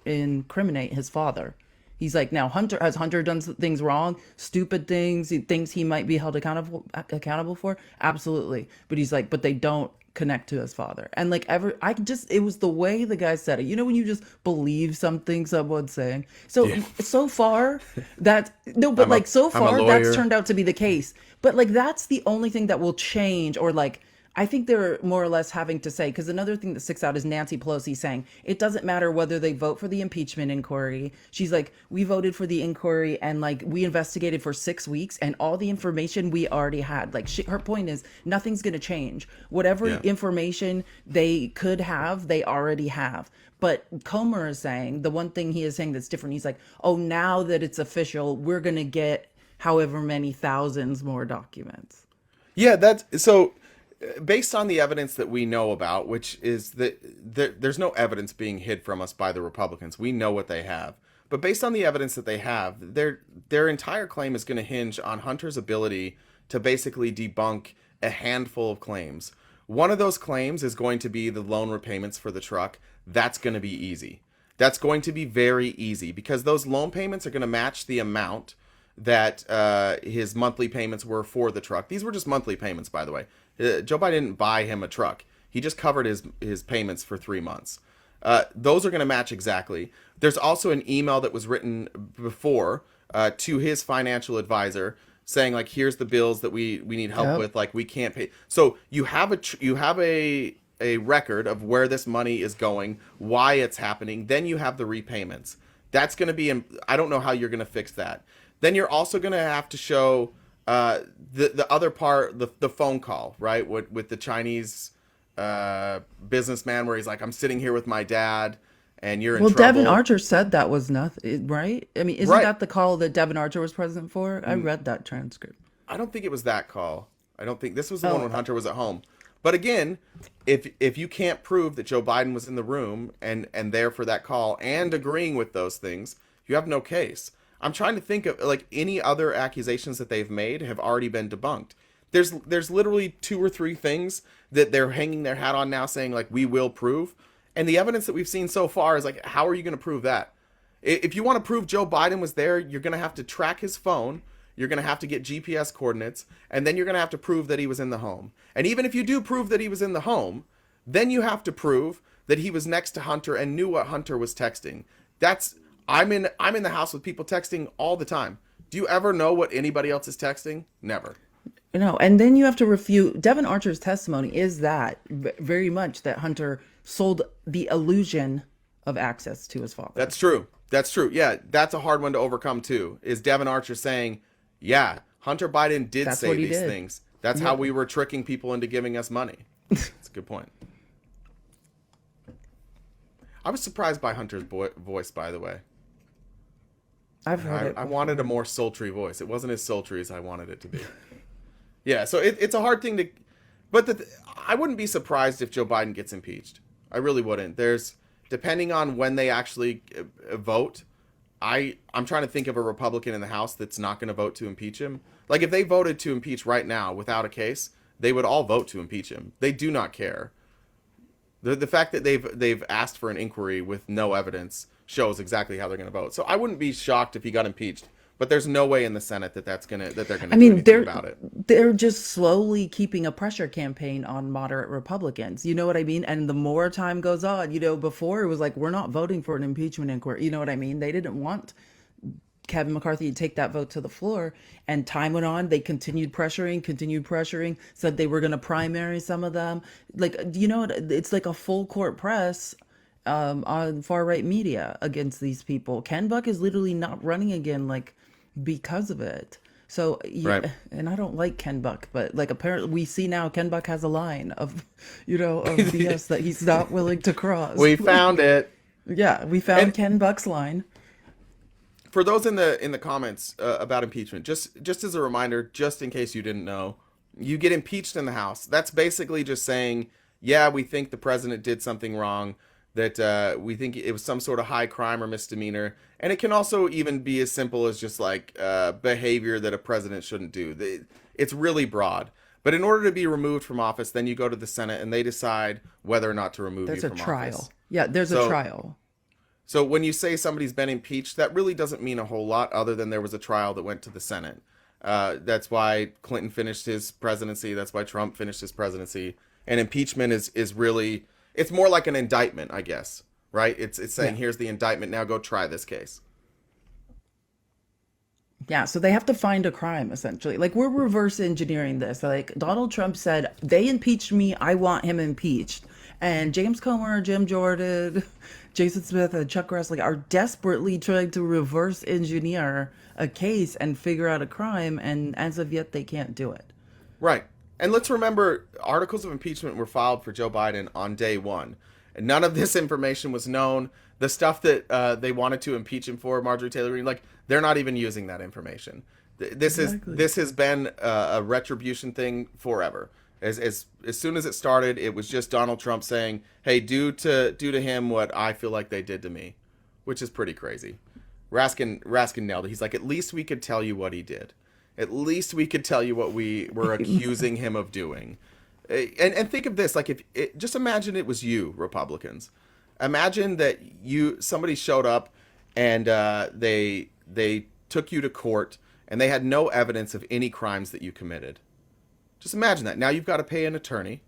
incriminate his father. He's like, now has Hunter done things wrong, stupid things he might be held accountable for? Absolutely. But he's like, but they don't connect to his father. And like it was the way the guy said it. You know, when you just believe something someone's saying. So far that's turned out to be the case. But like that's the only thing that will change, or like I think they're more or less having to say, because another thing that sticks out is Nancy Pelosi saying it doesn't matter whether they vote for the impeachment inquiry. She's like, we voted for the inquiry and like we investigated for 6 weeks and all the information we already had. Like her point is nothing's going to change. Whatever information they could have, they already have. But Comer is saying, the one thing he is saying that's different, he's like, oh, now that it's official, we're going to get however many thousands more documents. Yeah, that's so. based on the evidence that we know about, which is that there's no evidence being hid from us by the Republicans. We know what they have. But based on the evidence that they have, their entire claim is going to hinge on Hunter's ability to basically debunk a handful of claims. One of those claims is going to be the loan repayments for the truck. That's going to be easy. That's going to be very easy because those loan payments are going to match the amount that his monthly payments were for the truck. These were just monthly payments, by the way. Joe Biden didn't buy him a truck. He just covered his payments for 3 months. Those are going to match exactly. There's also an email that was written before to his financial advisor saying, like, here's the bills that we need help with. Like, we can't pay. So you have a record of where this money is going, why it's happening. Then you have the repayments. That's going to be, I don't know how you're going to fix that. Then you're also going to have to show the other part, the phone call, right? With the Chinese businessman where he's like, I'm sitting here with my dad and you're in trouble. Well, Devin Archer said that was nothing, right? I mean, isn't that the call that Devin Archer was present for? I read that transcript. I don't think it was that call. I don't think this was the one when Hunter was at home. But again, if you can't prove that Joe Biden was in the room and there for that call and agreeing with those things, you have no case. I'm trying to think of like any other accusations that they've made have already been debunked. There's literally 2 or 3 things that they're hanging their hat on now saying like we will prove. And the evidence that we've seen so far is like, how are you going to prove that? If you want to prove Joe Biden was there, you're going to have to track his phone. You're going to have to get GPS coordinates, and then you're going to have to prove that he was in the home. And even if you do prove that he was in the home, then you have to prove that he was next to Hunter and knew what Hunter was texting. I'm in the house with people texting all the time. Do you ever know what anybody else is texting? Never. No, and then you have to refute. Devin Archer's testimony is that very much that Hunter sold the illusion of access to his father. That's true. That's true. Yeah, that's a hard one to overcome too. Is Devin Archer saying, yeah, Hunter Biden did say these things. That's how we were tricking people into giving us money. That's a good point. I was surprised by Hunter's voice, by the way. I've heard it. I wanted a more sultry voice. It wasn't as sultry as I wanted it to be. Yeah, so it's a hard thing to... But I wouldn't be surprised if Joe Biden gets impeached. I really wouldn't. Depending on when they actually vote, I'm trying to think of a Republican in the House that's not going to vote to impeach him. Like, if they voted to impeach right now without a case, they would all vote to impeach him. They do not care. The fact that they've asked for an inquiry with no evidence shows exactly how they're going to vote. So I wouldn't be shocked if he got impeached. But there's no way in the Senate that they're going to do anything about it. They're just slowly keeping a pressure campaign on moderate Republicans. You know what I mean? And the more time goes on, before it was like, we're not voting for an impeachment inquiry. You know what I mean? They didn't want Kevin McCarthy to take that vote to the floor. And time went on. They continued pressuring, said they were going to primary some of them. Like, it's like a full court press on far right media against these people. Ken Buck is literally not running again, like, because of it. So right. And I don't like Ken Buck, but like apparently we see now Ken Buck has a line of of BS that he's not willing to cross. We found it. Yeah, we found Ken Buck's line. For those in the comments about impeachment, just as a reminder, just in case you didn't know, you get impeached in the House. That's basically just saying, yeah, we think the president did something wrong, that we think it was some sort of high crime or misdemeanor. And it can also even be as simple as just like behavior that a president shouldn't do. It's really broad. But in order to be removed from office, then you go to the Senate and they decide whether or not to remove you from office. There's a trial. Yeah, there's a trial. So when you say somebody's been impeached, that really doesn't mean a whole lot other than there was a trial that went to the Senate. That's why Clinton finished his presidency. That's why Trump finished his presidency. And impeachment is really... It's more like an indictment, I guess, right? It's saying, here's the indictment, now go try this case. Yeah, so they have to find a crime, essentially. Like, we're reverse engineering this. Like, Donald Trump said, they impeached me, I want him impeached. And James Comer, Jim Jordan, Jason Smith, and Chuck Grassley are desperately trying to reverse engineer a case and figure out a crime, and as of yet, they can't do it. Right. And let's remember, articles of impeachment were filed for Joe Biden on day one. And none of this information was known. The stuff that they wanted to impeach him for, Marjorie Taylor Greene, like, they're not even using that information. This has been a retribution thing forever. As soon as it started, it was just Donald Trump saying, "Hey, do to him what I feel like they did to me," which is pretty crazy. Raskin nailed it. He's like, at least we could tell you what he did. At least we could tell you what we were accusing him of doing. And think of this, like just imagine it was you, Republicans. Imagine that somebody showed up and they took you to court and they had no evidence of any crimes that you committed. Just imagine that. Now you've got to pay an attorney.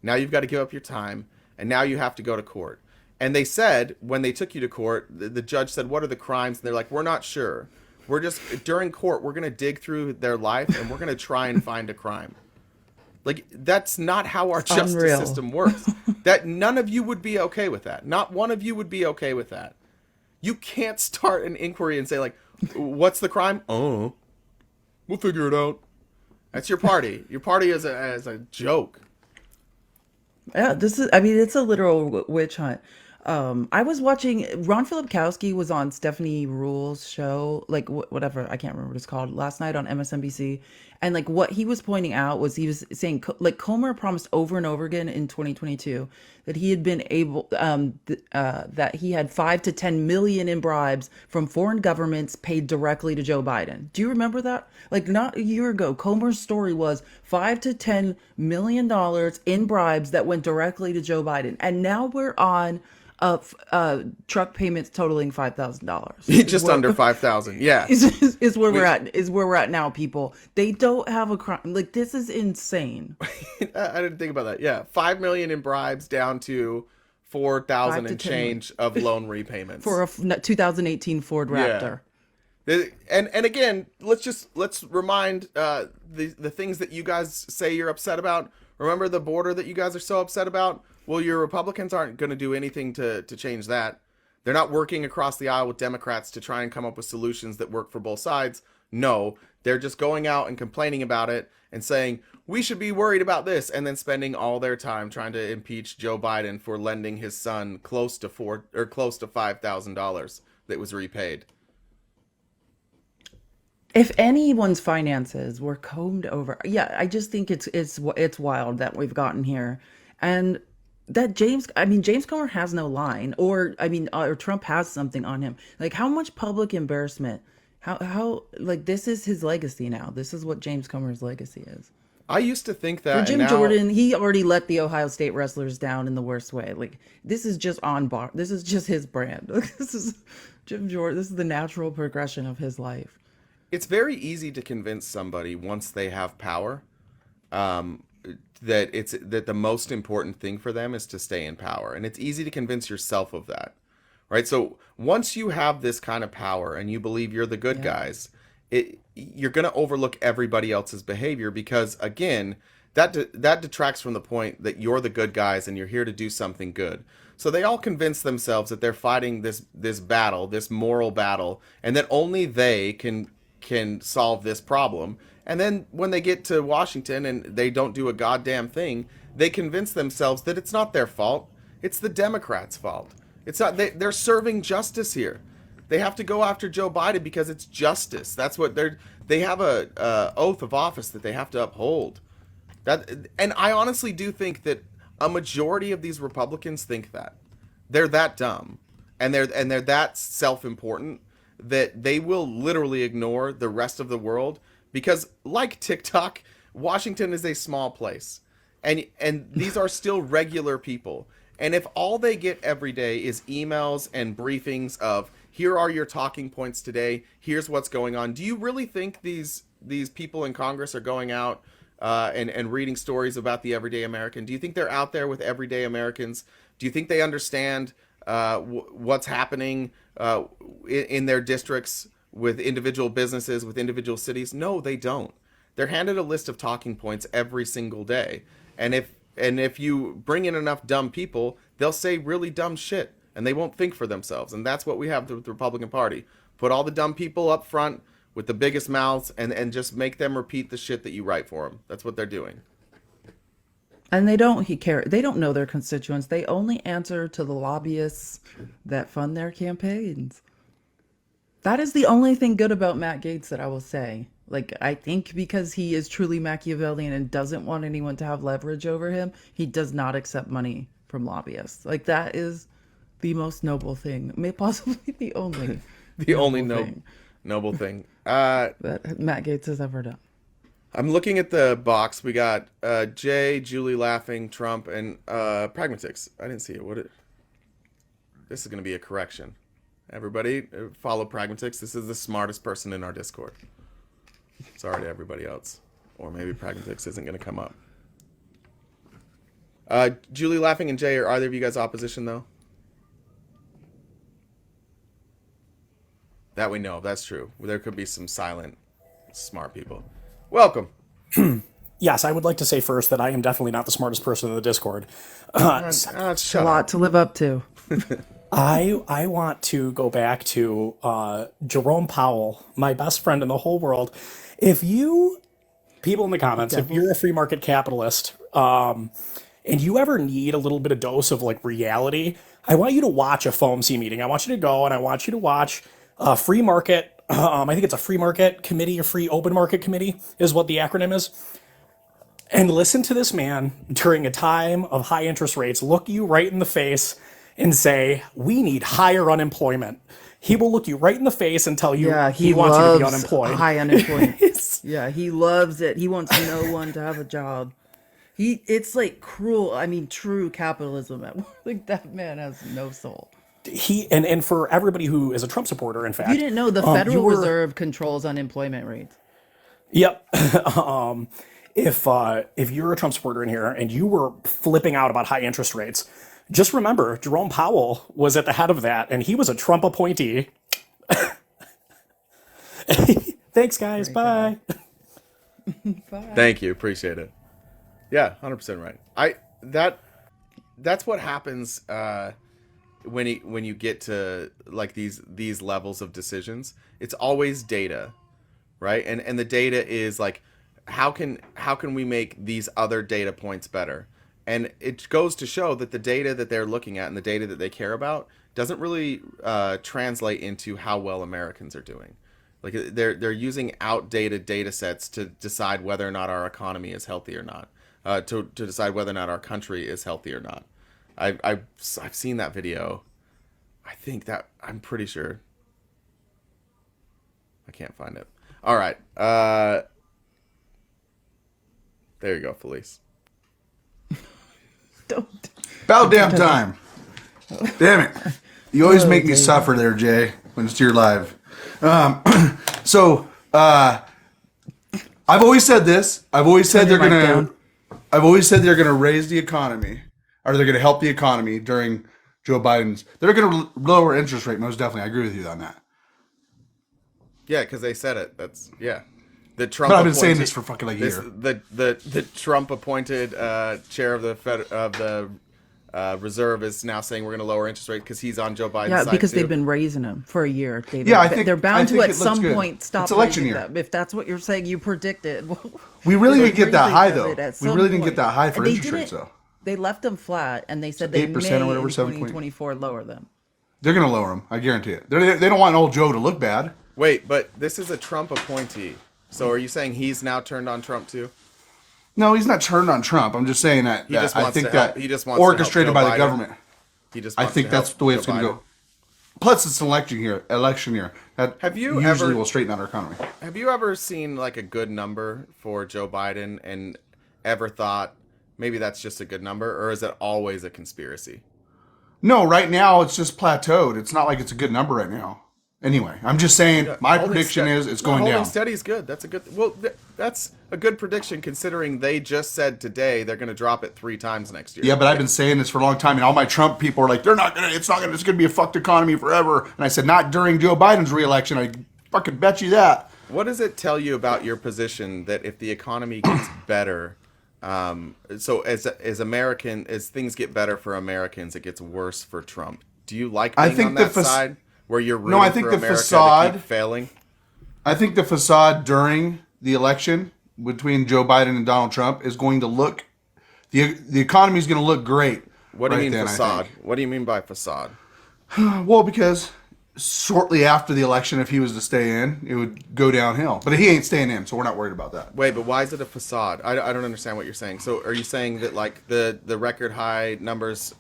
Now you've got to give up your time. And now you have to go to court. And they said, when they took you to court, the judge said, what are the crimes? And they're like, we're not sure. We're just, during court, we're going to dig through their life and we're going to try and find a crime. Like, that's not how our justice system works. That none of you would be okay with that. Not one of you would be okay with that. You can't start an inquiry and say, like, what's the crime? Oh, we'll figure it out. That's your party. Your party is a joke. Yeah, it's a literal witch hunt. I was watching, Ron Filipkowski was on Stephanie Rule's show, like whatever, I can't remember what it's called, last night on MSNBC. And like what he was pointing out was, he was saying like Comer promised over and over again in 2022 that he had been able, that he had 5 to 10 million in bribes from foreign governments paid directly to Joe Biden. Do you remember that? Like not a year ago, Comer's story was $5 to $10 million in bribes that went directly to Joe Biden. And now we're on truck payments totaling $5,000. Just under 5,000. Yeah, is where we're at. Is where we're at now, people. They don't have a crime. Like, this is insane. I didn't think about that. Yeah, 5 million in bribes down to 4,000 and change of loan repayments for a 2018 Ford Raptor. Yeah. And again, let's remind the things that you guys say you're upset about. Remember the border that you guys are so upset about? Well, your Republicans aren't going to do anything to change that. They're not working across the aisle with Democrats to try and come up with solutions that work for both sides. No, they're just going out and complaining about it and saying, we should be worried about this, and then spending all their time trying to impeach Joe Biden for lending his son close to $5,000 that was repaid. If anyone's finances were combed over, yeah, I just think it's wild that we've gotten here. And that James Comer has no line, or Trump has something on him. Like, how much public embarrassment? How like, this is his legacy now. This is what James Comer's legacy is. I used to think that for Jim Jordan, he already let the Ohio State wrestlers down in the worst way. Like, this is just on bar. This is just his brand. This is Jim Jordan. This is the natural progression of his life. It's very easy to convince somebody once they have power, that the most important thing for them is to stay in power. And it's easy to convince yourself of that, right? So once you have this kind of power and you believe you're the good guys, you're going to overlook everybody else's behavior, because again, that detracts from the point that you're the good guys and you're here to do something good. So they all convince themselves that they're fighting this battle, this moral battle, and that only they can solve this problem. And then when they get to Washington and they don't do a goddamn thing, they convince themselves that it's not their fault. It's the Democrats' fault. It's not. They're serving justice here. They have to go after Joe Biden because it's justice. That's what they have a oath of office that they have to uphold. And I honestly do think that a majority of these Republicans think that. They're that dumb. And they're that self-important that they will literally ignore the rest of the world, because like TikTok, Washington is a small place, and these are still regular people. And if all they get every day is emails and briefings of, here are your talking points today, here's what's going on, do you really think these people in Congress are going out and reading stories about the everyday American? Do you think they're out there with everyday Americans? Do you think they understand what's happening in their districts, with individual businesses, with individual cities? No, they don't. They're handed a list of talking points every single day. And if you bring in enough dumb people, they'll say really dumb shit and they won't think for themselves. And that's what we have with the Republican Party. Put all the dumb people up front with the biggest mouths and just make them repeat the shit that you write for them. That's what they're doing. And they don't care. They don't know their constituents. They only answer to the lobbyists that fund their campaigns. That is the only thing good about Matt Gaetz that I will say. Like, I think because he is truly Machiavellian and doesn't want anyone to have leverage over him, he does not accept money from lobbyists. Like, that is the most noble thing, may possibly the only The only thing noble thing. that Matt Gaetz has ever done. I'm looking at the box. We got Jay, Julie laughing, Trump, and Pragmatics. I didn't see it. This is going to be a correction. Everybody, follow Pragmatics. This is the smartest person in our Discord. Sorry to everybody else. Or maybe Pragmatics isn't going to come up. Julie laughing and Jay, are either of you guys opposition, though? That we know of. That's true. There could be some silent, smart people. Welcome. Yes, I would like to say first that I am definitely not the smartest person in the Discord. Shut A lot up. to live up to. I want to go back to Jerome Powell, my best friend in the whole world. If you, people in the comments, if you're a free market capitalist, and you ever need a little bit of dose of like reality, I want you to watch a FOMC meeting. I want you to go and I want you to watch a free market. I think it's a free market committee or free open market committee is what the acronym is. And listen to this man during a time of high interest rates look you right in the face and say, we need higher unemployment. He will look you right in the face and tell you he wants you to be unemployed. High unemployment. Yeah, he loves it. He wants no one to have a job. It's like cruel. I mean, true capitalism. Like, that man has no soul. And for everybody who is a Trump supporter, in fact, You didn't know the Federal Reserve controls unemployment rates. Yep. If you're a Trump supporter in here and you were flipping out about high interest rates, just remember Jerome Powell was at the head of that, and he was a Trump appointee. Thanks, guys. Bye. Bye. Thank you. Appreciate it. Yeah, 100% right. That's what happens when you get to like these levels of decisions. It's always data, right? And the data is like how can we make these other data points better? And it goes to show that the data that they're looking at and the data that they care about doesn't really translate into how well Americans are doing. Like they're using outdated data sets to decide whether or not our economy is healthy or not, to decide whether or not our country is healthy or not. I've seen that video. I'm pretty sure. I can't find it. All right. There you go, Felice. Don't. About damn time. Damn it. You always make me suffer there, Jay, when it's your live. I've always said this. I've always said they're gonna raise the economy, or they're gonna help the economy during Joe Biden's. They're gonna lower interest rate, most definitely. I agree with you on that. Yeah, because they said it. That's The Trump. But I've been saying this for fucking like a year. The Trump appointed chair of the Reserve is now saying we're going to lower interest rate because he's on Joe Biden's side. Yeah, because too. they've been raising them for a year. They're bound to at some point stop. It's election raising year. them. If that's what you're saying, you predicted. We really didn't get that high raising though. it at We some really didn't point. get that high for And they interest rates didn't- though. They left them flat, and they said they 8% may or whatever, in 7 2024 lower them. They're gonna lower them. I guarantee it. They don't want old Joe to look bad. Wait, but this is a Trump appointee. So are you saying he's now turned on Trump too? No, he's not turned on Trump. I'm just saying that, I think that he just wants to help orchestrated Joe by the Biden. government. He just I wants think to that's help the way Joe it's going to Biden. go. Plus, it's an election year. That Have you usually ever- will straighten out our economy. Have you ever seen like a good number for Joe Biden and ever thought maybe that's just a good number, or is it always a conspiracy? No, right now it's just plateaued. It's not like it's a good number right now. Anyway, I'm just saying my prediction is it's going holding down. steady is good. That's a good. Well, that's a good prediction considering they just said today they're going to drop it 3 times next year. Yeah, but I've been saying this for a long time, and all my Trump people are like, it's going to be a fucked economy forever. And I said, not during Joe Biden's reelection. I fucking bet you that. What does it tell you about your position that if the economy gets better, so as things get better for Americans, it gets worse for Trump? Do you like being on that side where you're rooting I think for the America facade to keep failing? I think the facade during the election between Joe Biden and Donald Trump is going to look, the economy is going to look great. What do you right mean then, facade? What do you mean by facade? Well, because shortly after the election, if he was to stay in, it would go downhill. But he ain't staying in, so we're not worried about that. Wait, but why is it a facade? I don't understand what you're saying. So are you saying that like the record high numbers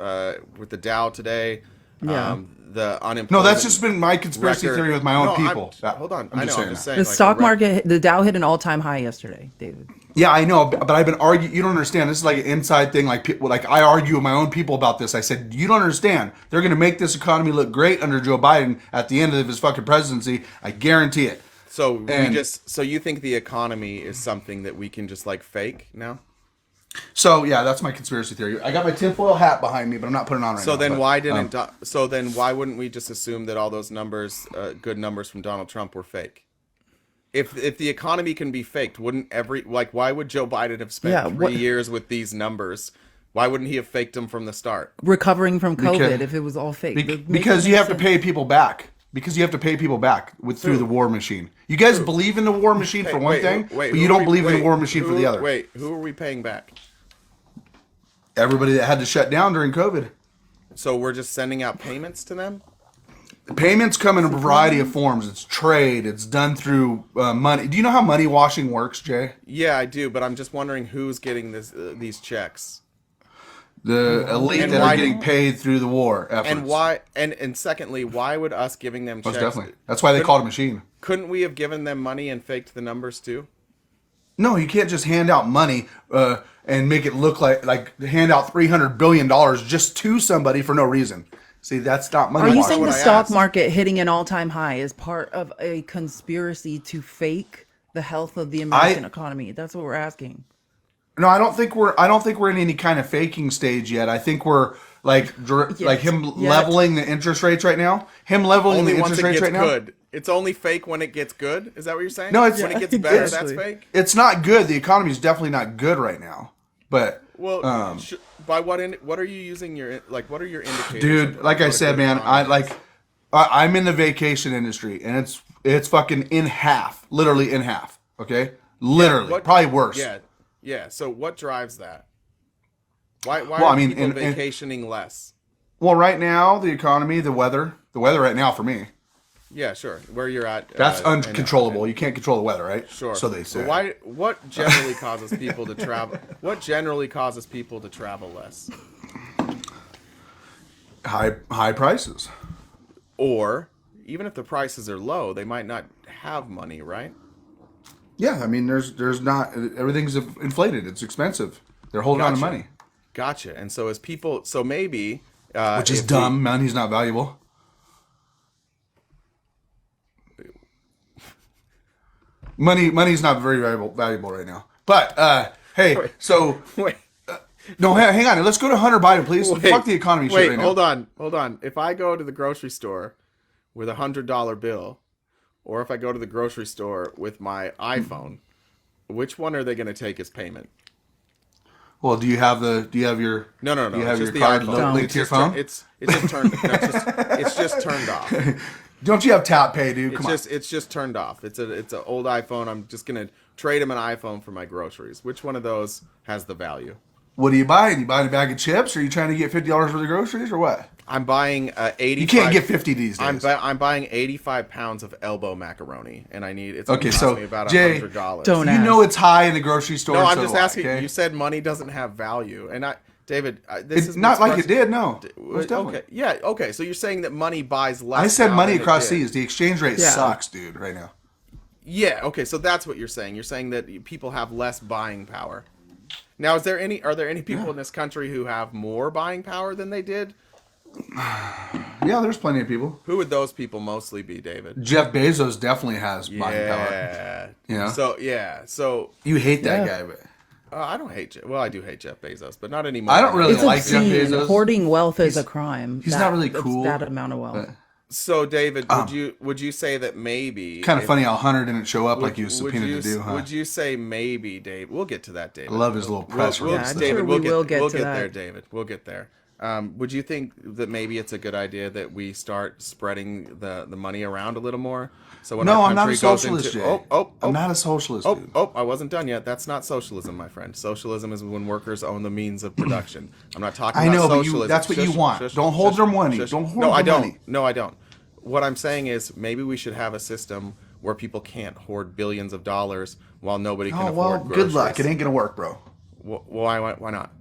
with the Dow today, the unemployment? No, that's just been my conspiracy theory with my own people. Hold on, I'm just saying. The stock market, the Dow hit an all-time high yesterday, David. Yeah, I know, but I've been arguing. You don't understand. This is like an inside thing. Like I argue with my own people about this. I said, you don't understand. They're going to make this economy look great under Joe Biden at the end of his fucking presidency. I guarantee it. So so you think the economy is something that we can just like fake now? So yeah, that's my conspiracy theory. I got my tinfoil hat behind me, but I'm not putting it on right now. So then why wouldn't we just assume that all those numbers, good numbers from Donald Trump, were fake? If the economy can be faked, wouldn't why would Joe Biden have spent 3 years with these numbers? Why wouldn't he have faked them from the start? Recovering from COVID, if it was all fake. Because you have to pay people back. Because you have to pay people back through the war machine. You guys believe in the war machine for one thing, but you don't believe in the war machine for the other. Wait, who are we paying back? Everybody that had to shut down during COVID. So we're just sending out payments to them? Payments come in a variety of forms. It's trade. It's done through money. Do you know how money washing works, Jay? Yeah, I do, but I'm just wondering who's getting these checks. The elite that are getting paid through the war efforts. And why? And secondly, why would us giving them checks? Definitely. That's why they call it a machine. Couldn't we have given them money and faked the numbers too? No, you can't just hand out money and make it look like hand out $300 billion just to somebody for no reason. See, that's not money. Are you saying the stock market hitting an all-time high is part of a conspiracy to fake the health of the American economy? That's what we're asking. No, I don't think we're in any kind of faking stage yet. I think we're like him leveling the interest rates right now. Him leveling the interest rates right now. It's only fake when it gets good. Is that what you're saying? No, it's when it gets better. That's fake. It's not good. The economy is definitely not good right now. But by what are you using what are your indicators? Dude, like I said, man, I'm in the vacation industry, and it's fucking in half, literally in half. Okay, literally, probably worse. Yeah. So what drives that? Why are people vacationing less? Well, right now the economy, the weather right now for me. Yeah, sure. Where you're at, that's uncontrollable. You can't control the weather, right? Sure. So they say. What generally causes people to travel? What generally causes people to travel less? High prices. Or even if the prices are low, they might not have money, right? Yeah, I mean, there's not, everything's inflated. It's expensive. They're holding on to money. Gotcha. And so as people, so maybe which is dumb. Money's not valuable. Money's not very valuable right now. But hey, no, hang on. Let's go to Hunter Biden, please. Fuck the economy shit right now. Hold on. If I go to the grocery store with $100 bill, or if I go to the grocery store with my iPhone, which one are they going to take as payment? Well, do you have your No. Do you have it's your card linked to your phone? It's just turned off. Don't you have tap pay, dude? Come on. It's just turned off. It's an old iPhone. I'm just gonna trade him an iPhone for my groceries. Which one of those has the value? What are you buying? You buying a bag of chips, or are you trying to get $50 worth of groceries, or what? I'm buying 80. You can't get 50 these days. I'm buying 85 pounds of elbow macaroni, and I need it's okay. So Me about Jay, $100. Don't ask. You know it's high in the grocery store. No, I'm just asking. Okay? You said money doesn't have value, and David, this is not like it did. No. Okay. Yeah. Okay. So you're saying that money buys less. I said money across seas. The exchange rate sucks, dude, right now. Yeah. Okay. So that's what you're saying. You're saying that people have less buying power. Now, are there any people in this country who have more buying power than they did? Yeah, there's plenty of people. Who would those people mostly be, David? Jeff Bezos definitely has buying power. Yeah. So you hate that guy, but. I don't hate Jeff. Well, I do hate Jeff Bezos, but not anymore. I don't really like Jeff Bezos. Hoarding wealth is a crime. He's not really cool. That amount of wealth. So, David, would you say that maybe kind of funny how Hunter didn't show up like he was subpoenaed to do? Huh? Would you say maybe, Dave? We'll get to that, David. I love his little press release. David, we'll get there, David. We'll get there. Would you think that maybe it's a good idea that we start spreading the money around a little more? So when I'm not a socialist, Jay. I'm not a socialist. I wasn't done yet. That's not socialism, my friend. Socialism is when workers own the means of production. I'm not talking about socialism. But that's what you want. Don't hold their money. Don't hold their money. No, I don't. what I'm saying is maybe we should have a system where people can't hoard billions of dollars while nobody can Oh afford well, groceries. good luck. It ain't gonna work, bro. Why not?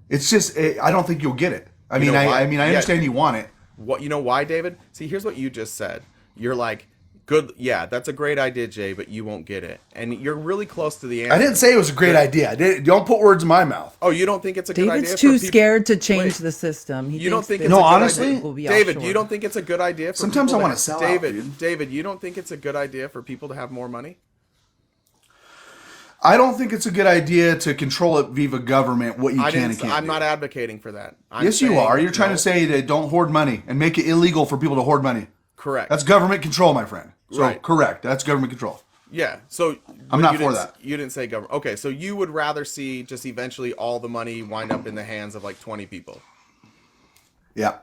It's just I don't think you'll get it. I You mean, know why? I understand you want it. What you know why, David? See, here's what you just said. You're like, good, yeah, that's a great idea, Jay, but you won't get it, and you're really close to the answer. I didn't say it was a great idea. Don't put words in my mouth. Oh, you don't think it's a good idea? David's too for people- scared to change Wait. the system. He You don't thinks think that it's a good honestly? idea? will be David, offshore. you don't think it's a good idea for Sometimes people I wanna to- sell out, David, dude. David, you don't think it's a good idea for people to have more money? I don't think it's a good idea to control it via government what you I can didn't. and can't I'm do. not advocating for that. I'm Yes, you saying- are. You're trying no, to say that don't hoard money and make it illegal for people to hoard money. correct. That's government control, my friend. So Right. correct. That's government control. Yeah, so I'm but not you for didn't- that. You didn't say government. Okay, so you would rather see just eventually all the money wind up in the hands of like 20 people. Yeah.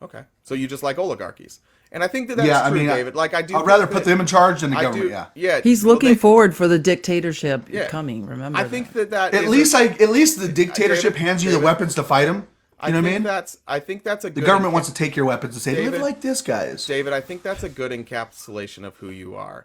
Okay, so you just like oligarchies, and I think that that's Yeah, I true, mean, David. Like I do. I'd think rather that- put them in charge than the I government. do. Yeah. Yeah, He's well, looking they- forward for the dictatorship Yeah. coming. Remember, I think that At is least a- at least the dictatorship David, hands you David, the weapons to fight them. You know what I mean? I think that's a The good government wants to take your weapons and say, David, live like this, guys. David, I think that's a good encapsulation of who you are.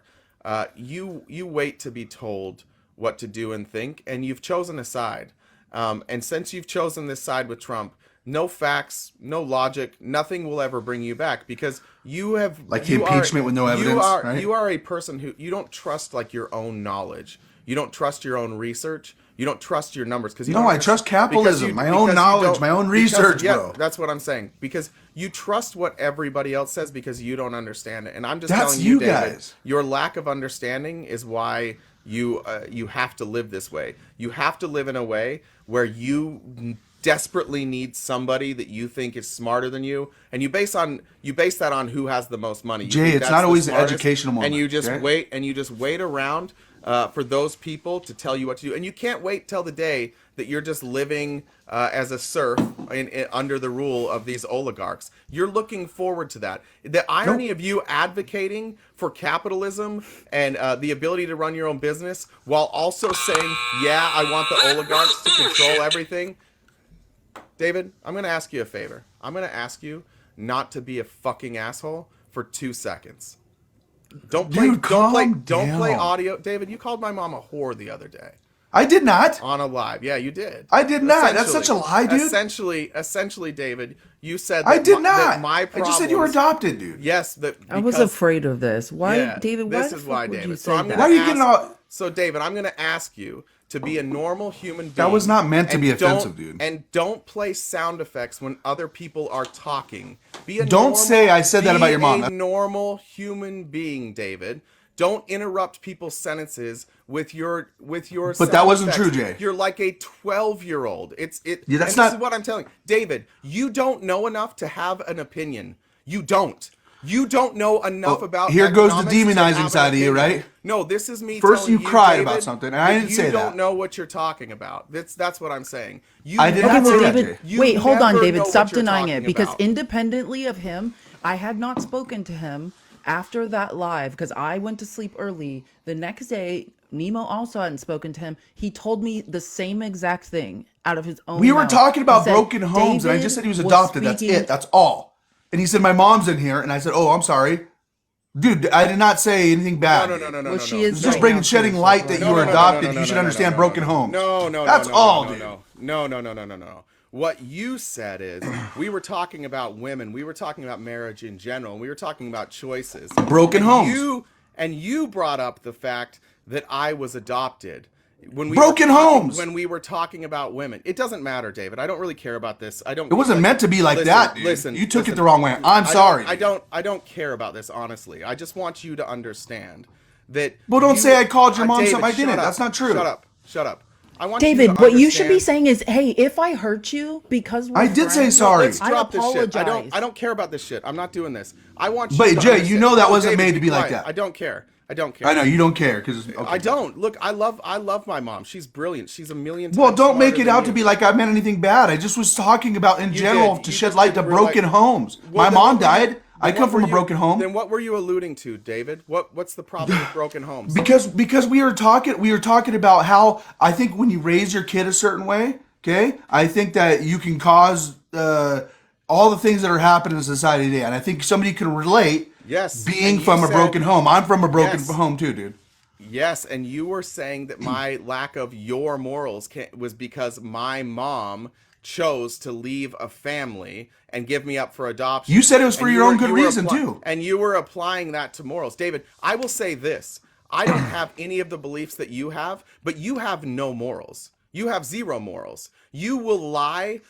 You wait to be told what to do and think, and you've chosen a side. And since you've chosen this side with Trump, no facts, no logic, nothing will ever bring you back because you have Like the you are- impeachment with no evidence, right? You are a person who you don't trust like your own knowledge. You don't trust your own research. You don't trust your numbers because you No, don't I trust capitalism, because my own because you knowledge, don't- my own because- research, yeah, bro. That's what I'm saying because you trust what everybody else says because you don't understand it. And I'm just That's telling you, you David, guys. your lack of understanding is why you have to live this way. You have to live in a way where you desperately need somebody that you think is smarter than you, and you base that on who has the most money. You Jay, think it's that's not the always an smartest, educational moment, and you just okay? wait around for those people to tell you what to do, and you can't wait till the day that you're just living as a serf under the rule of these oligarchs. You're looking forward to that. The irony of you advocating for capitalism and the ability to run your own business while also saying, yeah, I want the oligarchs to control everything. David, I'm going to ask you a favor. I'm going to ask you not to be a fucking asshole for 2 seconds. Don't play audio. David, you called my mom a whore the other day. I did not. On a live. Yeah, you did. I did not. That's such a lie, dude. Essentially, David, you said that I did that not. my I just said you were adopted, dude. Yes, I was afraid of this. Why, Yeah, David? Why this the is fuck why, would David. you So say I'm that? gonna Why are you ask- getting all? So, David, I'm going to ask you to be a normal human being. That was not meant to and be offensive, don't- dude. And don't play sound effects when other people are talking. Be a Don't say I said that about your mom. Be a normal human being, David. Don't interrupt people's sentences with your But sound that wasn't effects. true, Jay. You're like a 12-year-old. Yeah, that's and not- This is what I'm telling you. David, you don't know enough to have an opinion. You don't. You don't know enough Well, about here goes the economics to demonizing have an side of you, opinion. right? No, this is me. First telling you cried David, about something, and I that didn't say You don't that. know what you're talking about. That's what I'm saying. You I did Okay, not well, say that, David, Jay. wait, hold on, never David. know Stop what you're denying it talking because about. independently of him, I had not spoken to him after that live because I went to sleep early. The next day, Nemo also hadn't spoken to him. He told me the same exact thing out of his own We were mouth. talking about He said, broken homes, and I "David just said he was adopted. That's speaking- it. That's all. And he said my mom's in here, and I said, oh, I'm sorry, dude. I did not say anything bad. No. Well, she It's is just right bringing now, shedding too, so light that right. you were adopted. You should understand broken homes. No. That's all, dude. No. What you said is we were talking about women. We were talking about marriage in general. And we were talking about choices. Broken And homes. You brought up the fact that I was adopted. When we Broken were talking- homes. When we were talking about women, it doesn't matter, David. I don't really care about this. I don't. It wasn't meant to be like listen, that, dude. Listen, You took it listen. the wrong way. I'm sorry. I don't care about this, honestly. I just want you to understand that. Well, don't say I called your mom David, something I didn't. shut up. That's not true. Shut up. I want David, you to what you should be understand- saying is, hey, if I hurt you because we're I did say friends, sorry. Let's I drop this shit. apologize. I don't care about this shit. I'm not doing this. I want you But, to Jay, you understand- know that No, wasn't David, made to be like quiet. that. I don't care. I know you don't care because I don't. Look, I love my mom. She's brilliant. She's a million times Well, don't make smarter it than out you. to be like I meant anything bad. I just was talking about in general did. to You shed just light to didn't realize- broken homes. Well, My then mom what were you- died. I then come what from were a you- broken home. Then what were you alluding to, David? What's the problem with broken homes? Because we were talking about how I think when you raise your kid a certain way, okay, I think that you can cause all the things that are happening in society today, and I think somebody can relate. Yes, being and from you a said- broken home. I'm from a broken Yes. home too, dude. Yes, and you were saying that my lack of your morals was because my mom chose to leave a family and give me up for adoption. You said it was for And your you own were- good you were reason, too. And you were applying that to morals. David, I will say this. I don't have any of the beliefs that you have, but you have no morals. You have zero morals. You will lie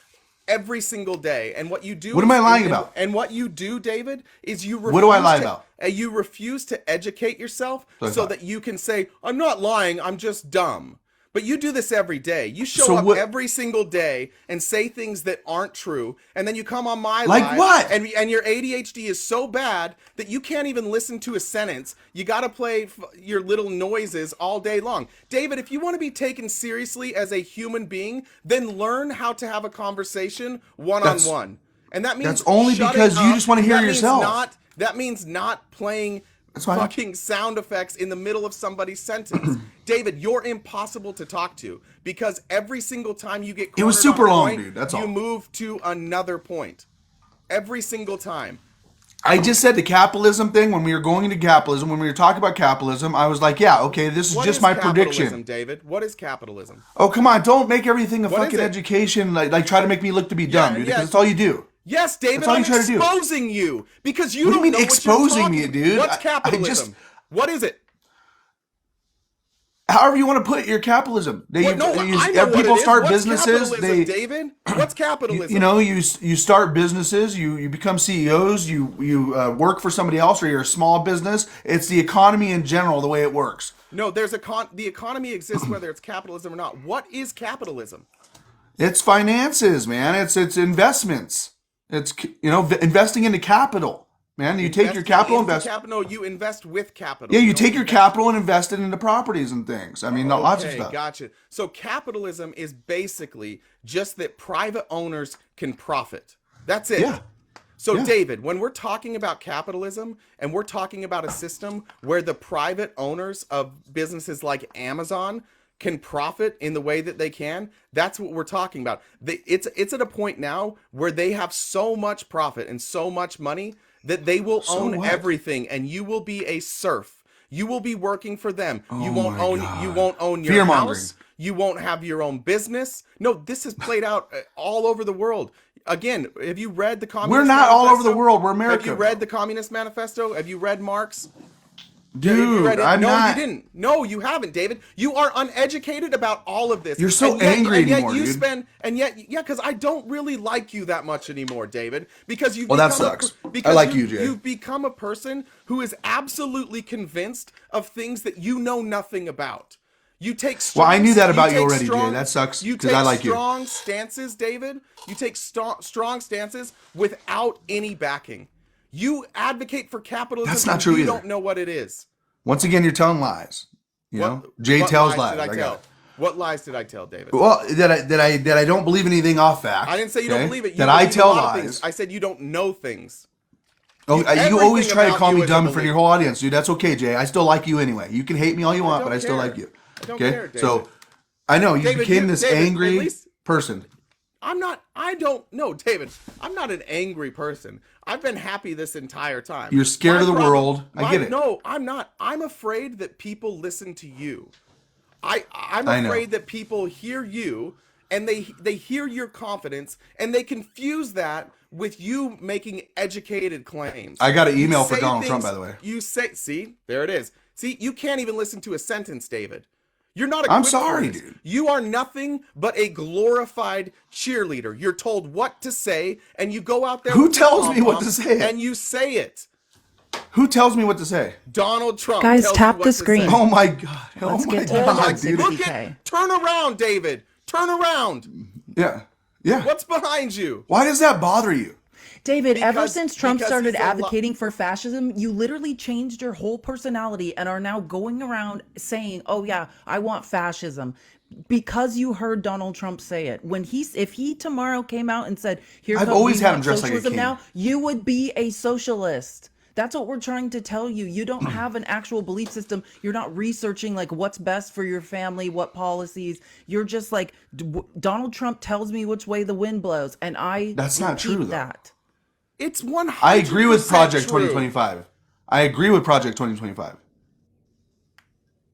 every single day, and what you do. What am I lying about? And what you do, David, is you refuse What do I lie about? You refuse to educate yourself So I so thought. that you can say, "I'm not lying. I'm just dumb." But you do this every day. You show So up what- every single day and say things that aren't true, and then you come on my Like live, what? And your ADHD is so bad that you can't even listen to a sentence. You got to play your little noises all day long. David, if you want to be taken seriously as a human being, then learn how to have a conversation one-on-one. And that means that's only shutting because you up. just wanna hear That means yourself. that means not playing That's fine. fucking sound effects in the middle of somebody's sentence. David, you're impossible to talk to because every single time you get It was cornered super on a long, point, dude. That's you all. move to another point. Every single time. I just said the capitalism thing when we were going into capitalism, when we were talking about capitalism, I was like, yeah, okay, this is What just is my capitalism, prediction. David? What is capitalism? Oh, come on, don't make everything a What is fucking it? education, like try to make me look to be dumb, dude, because that's all you do. Yes, David, That's all I'm you try to do. exposing you because you What do don't you mean know what exposing you're me, talking- dude? What's I capitalism? just- What is it? However you want to put your capitalism. I know what people it is. start What's businesses. capitalism, David? What's capitalism? You know, you start businesses. You become CEOs. You work for somebody else, or you're a small business. It's the economy in general, the way it works. No, there's the economy exists whether it's capitalism or not. What is capitalism? It's finances, man. It's investments. It's investing into capital, man. You take your capital, invest. No, you invest with capital. Yeah, you don't take your invest- capital and invest it into properties and things. I mean, lots of Okay, stuff. gotcha. So capitalism is basically just that private owners can profit. That's it. Yeah. So Yeah. David, when we're talking about capitalism and we're talking about a system where the private owners of businesses like Amazon can profit in the way that they can, that's what we're talking about. It's at a point now where they have so much profit and so much money that they will So own what? everything, and you will be a serf. You will be working for them. You Oh won't my own. God. You won't own your Fear-mongering. house. You won't have your own business. No, this has played out all over the world. Again, have you read the Communist We're not all over Manifesto? the world. We're America. Have you read the Communist Manifesto? Have you read Marx? Have Dude, you read it? I'm no, not. you didn't. No, you haven't, David. You are uneducated about all of this. You're so angry and yet anymore, you dude. spend, and yet, yeah, because I don't really like you that much anymore, David. Because you've Well, that become sucks. because I like you, Jay. You've become a person who is absolutely convinced of things that you know nothing about. You take strong, Well, I knew that about you take already, Jay. That sucks, You 'cause take I like you. strong stances, David. You take strong stances without any backing. You advocate for capitalism. That's not and true you either. don't know what it is. Once again, you're telling lies. You know, Jay what tells lies. lies. Did I I tell? got it. What lies did I tell, David? Well, that I don't believe anything off fact. I didn't say you okay? don't believe it. You that I believe a tell lot of things. lies. I said you don't know things. Oh, you everything always try to about call you me is a dumb in front of belief. your whole audience, dude. That's okay, Jay. I still like you anyway. You can hate me all you want, don't but I still care. like you. I don't Okay, care, David. so I know you David, became you- this David, at angry least- person. I'm not. I don't know, David. I'm not an angry person. I've been happy this entire time. You're scared of the world. I get it. No, I'm not. I'm afraid that people listen to you. I'm I know. afraid that people hear you and they hear your confidence and they confuse that with you making educated claims. I got an You email for say Donald Trump, things- by the way. You say, see, there it is. See, you can't even listen to a sentence, David. You're not. I'm equipped for sorry, this. dude. You are nothing but a glorified cheerleader. You're told what to say, and you go out there. Who with tells your me what pom-pom, to say? And you say it. Who tells me what to say? Donald Trump. Guys, tells tap you what the to screen. say. Oh my god! Let's oh my get to god, Donald dude! Trump. Look at. Turn around, David. Turn around. Yeah, yeah. What's behind you? Why does that bother you? David, ever Because- since Trump because started he's a advocating for fascism, you literally changed your whole personality and are now going around saying, "Oh yeah, I want fascism." Because you heard Donald Trump say it. If he tomorrow came out and said, "Here I've comes always we had him want dressed like a socialism king. now," you would be a socialist. That's what we're trying to tell you. You don't have an actual belief system. You're not researching like what's best for your family, what policies. You're just like Donald Trump tells me which way the wind blows, and I That's not true, though. that. It's 100%. I agree with Project true. 2025. I agree with Project 2025.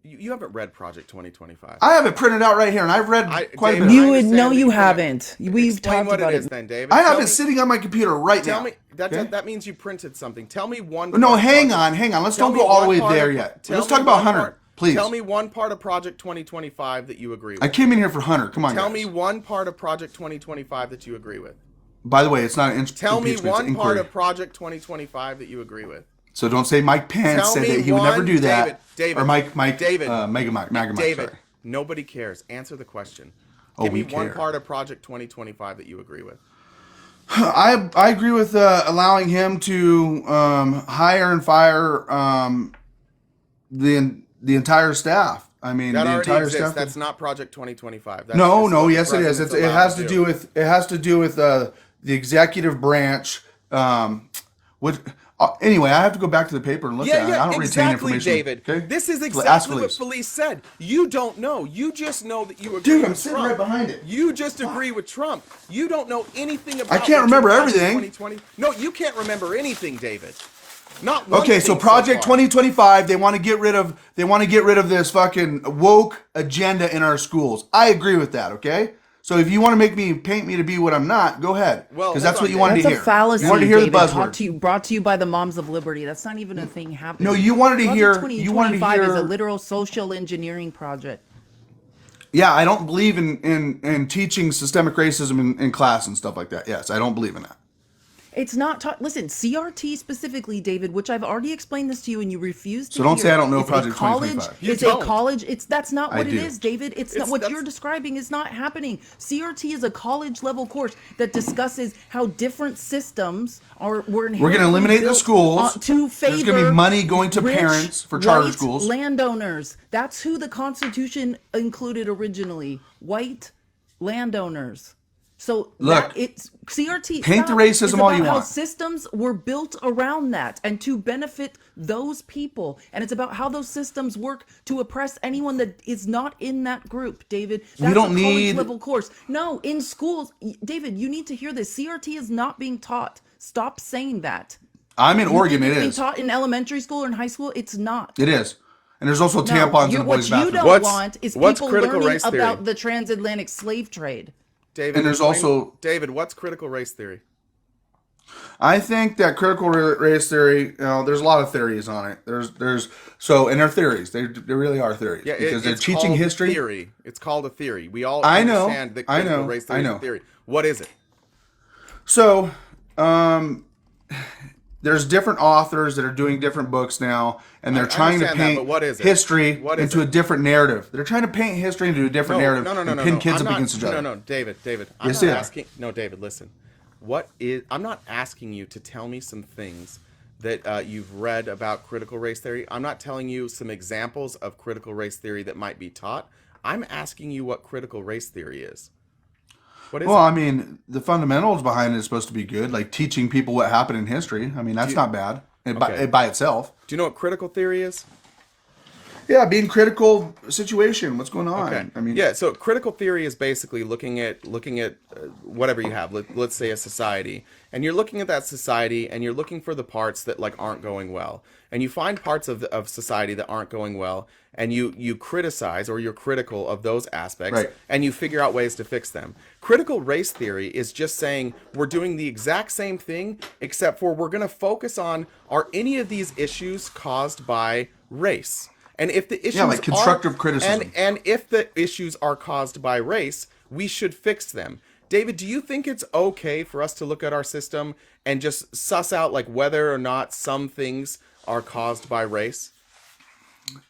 You haven't read Project 2025. I have it printed out right here, and I've read quite David, a bit. You I would understand know that you can't. haven't. We've Explain talked what about it it. is then, David. I have Tell it me- sitting on my computer right Tell now. me that means you printed something. Tell me one. No, part of hang Project- on. Let's Tell don't me go all the one way part there of- yet. tell Let's me talk about one Hunter, part- please. Tell me one part of Project 2025 that you agree with. I came in here for Hunter. Come on, Tell guys. me one part of Project 2025 that you agree with. By the way, it's not an Tell me impeachment, it's one part inquiry. of Project 2025 that you agree with. So don't say Mike Pence Tell said me that he would never one- do that. David, or Mike, David, Mega Mike, David, sorry. nobody cares. Answer the question. Oh, Give me we one care. part of Project 2025 that you agree with. I agree with allowing him to hire and fire the entire staff. I mean, That the already entire exists. staff. That's not Project 2025. That's No, just no, what the yes, it is. president's It allowed has to do with the executive branch. Anyway, I have to go back to the paper and look at it. I don't retain exactly, information. David. Okay? This is Ask exactly what Felice. Felice said. You don't know. You just know that you agree Dude, with I'm sitting Trump. right behind it. You just agree with Trump. You don't know anything about. I can't what remember Trump did in everything. 2020. No, you can't remember anything, David. Not one Okay, thing so Project far. 2025, they want to get rid of this fucking woke agenda in our schools. I agree with that, okay? So if you want to paint me to be what I'm not, go ahead. Well, Because hold that's on, what you David. wanted That's to a hear. fallacy. You wanted to hear David, the buzzword. brought to you by the Moms of Liberty. That's not even a thing happening. No, you wanted to Project hear- 2025 is a literal social engineering project. Yeah, I don't believe in teaching systemic racism in class and stuff like that. Yes, I don't believe in that. It's not taught. Listen, CRT specifically, David, which I've already explained this to you, and you refuse to. So don't hear. say I don't know It's a Project college. 2025. You It's don't. a college. That's not I what it do. is, David. It's not what you're describing is not happening. CRT is a college level course that discusses how different systems were. We're going to eliminate the schools. To favor. There's going to be money going to rich, parents for charter white schools. Landowners. That's who the Constitution included originally. White landowners. So Look, it's CRT. paint the stop. racism It's all about you how want. systems were built around that and to benefit those people, and it's about how those systems work to oppress anyone that is not in that group. David, that's don't a college need- level course. No, in schools, David, you need to hear this. CRT is not being taught. Stop saying that. I'm in You Oregon. think It it's being is. taught in elementary school or in high school. It's not. It is. And there's also No, tampons in the what boys' you bathroom. don't What's- want is what's people critical learning race theory? about the transatlantic slave trade. David, And there's explain- also- David. What's critical race theory? I think that critical race theory, there's a lot of theories on it. And they're theories. They really are theories. Yeah, because they're it's teaching called history. Theory. It's called a theory. We all I know, understand that I critical know, race theory I is know. a theory. What is it? So, there's different authors that are doing different books now, and they're I trying to understand that, paint but what is it? history What is into it? a different narrative. They're trying to paint history into a different narrative and pin kids I'm up not- against each other. No, David. I'm Yes, not they are. asking. No, David, listen. I'm not asking you to tell me some things that you've read about critical race theory. I'm not telling you some examples of critical race theory that might be taught. I'm asking you what critical race theory is. What is Well, it? I mean, the fundamentals behind it is supposed to be good, like teaching people what happened in history. I mean, that's not bad by itself. Do you know what critical theory is? Yeah, being critical situation. What's going on? Okay. I mean, yeah. So critical theory is basically looking at whatever you have. Let's say a society, and you're looking at that society, and you're looking for the parts that like aren't going well, and you find parts of society that aren't going well, and you criticize or you're critical of those aspects, Right. and you figure out ways to fix them. Critical race theory is just saying we're doing the exact same thing, except for we're going to focus on are any of these issues caused by race. And if the issues like constructive criticism. and if the issues are caused by race, we should fix them. David, do you think it's okay for us to look at our system and just suss out like whether or not some things are caused by race?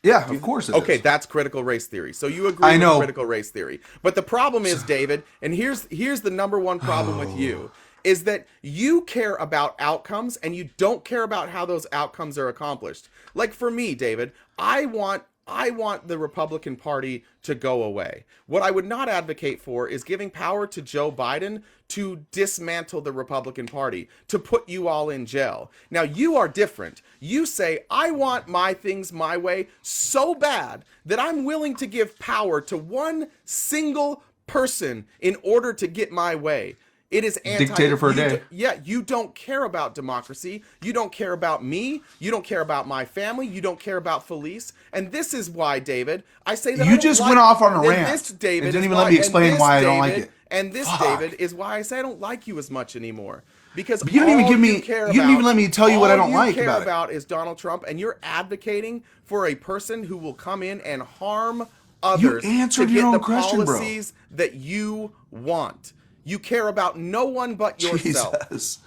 yeah, of course it is. Okay, that's critical race theory. So you agree I with know. critical race theory. But the problem is, David, and here's the number one problem with you, is that you care about outcomes and you don't care about how those outcomes are accomplished. Like for me, David, I want I want the Republican Party to go away. What I would not advocate for is giving power to Joe Biden to dismantle the Republican Party, to put you all in jail. Now, you are different. You say, I want my things my way so bad that I'm willing to give power to one single person in order to get my way. It is dictator for a day. You don't care about democracy. You don't care about me. You don't care about my family. You don't care about Felice. And this is why, David, I say that you just went off on a rant. This, David, and didn't even let me explain why I don't like it. And this, David, is why I say I don't like you as much anymore. Because you don't even give me. You didn't even let me tell you what I don't like about it. All you care about is Donald Trump, and you're advocating for a person who will come in and harm others you answered to your get own the question, policies that you want. You care about no one but yourself. Jesus.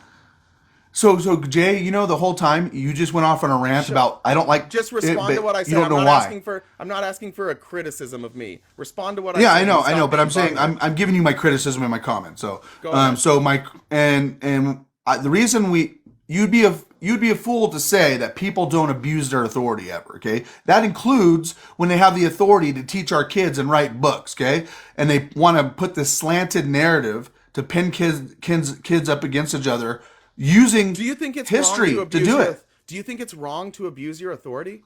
So Jay, the whole time you just went off on a rant about I don't like. Just respond to what I said. I'm not asking for a criticism of me. Respond to what I said. Yeah, I know, but I'm saying I'm giving you my criticism in my comment. So the reason you'd be a fool to say that people don't abuse their authority ever, okay? That includes when they have the authority to teach our kids and write books, okay? And they want to put this slanted narrative to pin kids up against each other using history to do it. Do you think it's wrong to abuse your authority?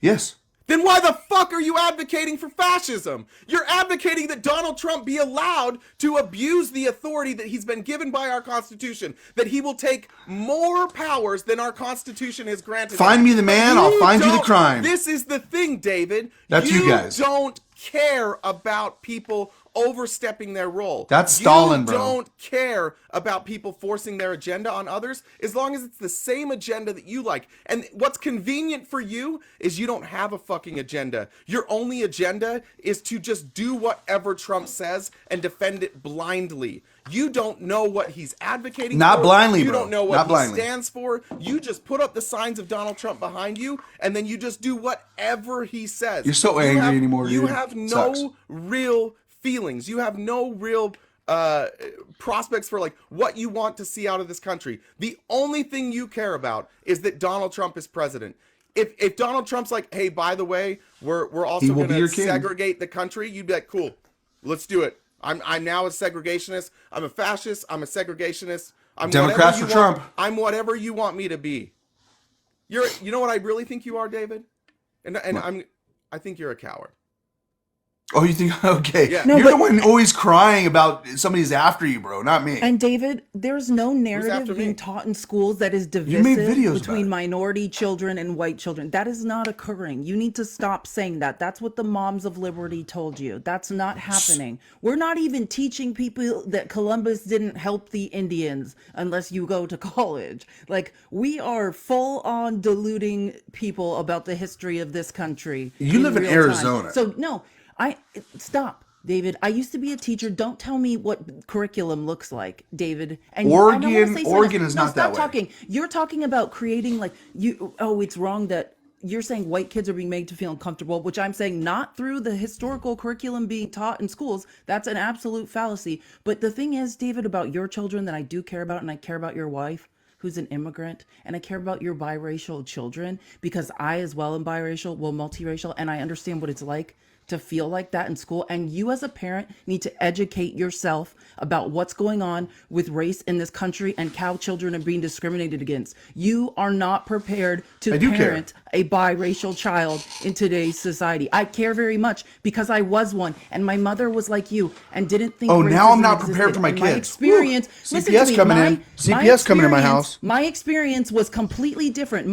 Yes. Then why the fuck are you advocating for fascism? You're advocating that Donald Trump be allowed to abuse the authority that he's been given by our Constitution, that he will take more powers than our Constitution has granted. Find me the man, I'll find you the crime. This is the thing, David. That's you guys. You don't care about people overstepping their role. That's Stalin, bro. You don't care about people forcing their agenda on others as long as it's the same agenda that you like. And what's convenient for you is you don't have a fucking agenda. Your only agenda is to just do whatever Trump says and defend it blindly. You don't know what he's advocating Not for. blindly, you bro. don't know Not what he blindly. stands for. You just put up the signs of Donald Trump behind you, and then you just do whatever he says. You're so angry anymore, dude. You have no Sucks. real feelings. You have no real prospects for like what you want to see out of this country. The only thing you care about is that Donald Trump is president. If Donald Trump's like, hey, by the way, we're also going to segregate the country, you'd be like, cool, let's do it. I'm now a segregationist. I'm a fascist. I'm a segregationist. I'm Democrats for Trump. I'm whatever you want me to be. You know what I really think you are, David? And I think you're a coward. Oh, you think, okay. Yeah. You're the one always crying about somebody's after you, bro, not me. And David, there's no narrative being taught in schools that is divisive between minority children and white children. That is not occurring. You need to stop saying that. That's what the Moms of Liberty told you. That's not happening. We're not even teaching people that Columbus didn't help the Indians unless you go to college. Like, we are full on deluding people about the history of this country. You live in Arizona. So, no. Stop, David. I used to be a teacher. Don't tell me what curriculum looks like, David. And Oregon is not that way. Stop talking. You're talking about creating it's wrong that you're saying white kids are being made to feel uncomfortable, which I'm saying not through the historical curriculum being taught in schools. That's an absolute fallacy. But the thing is, David, about your children that I do care about, and I care about your wife, who's an immigrant, and I care about your biracial children because I as well am biracial, multiracial, and I understand what it's like to feel like that in school. And you as a parent need to educate yourself about what's going on with race in this country and how children are being discriminated against. You are not prepared to parent a biracial child in today's society. I care very much because I was one, and my mother was like you and didn't think now I'm not existed. prepared for my And kids. My experience, CPS coming in my house. My experience was completely different.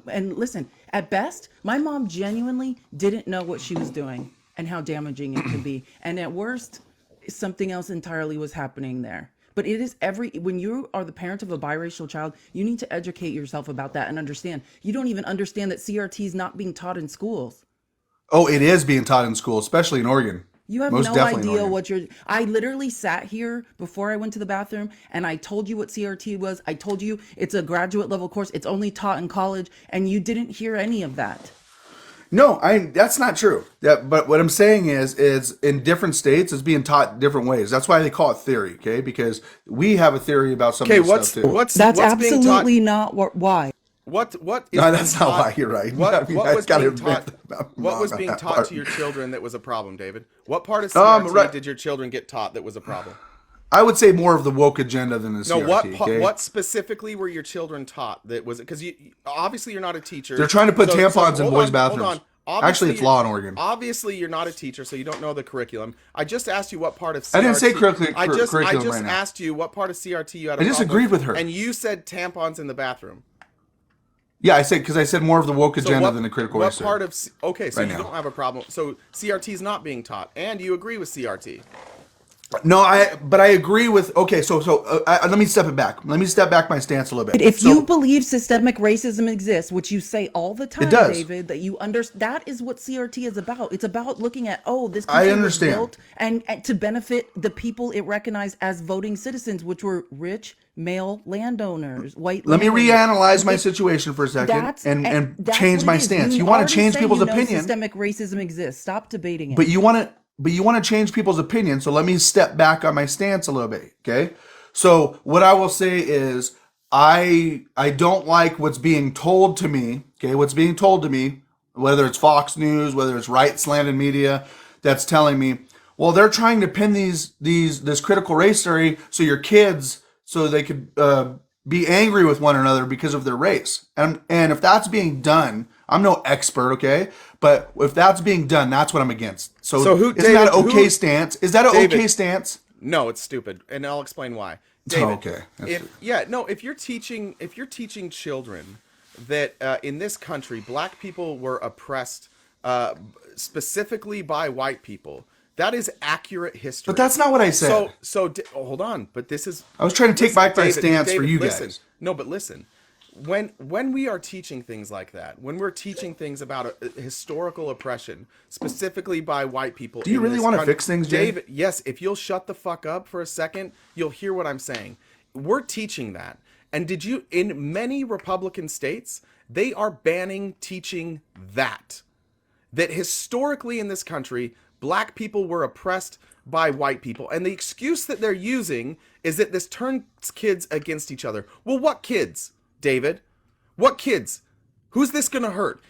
And listen, at best, my mom genuinely didn't know what she was doing and how damaging it could be. And at worst, something else entirely was happening there. But it is when you are the parent of a biracial child, you need to educate yourself about that and understand. You don't even understand that CRT is not being taught in schools. Oh, it is being taught in school, especially in Oregon. You have no idea what I literally sat here before I went to the bathroom and I told you what CRT was. I told you it's a graduate level course. It's only taught in college, and you didn't hear any of that. No, that's not true. But what I'm saying is in different states it's being taught different ways. That's why they call it theory, okay? Because we have a theory about some of this stuff too. That's absolutely not why. What is No, being that's not taught- why you're right. What, I mean, what I was gotta being admit taught? that I'm What wrong was on being that taught part. to your children that was a problem, David? What part of Um, CRT right- did your children get taught that was a problem? I would say more of the woke agenda than the No, CRT. okay? what specifically were your children taught that was it? Because you obviously you're not a teacher. They're trying to put tampons in hold boys' on, bathrooms. hold on. Obviously, Actually, it's law in Oregon. Obviously, you're not a teacher, so you don't know the curriculum. I just asked you what part of CRT. I didn't say curriculum I just right now. asked you what part of CRT you had. A I disagreed problem with her. and you said tampons in the bathroom. Yeah, I said because I said more of the woke So agenda what, than the critical what race theory. part of okay? So right you now. don't have a problem. So CRT is not being taught, and you agree with CRT. No, but I agree with. Okay, so let me step it back. Let me step back my stance a little bit. If So- you believe systemic racism exists, which you say all the time, does. David, that you that is what CRT is about. It's about looking at this I country was understand. built and to benefit the people it recognized as voting citizens, which were rich male landowners, white. let me landowners. reanalyze my It- situation for a second That's and that's change what my it is. stance. You want already to change say people's you know opinion, Systemic racism exists. Stop debating it. but you want to change people's opinion. So let me step back on my stance a little bit. Okay. So what I will say is I don't like what's being told to me. Okay, what's being told to me, whether it's Fox News, whether it's right slanted media, that's telling me, well, they're trying to pin this critical race theory so your kids so they could be angry with one another because of their race. And if that's being done, I'm no expert, okay? But if that's being done, that's what I'm against. So isn't that an okay stance? Is that an okay stance? No, it's stupid, and I'll explain why. David, okay. If you're teaching children that in this country black people were oppressed specifically by white people, that is accurate history. But that's not what I said. Hold on. But this is. I was trying to take back my stance for you listen. guys. No, but listen. When we are teaching things like that, when we're teaching things about historical oppression, specifically by white people, do you really want to fix things, Jay? David? Yes. If you'll shut the fuck up for a second, you'll hear what I'm saying. We're teaching that, and in many Republican states, they are banning teaching that historically in this country, black people were oppressed by white people. And the excuse that they're using is that this turns kids against each other. Well, what kids, David? What kids? Who's this going to hurt?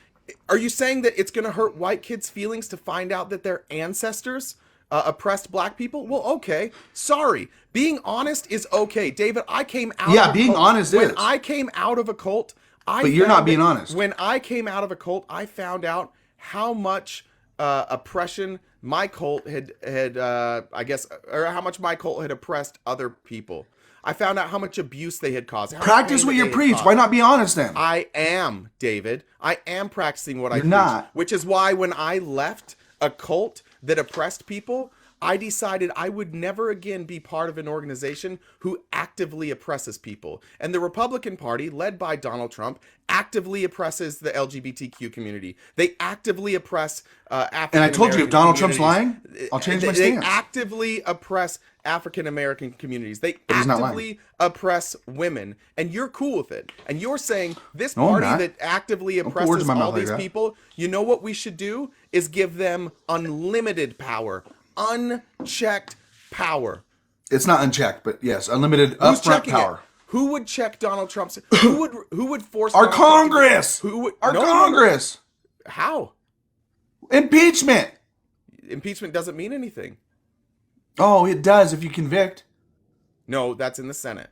Are you saying that it's going to hurt white kids' feelings to find out that their ancestors oppressed black people? Well, okay. Sorry. Being honest is okay. David, I came out of a being cult. honest When is. I came out of a cult, But you're not being honest. When I came out of a cult, I found out how much oppression my cult had or how much my cult had oppressed other people. I found out how much abuse they had caused. Practice what you preach. Why not be honest then? I am, David. I am practicing what I You're preach. not. Which is why when I left a cult that oppressed people, I decided I would never again be part of an organization who actively oppresses people. And the Republican Party, led by Donald Trump, actively oppresses the LGBTQ community. They actively oppress African American. And I told you, if Donald Trump's lying, I'll change my stance. They actively oppress African American communities. They But he's not lying. actively oppress women. And you're cool with it. And you're saying this No, I'm party not. that actively Don't put words oppresses in my mouth all like these that. people, you know what we should do is give them unlimited power. Unchecked power. It's not unchecked, but yes, unlimited Who's upfront checking power. it? Who would check Donald Trump's? Who would force Our Donald Trump to- Congress. Who would? Our no, Congress. How? Impeachment. Impeachment doesn't mean anything. Oh, it does if you convict. No, that's in the Senate.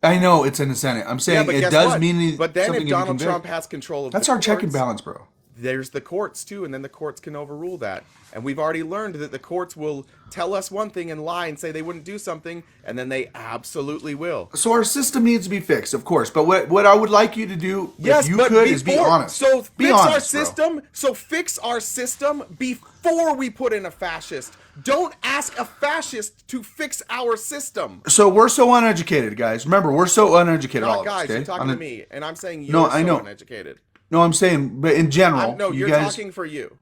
I know it's in the Senate. I'm saying but it guess does what? mean But then something if you Donald convict. Trump has control of That's the our check and courts, balance, bro. there's the courts too, and then the courts can overrule that. And we've already learned that the courts will tell us one thing and lie and say they wouldn't do something, and then they absolutely will. So our system needs to be fixed, of course. But what I would like you to do, Yes, if you but could, is be honest. So be fix honest, our bro. system. So fix our system before we put in a fascist. Don't ask a fascist to fix our system. So we're so uneducated, guys. Remember, we're so uneducated. all Not of us, guys, okay? you're talking to me, and I'm saying you're No, so I know. uneducated. No, I'm saying, but in general, No, you you're guys. talking for you.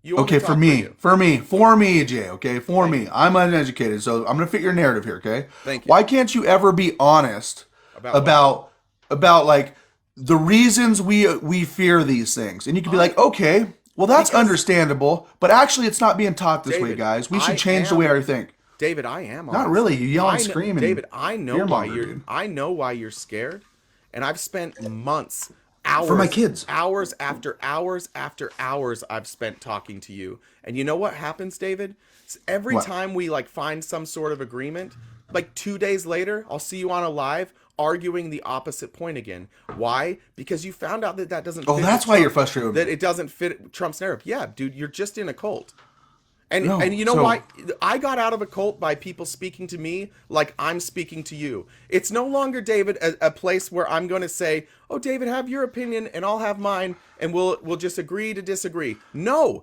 You want Okay, me to for talk me, you. for me, Jay. Okay, for me, I'm uneducated, so I'm gonna fit your narrative here. Okay, Thank you. Why can't you ever be honest about like the reasons we fear these things? And you can be like, okay, well that's understandable, but actually it's not being taught this way, David, guys. We I should change the am- way I think. David, I am Not honest. really. You yell and I know- scream and David, I know why fearmonger, you're. dude. I know why you're scared, and I've spent months, hours, For my kids. hours after hours after hours I've spent talking to you. And you know what happens, David? Every What? time we like find some sort of agreement, like 2 days later, I'll see you on a live arguing the opposite point again. Why? Because you found out that doesn't Oh, fit that's with why you're Trump- frustrated with that me. it doesn't fit Trump's narrative. Yeah, dude, you're just in a cult. And No, and you know so- why? I got out of a cult by people speaking to me like I'm speaking to you. It's no longer, David, a place where I'm going to say, "Oh, David, have your opinion and I'll have mine, and we'll just agree to disagree." No,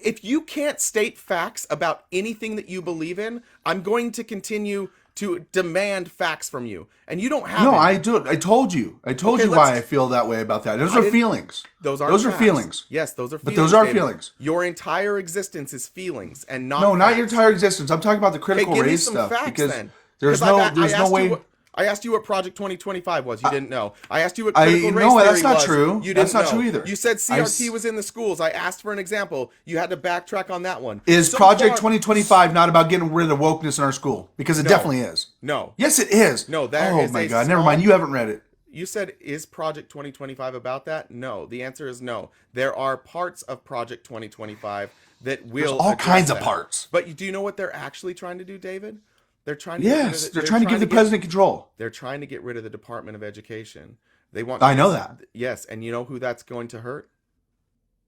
if you can't state facts about anything that you believe in, I'm going to continue to demand facts from you, and you don't have. No, any. I do. I told you. I told Okay, you why let's- I feel that way about that. Those I are didn't- feelings. Those are Those are feelings. Yes, those are But feelings. those are David. feelings. Your entire existence is feelings, and not No, not facts. your entire existence. I'm talking about the critical Okay, give me race some stuff facts because then. there's 'Cause no I there's no asked way. you I asked you what Project 2025 was. You didn't know. I asked you what I critical race no, theory that's not was. true. You didn't That's not know. true either. You said I CRT was in the schools. I asked for an example. You had to backtrack on that one. Is So Project far- 2025 not about getting rid of wokeness in our school? Because it No. definitely is. No. Yes, it is. No, there Oh is my a God! Never small- mind. You haven't read it. You said, is Project 2025 about that? No. The answer is no. There are parts of Project 2025 that will There's all address kinds of that. parts. But do you know what they're actually trying to do, David? They're trying to get rid of Yes, the- they're trying to give the president control. They're trying to get rid of the Department of Education. They want. I know that. Yes, and you know who that's going to hurt?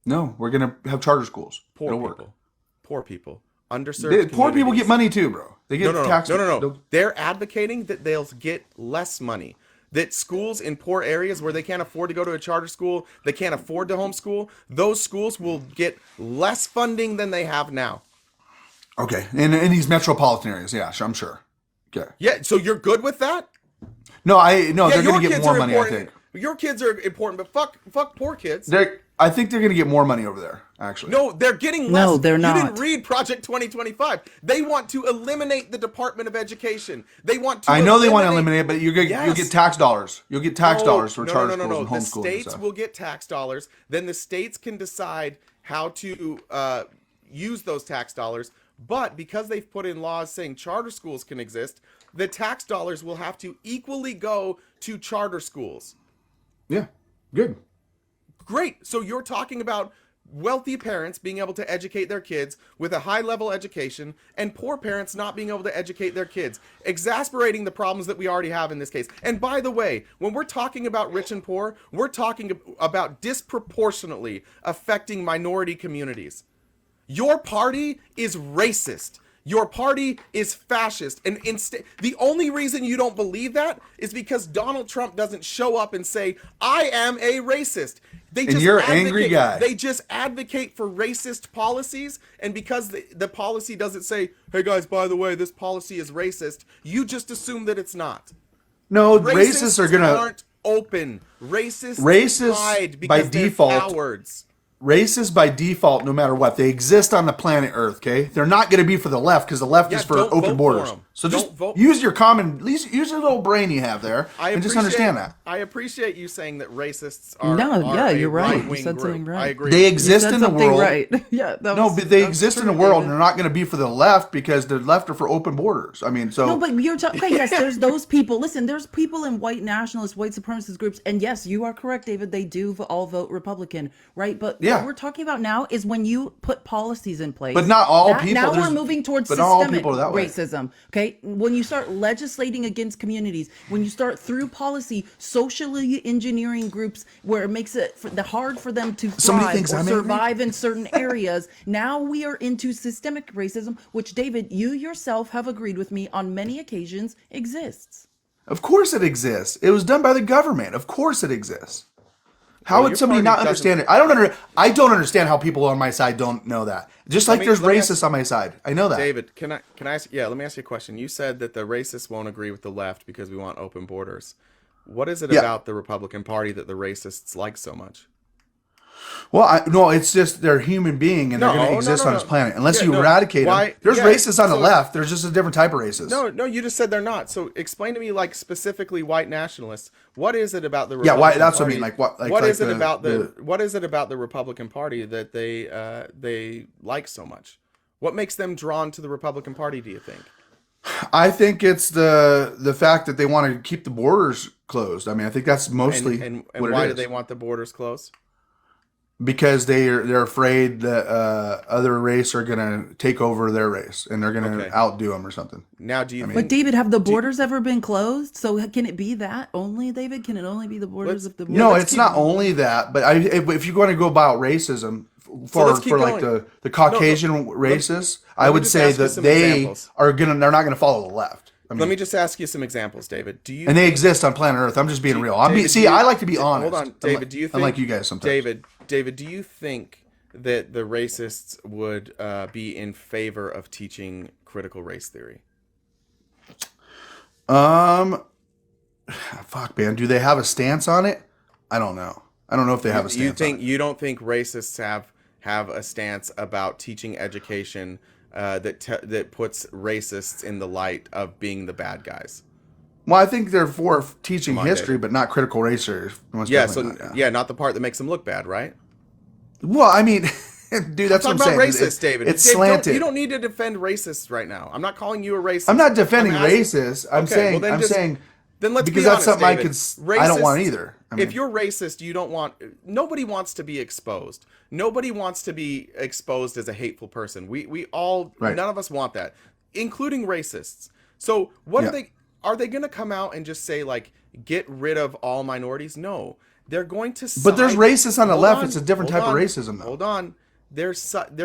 No, we're gonna have charter schools. Poor It'll people. work. Poor people. Underserved. Poor people communities. get money too, bro. They get No. taxed. No. They're advocating that they'll get less money. That schools in poor areas where they can't afford to go to a charter school, they can't afford to homeschool, those schools will get less funding than they have now. Okay, in these metropolitan areas, yeah, I'm sure. Okay. Yeah, so you're good with that? No, Yeah, they're your gonna get kids more are money. I important. think. Your kids are important, but fuck poor kids. I think they're gonna get more money over there. Actually. No, they're getting less. No, they're You not. didn't read Project 2025. They want to eliminate the Department of Education. They want to. I know they want to eliminate it, but you'll Yes. get tax dollars. You'll get tax dollars for charter schools and The homeschooling and states stuff. will get tax dollars. Then the states can decide how to use those tax dollars. But because they've put in laws saying charter schools can exist, the tax dollars will have to equally go to charter schools. Yeah, good. Great. So you're talking about wealthy parents being able to educate their kids with a high level education and poor parents not being able to educate their kids, exasperating the problems that we already have in this case. And by the way, when we're talking about rich and poor, we're talking about disproportionately affecting minority communities. Your party is racist. Your party is fascist. And the only reason you don't believe that is because Donald Trump doesn't show up and say, "I am a racist." And you're an angry guy. They just advocate for racist policies, and because the policy doesn't say, "Hey guys, by the way, this policy is racist," you just assume that it's not. No, racists are gonna aren't open. Racists by hide because they're default. cowards. Racists by default, no matter what, they exist on the planet Earth. Okay, they're not going to be for the left because the left Yeah, is for don't vote open for borders. 'em. So Don't just vote- use your common, use your little brain you have there, and just understand that I appreciate you saying that racists are. No, are yeah, a you're right. You right-wing said group. something right. I agree. they with you. exist said in the something world. right. Yeah, that No, was- but they that was exist in the true, world, David. and they're not going to be for the left because the left are for open borders. I mean, so No, but you're talking. Okay, yes, there's those people. Listen, there's people in white nationalist, white supremacist groups, and yes, you are correct, David. They do all vote Republican, right? But Yeah. what we're talking about now is when you put policies in place. But not all people. Now we're There's- moving towards but not all systemic people are that way. racism. Okay, when you start legislating against communities, when you start through policy socially engineering groups where it makes it hard for them to So many thrive things or I'm angry. survive in certain areas. Now we are into systemic racism, which David, you yourself have agreed with me on many occasions exists. of course it exists. It was done by the government. Of course it exists. How Well, would your somebody party not doesn't- understand it? I don't understand how people on my side don't know that. Just like there's let me ask- racists on my side. I know that. David, can I ask? Yeah, let me ask you a question. You said that the racists won't agree with the left because we want open borders. What is it Yeah. about the Republican Party that the racists like so much? Well, no, it's just they're a human being and they're going to No, exist no, on no. this planet. Unless Yeah, you no. eradicate Why- them. There's yeah, racists on the so- left. There's just a different type of racist. No, you just said they're not. So explain to me, like specifically white nationalists. What is it about the Yeah, Republican why- that's what I Party? mean, like, what- like- what like is it the- about the- what is it about the Republican Party that they like so much? What makes them drawn to the Republican Party? Do you think? I think it's the fact that they want to keep the borders closed. I mean, I think that's mostly and what why it do is. they want the borders closed? Because they're afraid that other race are gonna take over their race and they're gonna Okay. outdo them or something. Now, do you think? But David, have the borders ever been closed? So can it be that only, David? Can it only be the borders of the borders? No, it's not only that, but if you're going to go about racism for let's keep like going. the Caucasian races, I let me would just say ask you that some they're examples. not going to follow the left. I mean, Let me just ask you some examples, David. Do you and they think- exist on planet Earth. I'm just being real. David, do you- I like to be honest. Hold on, David. Do you think? Unlike you guys sometimes. David, do you think that the racists would be in favor of teaching critical race theory? Fuck, man. Do they have a stance on it? I don't know. I don't know if they have a stance. You don't think racists have a stance about teaching education that puts racists in the light of being the bad guys? Well, I think they're for teaching Come on, history, David. but not critical race theory. Most Yeah, definitely so not, yeah, not the part that makes them look bad, right? Well, I mean, dude, that's what I'm Talk saying. about racists, David. It's Dave, slanted. you don't need to defend racists right now. I'm not calling you a racist. I'm not defending I'm asking- racists. I'm Okay, saying well, then I'm just- saying Then let's because be that's honest, something David. I don't want Racists- either. I mean, if you're racist, you don't want. Nobody wants to be exposed. Nobody wants to be exposed as a hateful person. We all. Right. None of us want that, including racists. So what Yeah. are they? Are they going to come out and just say like, get rid of all minorities? No, they're going to. But there's side- racists on the Hold left. on, It's a different hold type of on, racism, though. Hold on. They're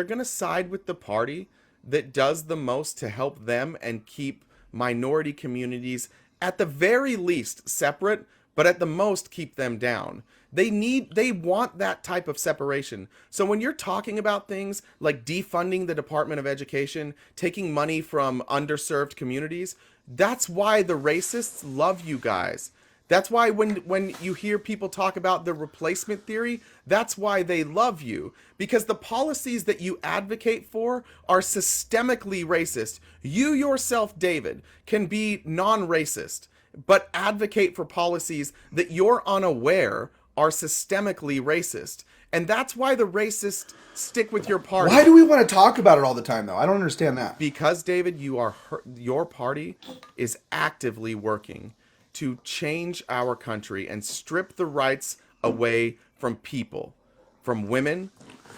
going to side with the party that does the most to help them and keep minority communities at the very least separate, but at the most keep them down. They want that type of separation. So when you're talking about things like defunding the Department of Education, taking money from underserved communities, that's why the racists love you guys. That's why when you hear people talk about the replacement theory, that's why they love you. Because the policies that you advocate for are systemically racist. You yourself, David, can be non-racist, but advocate for policies that you're unaware are systemically racist. And that's why the racists stick with your party. why do we want to talk about it all the time, though? I don't understand that. Because, David, your party is actively working to change our country and strip the rights away from people, from women,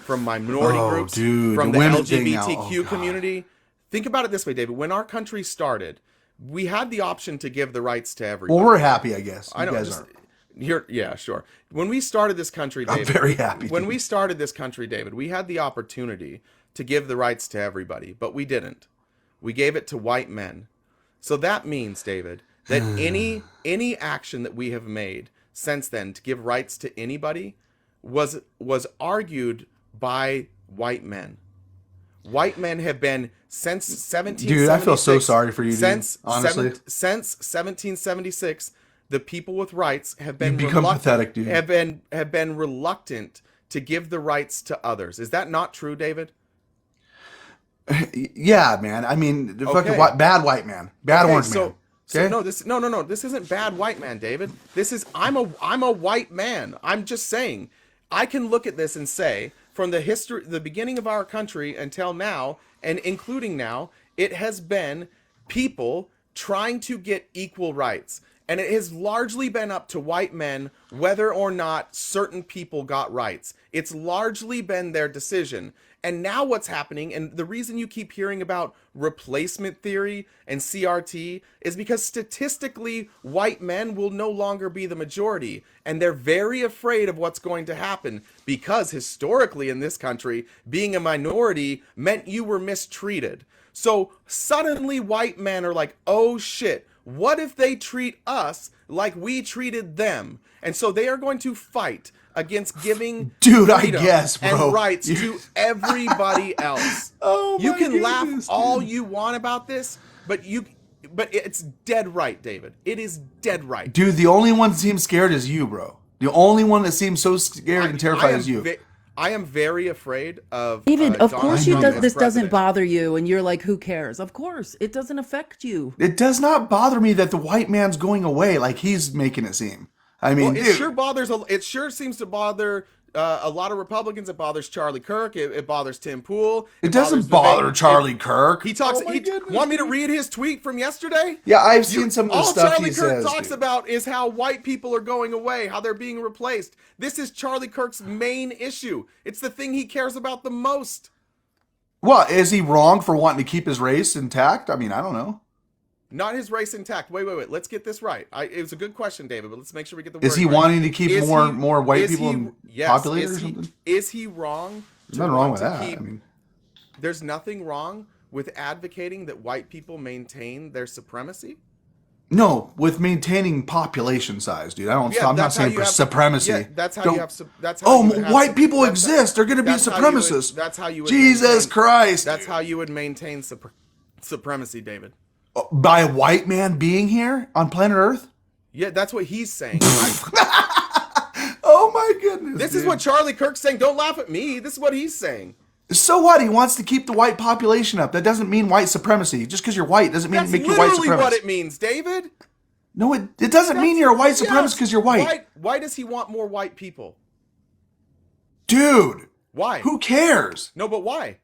from minority groups, dude, from the the women thing now. LGBTQ Oh, God. community. Think about it this way, David. When our country started, we had the option to give the rights to everyone. Well, we're happy, I guess. I You know. guys just- aren't. yeah, sure. When we started this country, I'm David, very happy, When dude. we started this country, David, we had the opportunity to give the rights to everybody, but we didn't. We gave it to white men. So that means, David, that any action that we have made since then to give rights to anybody was argued by white men. White men have been since 1776. Dude, I feel so sorry for you, dude, Since honestly. since 1776, the people with rights have been You've become reluctant, pathetic, dude. have been reluctant to give the rights to others. Is that not true, David? Yeah, man. I mean, the fucking Okay. bad white man, bad Okay, orange so, man. So Okay? no. This isn't bad white man, David. This is I'm a white man. I'm just saying. I can look at this and say, from the beginning of our country until now, and including now, it has been people trying to get equal rights. And it has largely been up to white men whether or not certain people got rights. It's largely been their decision. And now what's happening, and the reason you keep hearing about replacement theory and CRT is because statistically, white men will no longer be the majority. And they're very afraid of what's going to happen because historically in this country, being a minority meant you were mistreated. So suddenly white men are like, oh shit, what if they treat us like we treated them? And so they are going to fight against giving Dude, I freedom guess, bro. and rights to everybody else. Oh, you my can laugh goodness, all dude. you want about this, but it's dead right, David. It is dead right. Dude, the only one that seems scared is you, bro. The only one that seems so scared and terrified is you. I am very afraid of David, of Donald course Trump as this doesn't president. bother you, and you're like, who cares? Of course, it doesn't affect you. It does not bother me that the white man's going away like he's making it seem. I mean, well, it sure seems to bother a lot of Republicans. It bothers Charlie Kirk. It bothers Tim Pool. It doesn't bother Charlie Kirk. He talks. Want me to read his tweet from yesterday? Yeah, I've seen some of the stuff Charlie he Kirk says. talks about is how white people are going away, how they're being replaced. This is Charlie Kirk's main issue. It's the thing he cares about the most. Well, is he wrong for wanting to keep his race intact? I mean, I don't know. Not his race intact. Wait. Let's get this right. It was a good question, David, but let's make sure we get the word Is he right. wanting to keep more white people populated or something? Is he wrong? There's nothing wrong with that. I mean, there's nothing wrong with advocating that white people maintain their supremacy? No, with maintaining population size, dude. I'm not saying for supremacy. Yeah, that's how you have. That's how you would have white people exist. They're going to be supremacists. That's how you would. Jesus Christ. That's how you would maintain supremacy, David. By a white man being here on planet Earth? Yeah, that's what he's saying. Oh my goodness. This is what Charlie Kirk's saying. Don't laugh at me. This is what he's saying. So what? He wants to keep the white population up. That doesn't mean white supremacy. Just because you're white doesn't mean make you white supremacist. That's literally what it means, David. No, it doesn't mean you're a white supremacist because you're white. Why does he want more white people? Dude. Why? Who cares? No, but why?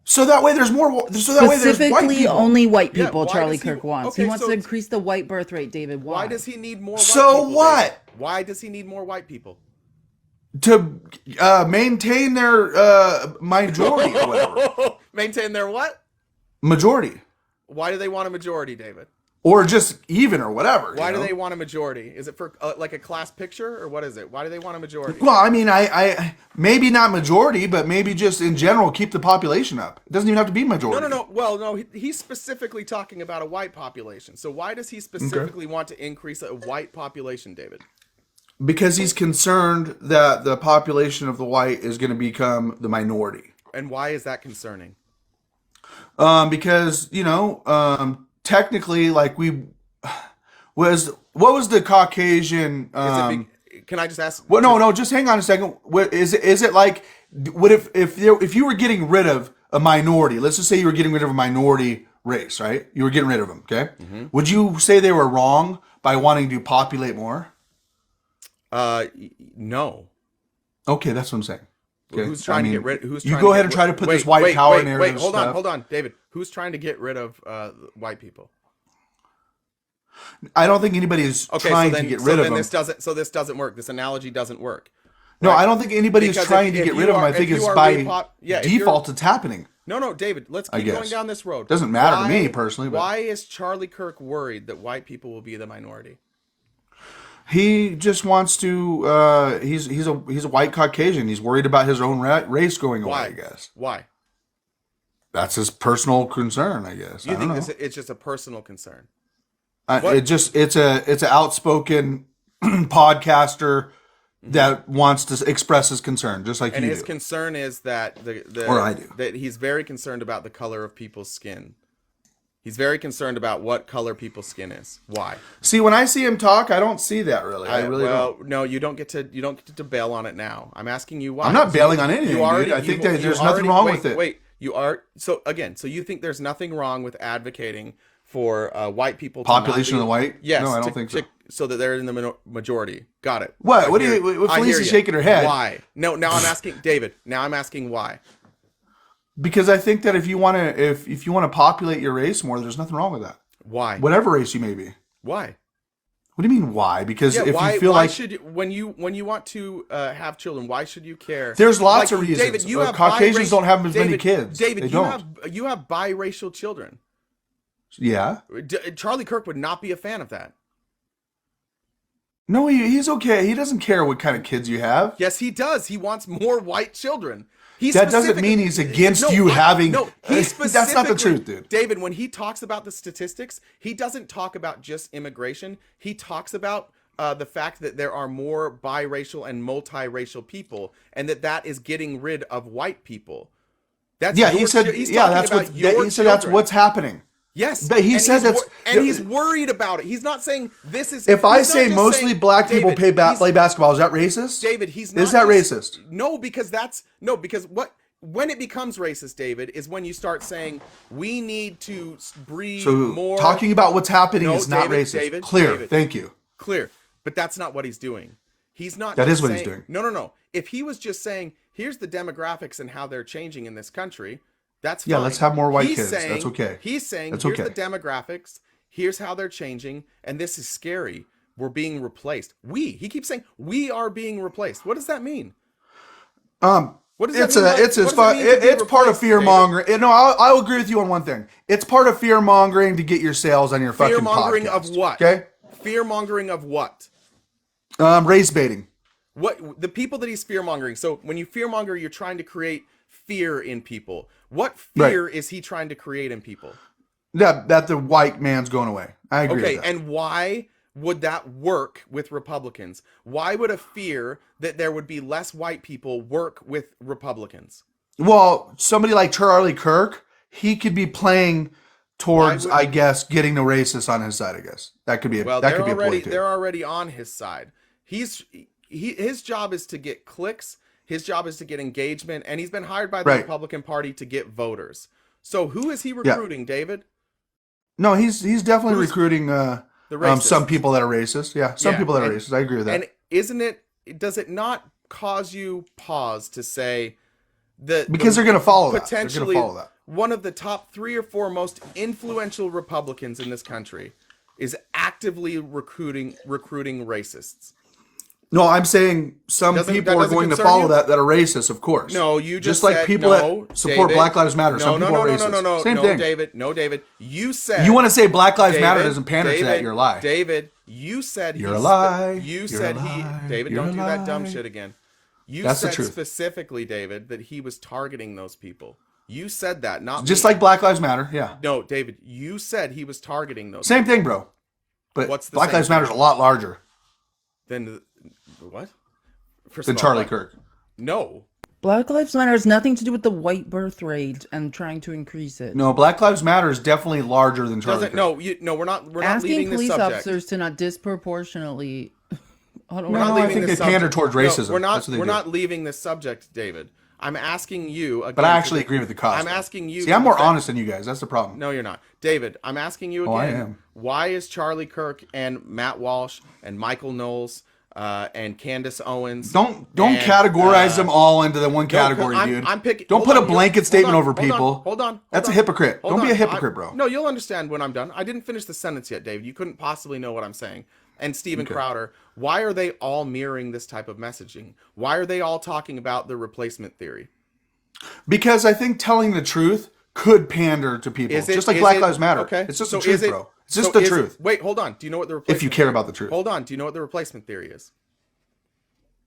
So that way there's more. So that way there's white Specifically, people. only white people. why Charlie does he- Kirk wants. okay, He wants so to it's- increase the white birth rate, David. Why? Why does he need more? So white people, what? David? Why does he need more white people? To maintain their majority or whatever. Maintain their what? Majority. Why do they want a majority, David? Or just even or whatever. Why do they want a majority? Is it for like a class picture or what is it? Why do they want a majority? Well, I mean, I maybe not majority, but maybe just in general keep the population up. It doesn't even have to be majority. No. Well, no, he's specifically talking about a white population. So why does he specifically want to increase a white population, David? Because he's concerned that the population of the white is going to become the minority. And why is that concerning? Because, technically, like what was the Caucasian? Can I just ask? Well, no, just hang on a second. Is it like, what if you were getting rid of a minority? Let's just say you were getting rid of a minority race, right? You were getting rid of them, okay? Mm-hmm. Would you say they were wrong by wanting to populate more? No. Okay, that's what I'm saying. Okay? Who's trying to get rid? You go ahead and try to put this white power narrative. Wait, hold on, David. Who's trying to get rid of white people? I don't think anybody is trying to get rid of them. This doesn't work. This analogy doesn't work. No, right? I don't think anybody is trying to get rid of them. I think it's by default it's happening. No, David. Let's keep going down this road. Doesn't matter to me personally. But why is Charlie Kirk worried that white people will be the minority? He just wants to. He's a white Caucasian. He's worried about his own race going away. I guess. Why? That's his personal concern. I guess. You think it's just a personal concern? It's an outspoken podcaster that wants to express his concern, just like you do. And his concern is that that he's very concerned about the color of people's skin. He's very concerned about what color people's skin is. Why? See, when I see him talk, I don't see that really. I really don't. No, you don't get to bail on it now. I'm asking you why. I'm not bailing on anything, dude. I think that there's nothing wrong with it. Wait, so you think there's nothing wrong with advocating for white people population of the white? Yes. No, I don't think so. So that they're in the majority. Got it. What? What Felicia's shaking her head. Why? No, now I'm asking David. Now I'm asking why. Because I think that if you want to populate your race more, there's nothing wrong with that. Why? Whatever race you may be. Why? What do you mean why? Because if you feel when you want to have children, why should you care? There's lots of reasons. David, Caucasians don't have as many kids. David, you have biracial children. Yeah. Charlie Kirk would not be a fan of that. No, he's okay. He doesn't care what kind of kids you have. Yes, he does. He wants more white children. That doesn't mean he's against you having. No, that's not the truth, dude. David, when he talks about the statistics, he doesn't talk about just immigration. He talks about the fact that there are more biracial and multiracial people, and that is getting rid of white people. He said that's what's happening. Yes, but he says he's worried about it. He's not saying this is. If I say mostly black people play basketball, is that racist? David, he's not. Is that racist? No, because when it becomes racist, David, is when you start saying we need to breed more. Talking about what's happening is not racist. David, thank you. Clear. But that's not what he's doing. He's not. That just is what he's saying, doing. No. If he was just saying, here's the demographics and how they're changing in this country, that's Yeah, fine. let's have more white He's kids. saying- That's okay. He's saying, That's here's okay. the demographics, here's how they're changing, and this is scary. We're being replaced. He keeps saying, we are being replaced. What does that mean? What does that mean? It's part of replaced, fear mongering. No, I'll agree with you on one thing. It's part of fear mongering to get your sales on your fucking Fear mongering podcast. of what? Okay. Fear mongering of what? Race baiting. What the people that he's fear mongering? So when you fear monger, you're trying to create fear in people. What fear is he trying to create in people? That the white man's going away. I agree. Okay, with that. and why would that work with Republicans? Why would a fear that there would be less white people work with Republicans? Well, somebody like Charlie Kirk, he could be playing towards, I guess, getting the racists on his side. I guess that could be that could be a ploy too. They're already on his side. His job is to get clicks. His job is to get engagement, and he's been hired by the Republican Party to get voters. So who is he recruiting, David? No, he's definitely recruiting some people that are racist. Yeah, some people that are racist. I agree with that. And does it not cause you pause to say that because they're going to follow that. Potentially one of the top 3 or 4 most influential Republicans in this country is actively recruiting racists. No, I'm saying some people are going to follow that are racist, of course. No, you just like said, people that support Black Lives Matter. Some people are racist. No, Same thing. David. You said you want to say Black Lives Matter doesn't pander to that. You're a lie. David, you said you're a lie. You said he. David, don't do that dumb shit again. You said specifically, David, that he was targeting those people. You said that, not just me. like Black Lives Matter. Yeah. No, David, you said he was targeting those. Same thing, bro. But what's the Black Lives Matter is a lot larger than what? Than Charlie Kirk. No. Black Lives Matter has nothing to do with the white birth rate and trying to increase it. No, Black Lives Matter is definitely larger than Charlie Kirk. No, we're not asking leaving police this subject. officers to not disproportionately. I think they pander towards racism. We're not leaving this subject, David. I'm asking you again. But I actually agree with the cause. I'm asking you. See, I'm more honest than you guys. That's the problem. No, you're not. David, I'm asking you again. I am. Why is Charlie Kirk and Matt Walsh and Michael Knowles and Candace Owens. Don't categorize them all into the one category, dude. I'm picking. Don't put a blanket statement over people. Hold on. That's a hypocrite. Don't be a hypocrite, bro. No, you'll understand when I'm done. I didn't finish the sentence yet, David. You couldn't possibly know what I'm saying. And Steven Crowder, why are they all mirroring this type of messaging? Why are they all talking about the replacement theory? Because I think telling the truth could pander to people. Just like Black Lives Matter. Okay. It's just the truth, bro. It's just the truth. Wait, hold on. Do you know what the replacement if you care about the truth. Hold on. Do you know what the replacement theory is?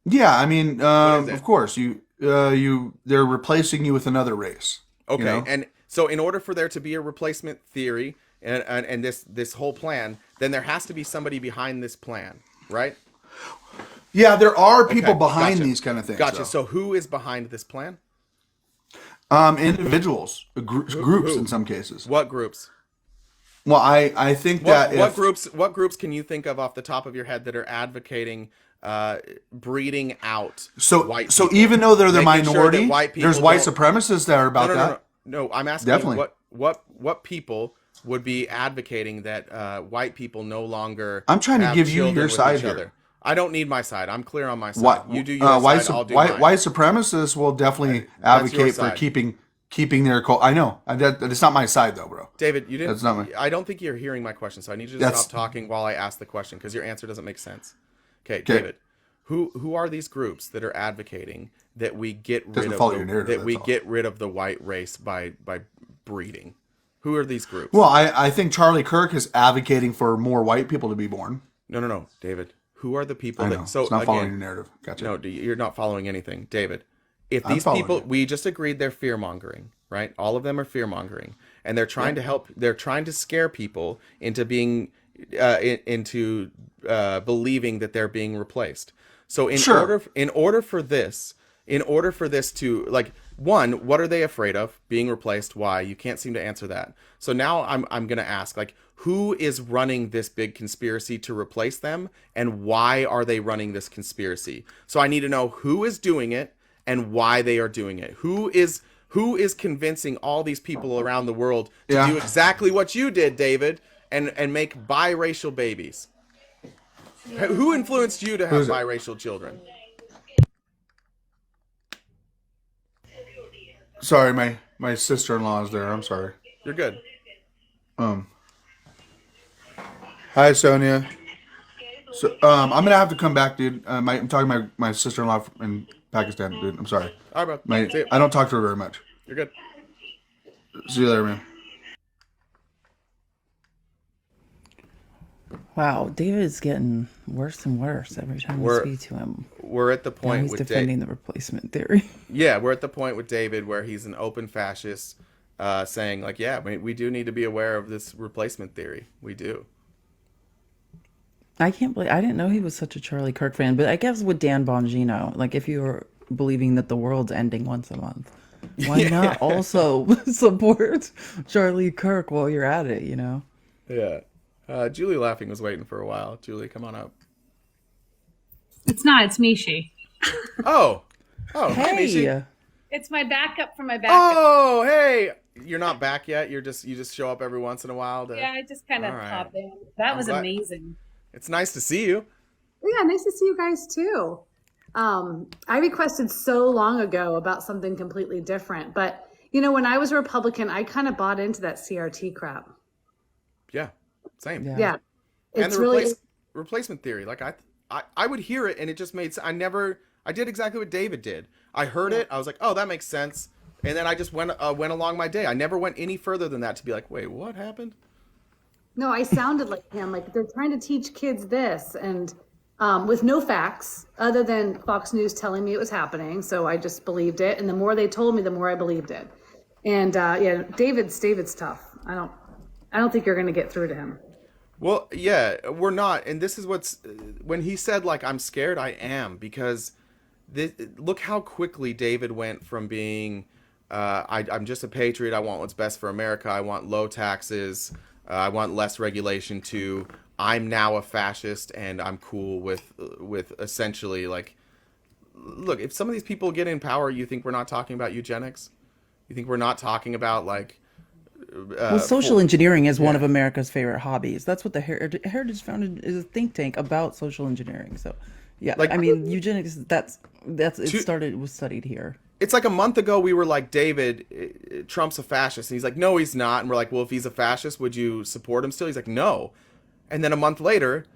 Yeah, I mean, of course, they're replacing you with another race. Okay, you know? And so in order for there to be a replacement theory and this whole plan, then there has to be somebody behind this plan, right? Yeah, there are people behind these kind of things. Gotcha. Though. So who is behind this plan? Individuals, groups in some cases. What groups? Well, I think what groups can you think of off the top of your head that are advocating breeding out white people? So even though they're the minority, there's white supremacists that are about that. No, I'm asking you what people would be advocating that white people no longer. I'm trying to give you your side here. I don't need my side. I'm clear on my side. You do your side. I'll do white mine. supremacists will definitely advocate for keeping their cult. I know it's not my side though, bro. David, you didn't. That's not my. I don't think you're hearing my question, so I need you to stop talking while I ask the question because your answer doesn't make sense. Okay, David, who are these groups that are advocating that we get rid of the white race by breeding? Who are these groups? Well, I think Charlie Kirk is advocating for more white people to be born. No, David. Who are the people that? So it's not following your narrative. Gotcha. No, you're not following anything, David. If these people, we just agreed they're fear mongering, right? All of them are fear mongering, and they're trying to help. They're trying to scare people into being believing that they're being replaced. So in order for this to, like, one, what are they afraid of? Being replaced. Why? You can't seem to answer that. So now I'm going to ask, like, who is running this big conspiracy to replace them, and why are they running this conspiracy? So I need to know who is doing it and why they are doing it. Who is convincing all these people around the world to do exactly what you did, David, and make biracial babies? Who influenced you to have Who's it? biracial children? Sorry, my sister-in-law is there. I'm sorry. You're good. Hi, Sonia. So, I'm gonna have to come back, dude. I'm talking to my sister-in-law in Pakistan, dude. I'm sorry. All right, bro. See you. I don't talk to her very much. You're good. See you later, man. Wow, David's getting worse and worse every time we speak to him. We're at the Now point he's with defending the replacement theory. Yeah, we're at the point with David where he's an open fascist, saying like, yeah, we do need to be aware of this replacement theory. We do. I can't believe I didn't know he was such a Charlie Kirk fan, but I guess with Dan Bongino, like if you're believing that the world's ending once a month, why not also support Charlie Kirk while you're at it, you know? Yeah. Julie Laughing was waiting for a while. Julie, come on up. It's not. It's Mishi. Oh, Hey. Mishi. It's my backup for my backup. Oh, hey. You're not back yet. You just show up every once in a while. Yeah, I just kind of All right. popped in. That I'm was glad- amazing. It's nice to see you. Yeah, nice to see you guys too. I requested so long ago about something completely different, but when I was a Republican, I kind of bought into that CRT crap. Yeah, same. Yeah, And it's the really replacement theory. Like I would hear it and it just made sense. I did exactly what David did. I heard it. I was like, oh, that makes sense. And then I just went along my day. I never went any further than that to be like, wait, what happened? no. I sounded like him. Like they're trying to teach kids this, and with no facts other than Fox News telling me it was happening. So I just believed it, and the more they told me, the more I believed it. And yeah, David's tough. I don't think you're going to get through to him. Well, yeah, we're not. And this is when he said, like, I'm scared, I am. Because look how quickly David went from being, I'm just a patriot, I want what's best for America, I want low taxes, I want less regulation, to I'm now a fascist and I'm cool with essentially, like, look, if some of these people get in power, you think we're not talking about eugenics? You think we're not talking about, like, Well, social engineering is one of America's favorite hobbies. That's what the Heritage Foundation is, a think tank about social engineering. So, yeah, Like- I mean, eugenics. It was studied here. It's like a month ago we were like, David, Trump's a fascist. And he's like, no, he's not. And we're like, well, if he's a fascist, would you support him still? He's like, no. And then a month later,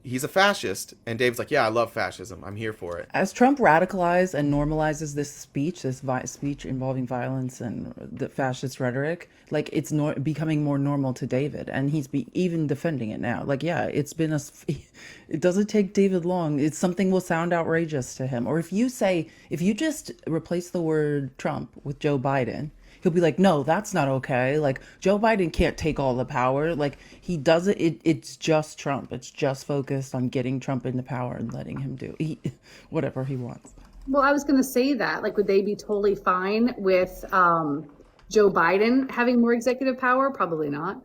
he's a fascist. And David's like, yeah, I love fascism. I'm here for it. As Trump radicalizes and normalizes this speech, speech involving violence and the fascist rhetoric, like it's becoming more normal to David, and he's even defending it now. Like, yeah, it's been it doesn't take David long. It's something will sound outrageous to him, or if you just replace the word Trump with Joe Biden, he'll be like, no, that's not okay. Like, Joe Biden can't take all the power. Like, he does it. It's just Trump. It's just focused on getting Trump into power and letting him do whatever he wants. Well, I was going to say that. Like, would they be totally fine with Joe Biden having more executive power? Probably not.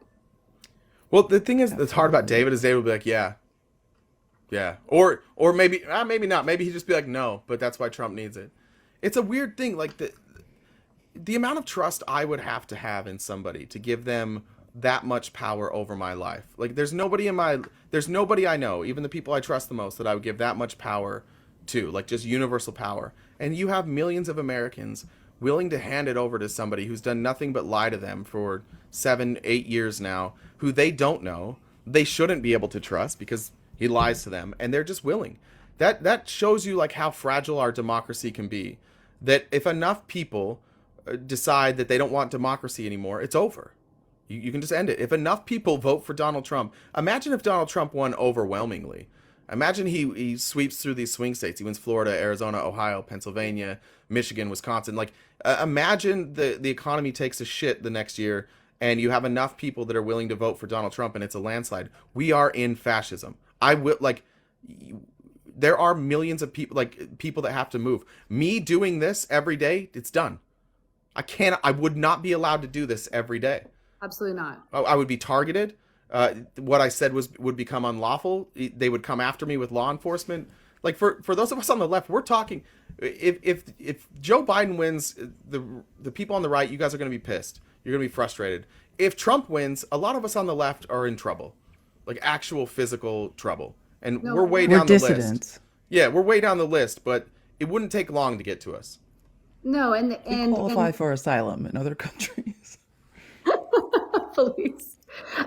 Well, the thing is, that's hard about David is David will be like, yeah. Or maybe not. Maybe he'd just be like, no, but that's why Trump needs it. It's a weird thing. Like, the amount of trust I would have to have in somebody to give them that much power over my life. Like, there's nobody I know, even the people I trust the most, that I would give that much power to, like just universal power. And you have millions of Americans willing to hand it over to somebody who's done nothing but lie to them for 7-8 years now, who they don't know, they shouldn't be able to trust because he lies to them, and they're just willing. That shows you like how fragile our democracy can be. That if enough people decide that they don't want democracy anymore, it's over. You can just end it. If enough people vote for Donald Trump, imagine if Donald Trump won overwhelmingly. Imagine he sweeps through these swing states. He wins Florida, Arizona, Ohio, Pennsylvania, Michigan, Wisconsin. Like, imagine the economy takes a shit the next year and you have enough people that are willing to vote for Donald Trump and it's a landslide. We are in fascism. There are millions of people, like people that have to move. Me doing this every day, it's done. I would not be allowed to do this every day. Absolutely not. I would be targeted. What I said would become unlawful. They would come after me with law enforcement. Like for those of us on the left, we're talking. If Joe Biden wins, the people on the right, you guys are going to be pissed. You're going to be frustrated. If Trump wins, a lot of us on the left are in trouble, like actual physical trouble. and No, we're way We're down the list. dissidents. Yeah, we're way down the list, but it wouldn't take long to get to us. No, and We qualify for asylum in other countries. police.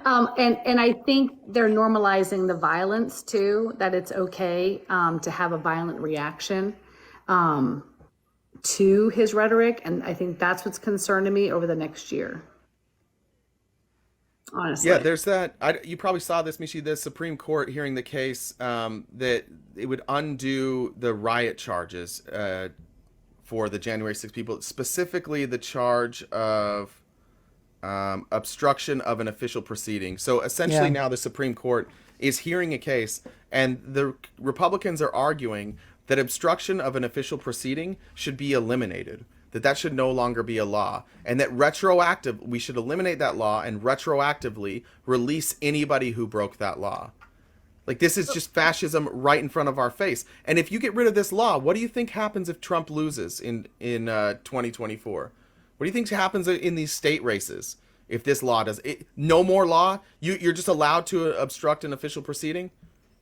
And I think they're normalizing the violence too, that it's okay to have a violent reaction to his rhetoric. And I think that's what's concerning me over the next year. Honestly. Yeah, there's that. You probably saw this, Mishi, the Supreme Court hearing the case that it would undo the riot charges for the January 6 people, specifically the charge of obstruction of an official proceeding. So essentially now the Supreme Court is hearing a case, and the Republicans are arguing that obstruction of an official proceeding should be eliminated, that should no longer be a law, and that we should eliminate that law and retroactively release anybody who broke that law. Like, this is just fascism right in front of our face. And if you get rid of this law, what do you think happens if Trump loses in 2024? What do you think happens in these state races if this law does it? No more law? You're just allowed to obstruct an official proceeding?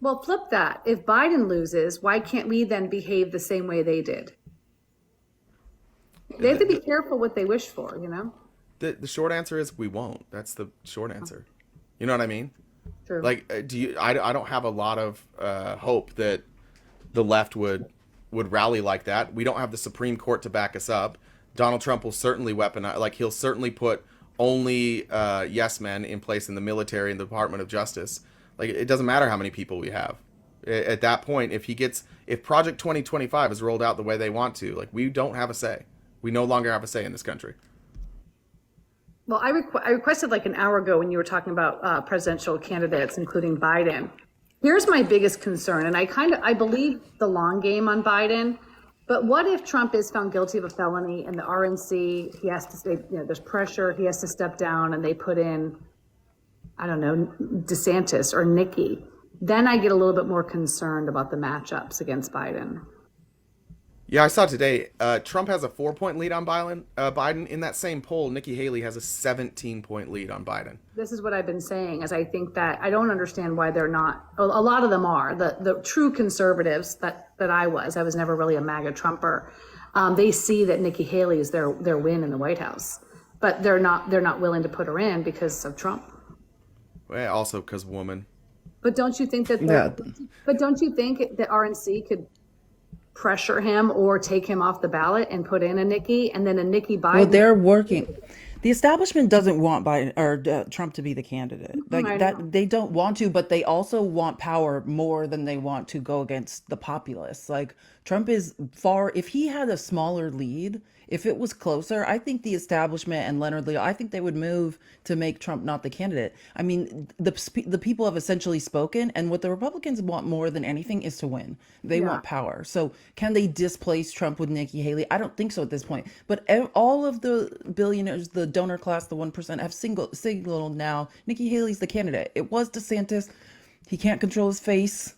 Well, flip that. If Biden loses, why can't we then behave the same way they did? They have to be careful what they wish for, you know? The short answer is we won't. That's the short answer. You know what I mean? True. Like, I don't have a lot of hope that the left would rally like that. We don't have the Supreme Court to back us up. Donald Trump will certainly weaponize, like, he'll certainly put only yes men in place in the military and the Department of Justice. Like, it doesn't matter how many people we have. At that point, if Project 2025 is rolled out the way they want to, like, we don't have a say. We no longer have a say in this country. Well, I requested like an hour ago when you were talking about presidential candidates, including Biden. Here's my biggest concern, and I believe the long game on Biden, but what if Trump is found guilty of a felony and the RNC, he has to stay, there's pressure, he has to step down, and they put in, I don't know, DeSantis or Nikki. Then I get a little bit more concerned about the matchups against Biden. Yeah, I saw today, Trump has a 4-point lead on Biden. In that same poll, Nikki Haley has a 17-point lead on Biden. This is what I've been saying, is I think that I don't understand why they're not, a lot of them are, the true conservatives that I was never really a MAGA Trumper. They see that Nikki Haley is their win in the White House, but they're not willing to put her in because of Trump. Well, also because woman. But don't you think that, but don't you think that RNC could pressure him or take him off the ballot and put in a Nikki and then a Nikki Biden? Well, they're working. The establishment doesn't want Biden or Trump to be the candidate. Like that, they don't want to, but they also want power more than they want to go against the populace. Like, Trump is far. If he had a smaller lead, if it was closer, I think the establishment and Leonard Leo, I think they would move to make Trump not the candidate. I mean, the people have essentially spoken, and what the Republicans want more than anything is to win. They want power. So can they displace Trump with Nikki Haley? I don't think so at this point. But all of the billionaires, the donor class, the 1% have signaled now Nikki Haley's the candidate. It was DeSantis. He can't control his face,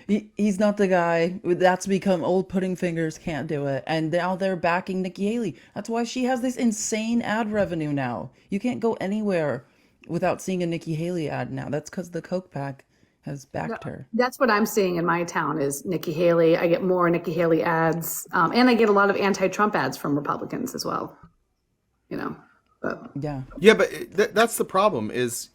He's not the guy. That's become old pudding fingers, can't do it. And now they're backing Nikki Haley. That's why she has this insane ad revenue now. You can't go anywhere without seeing a Nikki Haley ad now. That's because the Coke pack has backed her. That's what I'm seeing in my town is Nikki Haley. I get more Nikki Haley ads. And I get a lot of anti-Trump ads from Republicans as well. But that's the problem is,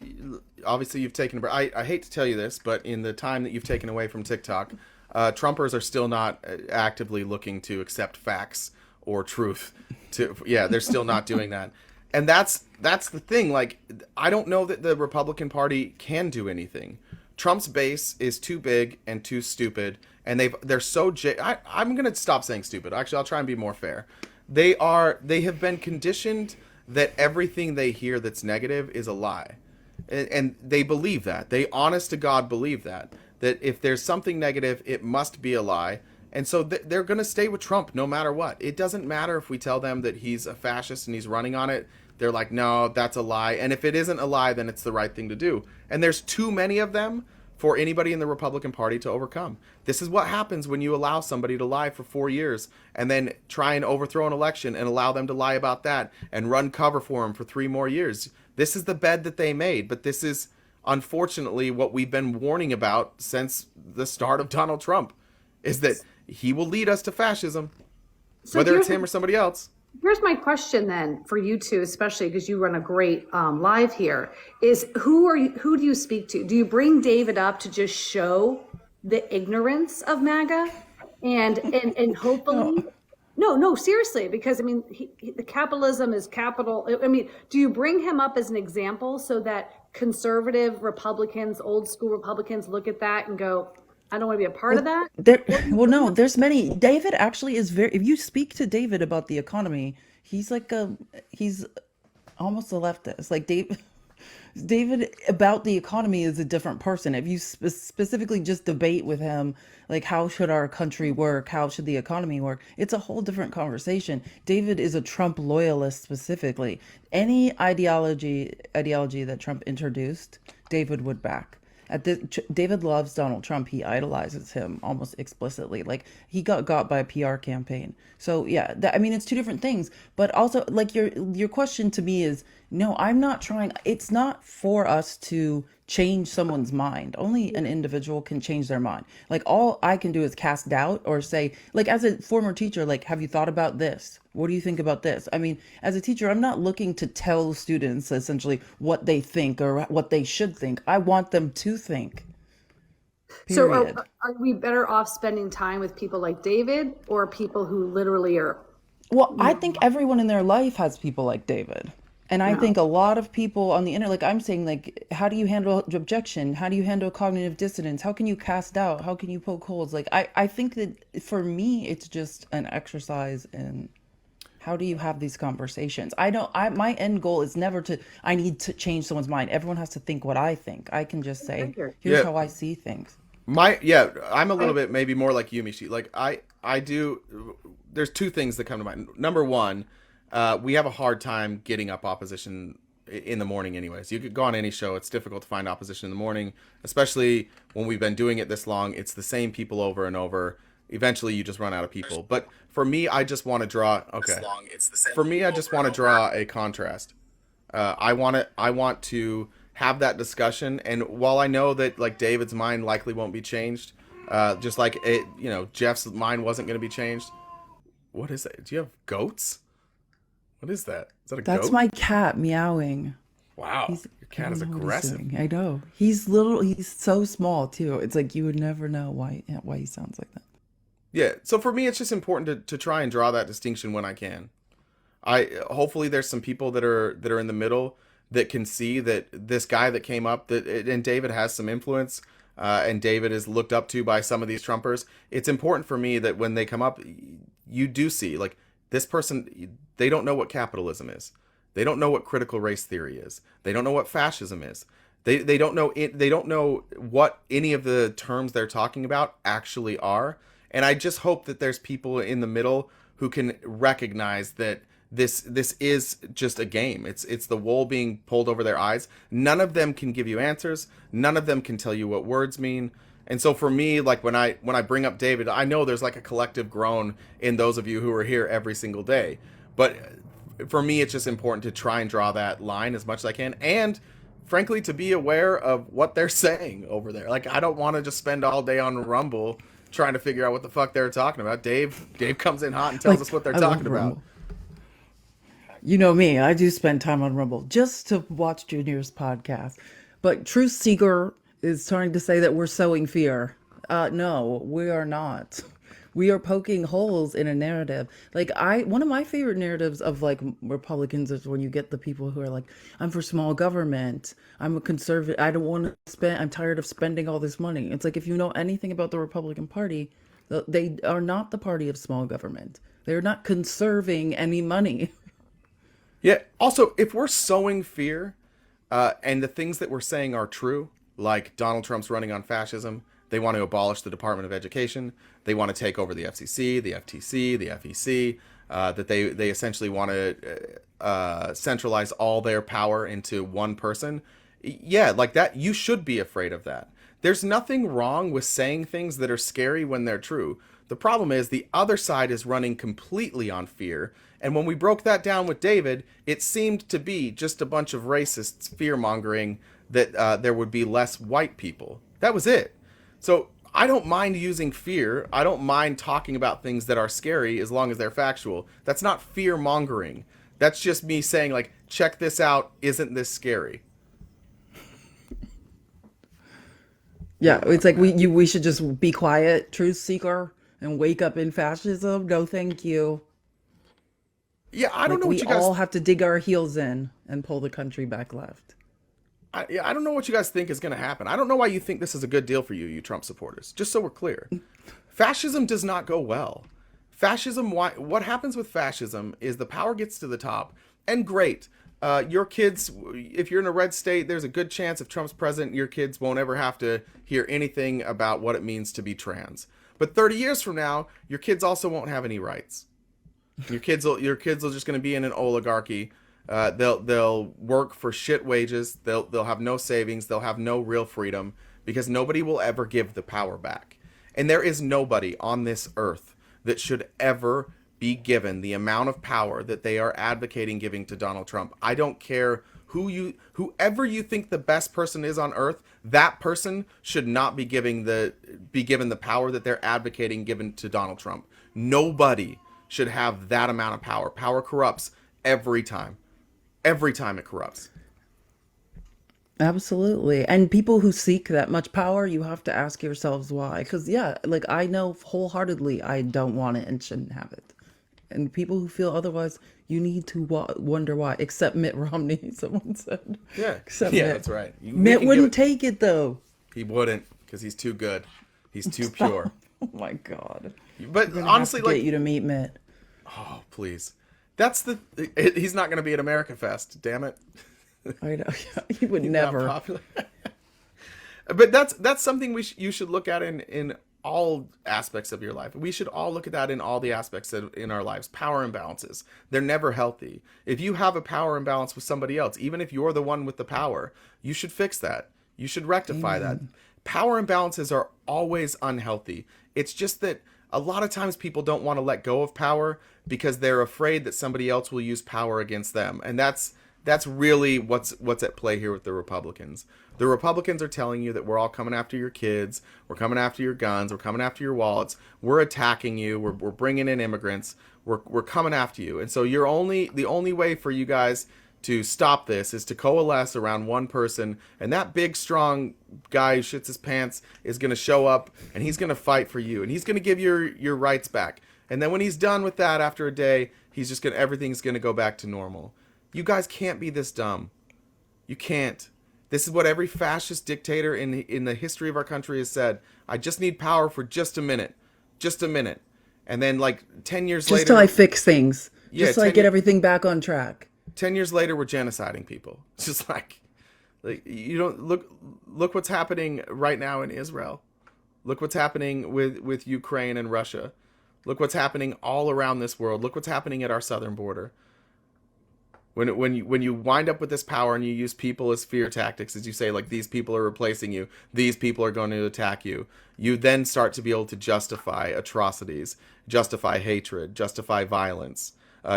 obviously you've taken, I hate to tell you this, but in the time that you've taken away from TikTok, Trumpers are still not actively looking to accept facts or truth. They're still not doing that. And that's the thing. Like, I don't know that the Republican Party can do anything. Trump's base is too big and too stupid, and they're so I'm going to stop saying stupid. Actually, I'll try and be more fair. They have been conditioned that everything they hear that's negative is a lie. And they believe that. They honest to God believe that if there's something negative, it must be a lie. And so they're going to stay with Trump no matter what. It doesn't matter if we tell them that he's a fascist and he's running on it. They're like, no, that's a lie. And if it isn't a lie, then it's the right thing to do. And there's too many of them for anybody in the Republican Party to overcome. This is what happens when you allow somebody to lie for 4 years and then try and overthrow an election and allow them to lie about that and run cover for them for 3 more years. This is the bed that they made, but this is unfortunately what we've been warning about since the start of Donald Trump, is that he will lead us to fascism, So whether it's here's- him or somebody else. Here's my question then for you two, especially because you run a great live here, is who do you speak to? Do you bring David up to just show the ignorance of MAGA and hopefully no, seriously, because I mean the capitalism is capital. I mean, do you bring him up as an example so that conservative Republicans, old school Republicans look at that and go, I don't want to be a part of that? No, there's many. David actually is very, if you speak to David about the economy, he's almost a leftist. Like David about the economy is a different person. If you specifically just debate with him, like how should our country work? How should the economy work? It's a whole different conversation. David is a Trump loyalist specifically. Any ideology that Trump introduced, David would back. David loves Donald Trump. He idolizes him almost explicitly. Like he got by a PR campaign. So yeah, I mean, it's two different things. But also, like your question to me is, no, I'm not trying. It's not for us to change someone's mind. Only an individual can change their mind. Like all I can do is cast doubt or say, like as a former teacher, like, have you thought about this? What do you think about this? I mean, as a teacher, I'm not looking to tell students essentially what they think or what they should think. I want them to think. So Period. are we better off spending time with people like David or people who literally are? Well, I think everyone in their life has people like David. And I think a lot of people on the internet, like I'm saying, like, how do you handle objection? How do you handle cognitive dissonance? How can you cast doubt? How can you poke holes? Like, I think that for me, it's just an exercise in how do you have these conversations? My end goal is never I need to change someone's mind. Everyone has to think what I think. I can just say, here's how I see things. I'm a little bit maybe more like you, Mishi. Like I do, there's two things that come to mind. Number one, we have a hard time getting up opposition in the morning anyways. You could go on any show. It's difficult to find opposition in the morning, especially when we've been doing it this long. It's the same people over and over. Eventually you just run out of people. But for me, I just want to draw, a contrast. I want to have that discussion. And while I know that like David's mind likely won't be changed, just like Jeff's mind wasn't going to be changed. What is that? Do you have goats? What is that? Is that a goat? That's my cat meowing. Wow. Your cat is aggressive. I know. He's so small too. It's like you would never know why he sounds like that. Yeah. So for me, it's just important to try and draw that distinction when I can. Hopefully there's some people that are in the middle that can see that this guy that came up, and David has some influence, and David is looked up to by some of these Trumpers. It's important for me that when they come up, you do see like this person, they don't know what capitalism is. They don't know what critical race theory is. They don't know what fascism is. They don't know it. They don't know what any of the terms they're talking about actually are. And I just hope that there's people in the middle who can recognize that this is just a game. It's the wool being pulled over their eyes. None of them can give you answers. None of them can tell you what words mean. And so for me, like when I bring up David, I know there's like a collective groan in those of you who are here every single day. But for me, it's just important to try and draw that line as much as I can. And frankly, to be aware of what they're saying over there. Like, I don't want to just spend all day on Rumble trying to figure out what the fuck they're talking about. Dave comes in hot and tells us what they're talking about. Rumble. You know me, I do spend time on Rumble just to watch Junior's podcast. But Truth Seeker is trying to say that we're sowing fear. No, we are not. We are poking holes in a narrative. Like one of my favorite narratives of like Republicans is when you get the people who are like, I'm for small government. I'm a conservative. I don't want to spend. I'm tired of spending all this money. It's like if you know anything about the Republican Party, they are not the party of small government. They're not conserving any money. Yeah. Also, if we're sowing fear, and the things that we're saying are true, like Donald Trump's running on fascism. They want to abolish the Department of Education. They want to take over the FCC, the FTC, the FEC. That they essentially want to centralize all their power into one person. Yeah, like that. You should be afraid of that. There's nothing wrong with saying things that are scary when they're true. The problem is the other side is running completely on fear. And when we broke that down with David, it seemed to be just a bunch of racists fear-mongering that there would be less white people. That was it. So I don't mind using fear. I don't mind talking about things that are scary as long as they're factual. That's not fear mongering. That's just me saying, like, check this out. Isn't this scary? Yeah, it's like we should just be quiet, truth seeker, and wake up in fascism. No, thank you. Yeah, I don't know what we you guys... all have to dig our heels in and pull the country back left. I don't know what you guys think is going to happen. I don't know why you think this is a good deal for you, you Trump supporters. Just so we're clear. Fascism does not go well. Fascism, what happens with fascism is the power gets to the top, and great. Your kids, if you're in a red state, there's a good chance if Trump's president, your kids won't ever have to hear anything about what it means to be trans. But 30 years from now, your kids also won't have any rights. Your kids will just going to be in an oligarchy. They'll work for shit wages. They'll have no savings. They'll have no real freedom because nobody will ever give the power back. And there is nobody on this earth that should ever be given the amount of power that they are advocating giving to Donald Trump. I don't care whoever you think the best person is on earth, that person should not be given the power that they're advocating given to Donald Trump. Nobody should have that amount of power. Power corrupts every time. Every time it corrupts. Absolutely. And people who seek that much power, you have to ask yourselves why. Because, yeah, like I know wholeheartedly I don't want it and shouldn't have it. And people who feel otherwise, you need to wonder why. Except Mitt Romney, someone said. Yeah, Except yeah, Mitt. that's right. Mitt wouldn't take it, though. He wouldn't, because he's too good. He's too pure. Oh, my God. But honestly, like... get you to meet Mitt. Oh, please. He's not going to be at America Fest, damn it. I know. He would never. Popular. But that's something you should look at in all aspects of your life. We should all look at that in all the aspects in our lives. Power imbalances. They're never healthy. If you have a power imbalance with somebody else, even if you're the one with the power, you should fix that. You should rectify that. Power imbalances are always unhealthy. It's just that a lot of times people don't want to let go of power because they're afraid that somebody else will use power against them. And that's really what's at play here with the Republicans. The Republicans are telling you that we're all coming after your kids, we're coming after your guns, we're coming after your wallets, we're attacking you, we're bringing in immigrants, we're coming after you. And so the only way for you guys to stop this is to coalesce around one person, and that big strong guy who shits his pants is going to show up and he's going to fight for you and he's going to give your rights back. And then when he's done with that after a day, everything's going to go back to normal. You guys can't be this dumb. You can't. This is what every fascist dictator in the history of our country has said. I just need power for just a minute. Just a minute. And then like 10 years later... Just till I fix things. Just till I get everything back on track. 10 years later, we're genociding people. It's just like you don't look what's happening right now in Israel. Look what's happening with Ukraine and Russia. Look what's happening all around this world. Look what's happening at our southern border. When you wind up with this power and you use people as fear tactics, as you say, like these people are replacing you, these people are going to attack you, you then start to be able to justify atrocities, justify hatred, justify violence,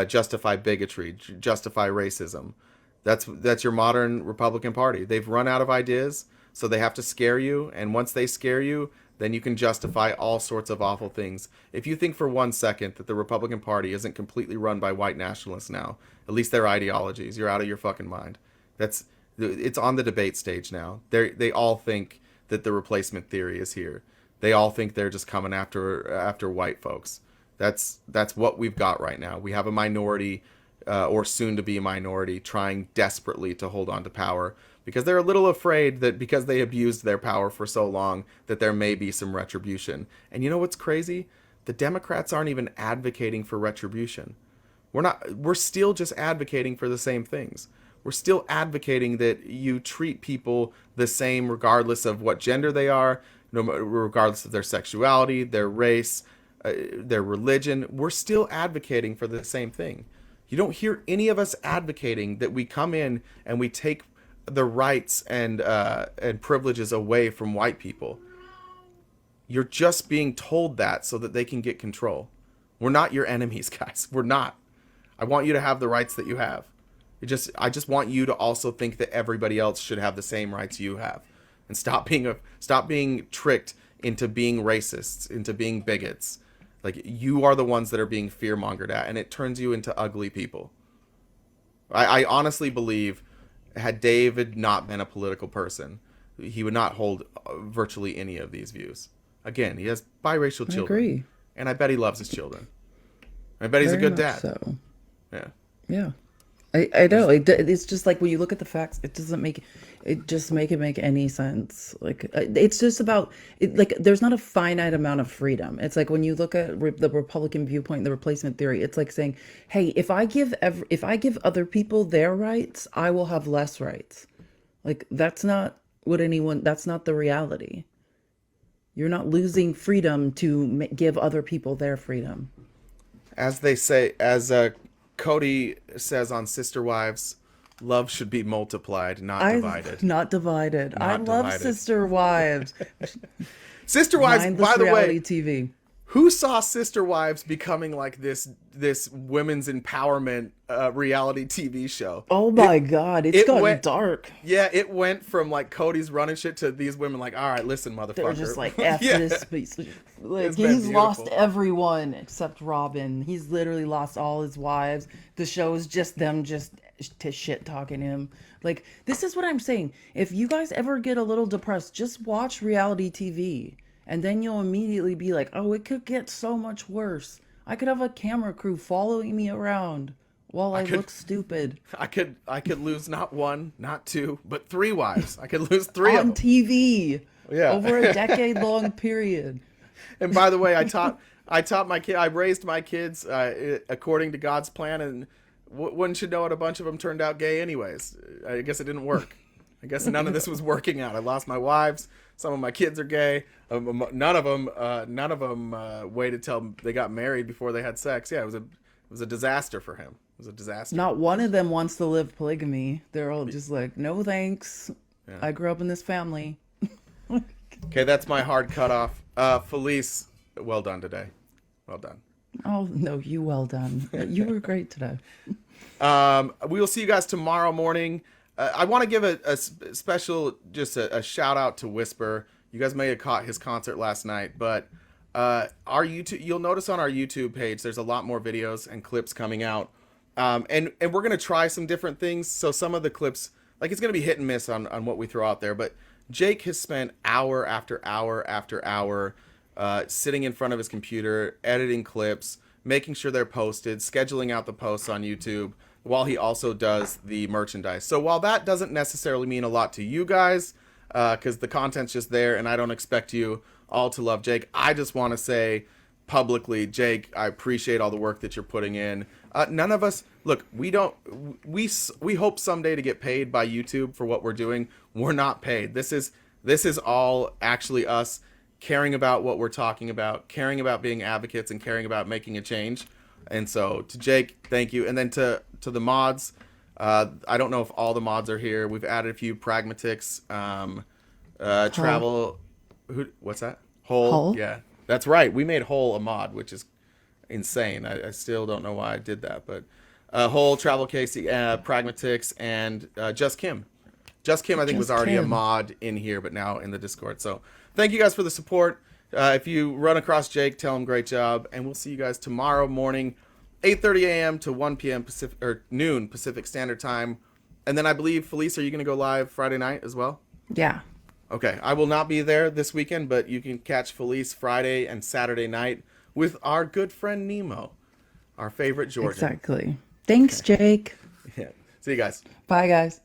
justify bigotry, justify racism. That's your modern Republican Party. They've run out of ideas, so they have to scare you, and once they scare you, then you can justify all sorts of awful things. If you think for 1 second that the Republican Party isn't completely run by white nationalists now, at least their ideologies, you're out of your fucking mind. It's on the debate stage now. They all think that the replacement theory is here. They all think they're just coming after white folks. That's what we've got right now. We have a minority, or soon to be a minority, trying desperately to hold on to power because they're a little afraid that because they abused their power for so long that there may be some retribution. And you know what's crazy? The Democrats aren't even advocating for retribution. We're still just advocating for the same things. We're still advocating that you treat people the same regardless of what gender they are, regardless of their sexuality, their race, their religion. We're still advocating for the same thing. You don't hear any of us advocating that we come in and we take the rights and privileges away from white people. You're just being told that so that they can get control. We're not your enemies, guys. We're not. I want you to have the rights that you have. I just want you to also think that everybody else should have the same rights you have, and stop being tricked into being racists, into being bigots. Like, you are the ones that are being fear-mongered at, and it turns you into ugly people. I honestly believe, had David not been a political person, he would not hold virtually any of these views. Again, he has biracial children. I agree. And I bet he loves his children. I bet he's a good dad. So. Yeah. Yeah. I know. It's just like when you look at the facts, it doesn't make any sense. Like, it's just about like there's not a finite amount of freedom. It's like when you look at the Republican viewpoint, the replacement theory. It's like saying, hey, if I give other people their rights, I will have less rights. Like, that's not the reality. You're not losing freedom to give other people their freedom. As they say, Cody says on Sister Wives, love should be multiplied, not divided. Not divided. I love divided. Sister Wives. Sister Wives, Mindless by the way, reality TV. Who saw Sister Wives becoming like this women's empowerment reality TV show? Oh my God, it's gotten dark. Yeah, it went from like Cody's running shit to these women like, all right, listen, motherfucker. They're just like, F this piece. Like, been he's lost beautiful. everyone except Robin. He's literally lost all his wives. The show is just them to shit talking him. Like, this is what I'm saying. If you guys ever get a little depressed, just watch reality TV. And then you'll immediately be like, oh, it could get so much worse. I could have a camera crew following me around while I look stupid. I could lose not one, not two, but 3 wives. I could lose 3 of on them. TV. Yeah. Over a decade-long period. And by the way, I taught my kid. I raised my kids according to God's plan, and wouldn't you know it, a bunch of them turned out gay anyways. I guess it didn't work. I guess none of this was working out. I lost my wives. Some of my kids are gay. None of them waited till they got married before they had sex. Yeah, it was a disaster for him. It was a disaster. Not one of them wants to live polygamy. They're all just like, no thanks. Yeah. I grew up in this family. Okay, that's my hard cutoff. Felice, well done today. Well done. Oh, no, you well done. You were great today. We will see you guys tomorrow morning. I want to give a special, just a shout out to Whisper. You guys may have caught his concert last night, but our YouTube, you'll notice on our YouTube page, there's a lot more videos and clips coming out. And we're going to try some different things. So some of the clips, like, it's going to be hit and miss on what we throw out there, but Jake has spent hour after hour after hour sitting in front of his computer, editing clips, making sure they're posted, scheduling out the posts on YouTube, while he also does the merchandise. So while that doesn't necessarily mean a lot to you guys, because the content's just there, and I don't expect you all to love Jake, I just want to say publicly, Jake, I appreciate all the work that you're putting in. None of us, look, we hope someday to get paid by YouTube for what we're doing. We're not paid. This is all actually us caring about what we're talking about, caring about being advocates, and caring about making a change. And so to Jake, thank you. And then to the mods, I don't know if all the mods are here. We've added a few Pragmatics, Travel. What's that? Whole. Yeah, that's right. We made Whole a mod, which is insane. I still don't know why I did that, but Whole, Travel Casey, Pragmatics, and Just Kim. Just Kim, I think, was already a mod in here, but now in the Discord. So thank you guys for the support. If you run across Jake, tell him great job, and we'll see you guys tomorrow morning, 8:30 a.m. to 1 p.m. Pacific, or noon Pacific Standard Time. And then I believe, Felice, are you going to go live Friday night as well? Yeah. Okay, I will not be there this weekend, but you can catch Felice Friday and Saturday night with our good friend Nemo, our favorite Georgian. Exactly. Thanks, Jake. Yeah. See you guys. Bye, guys.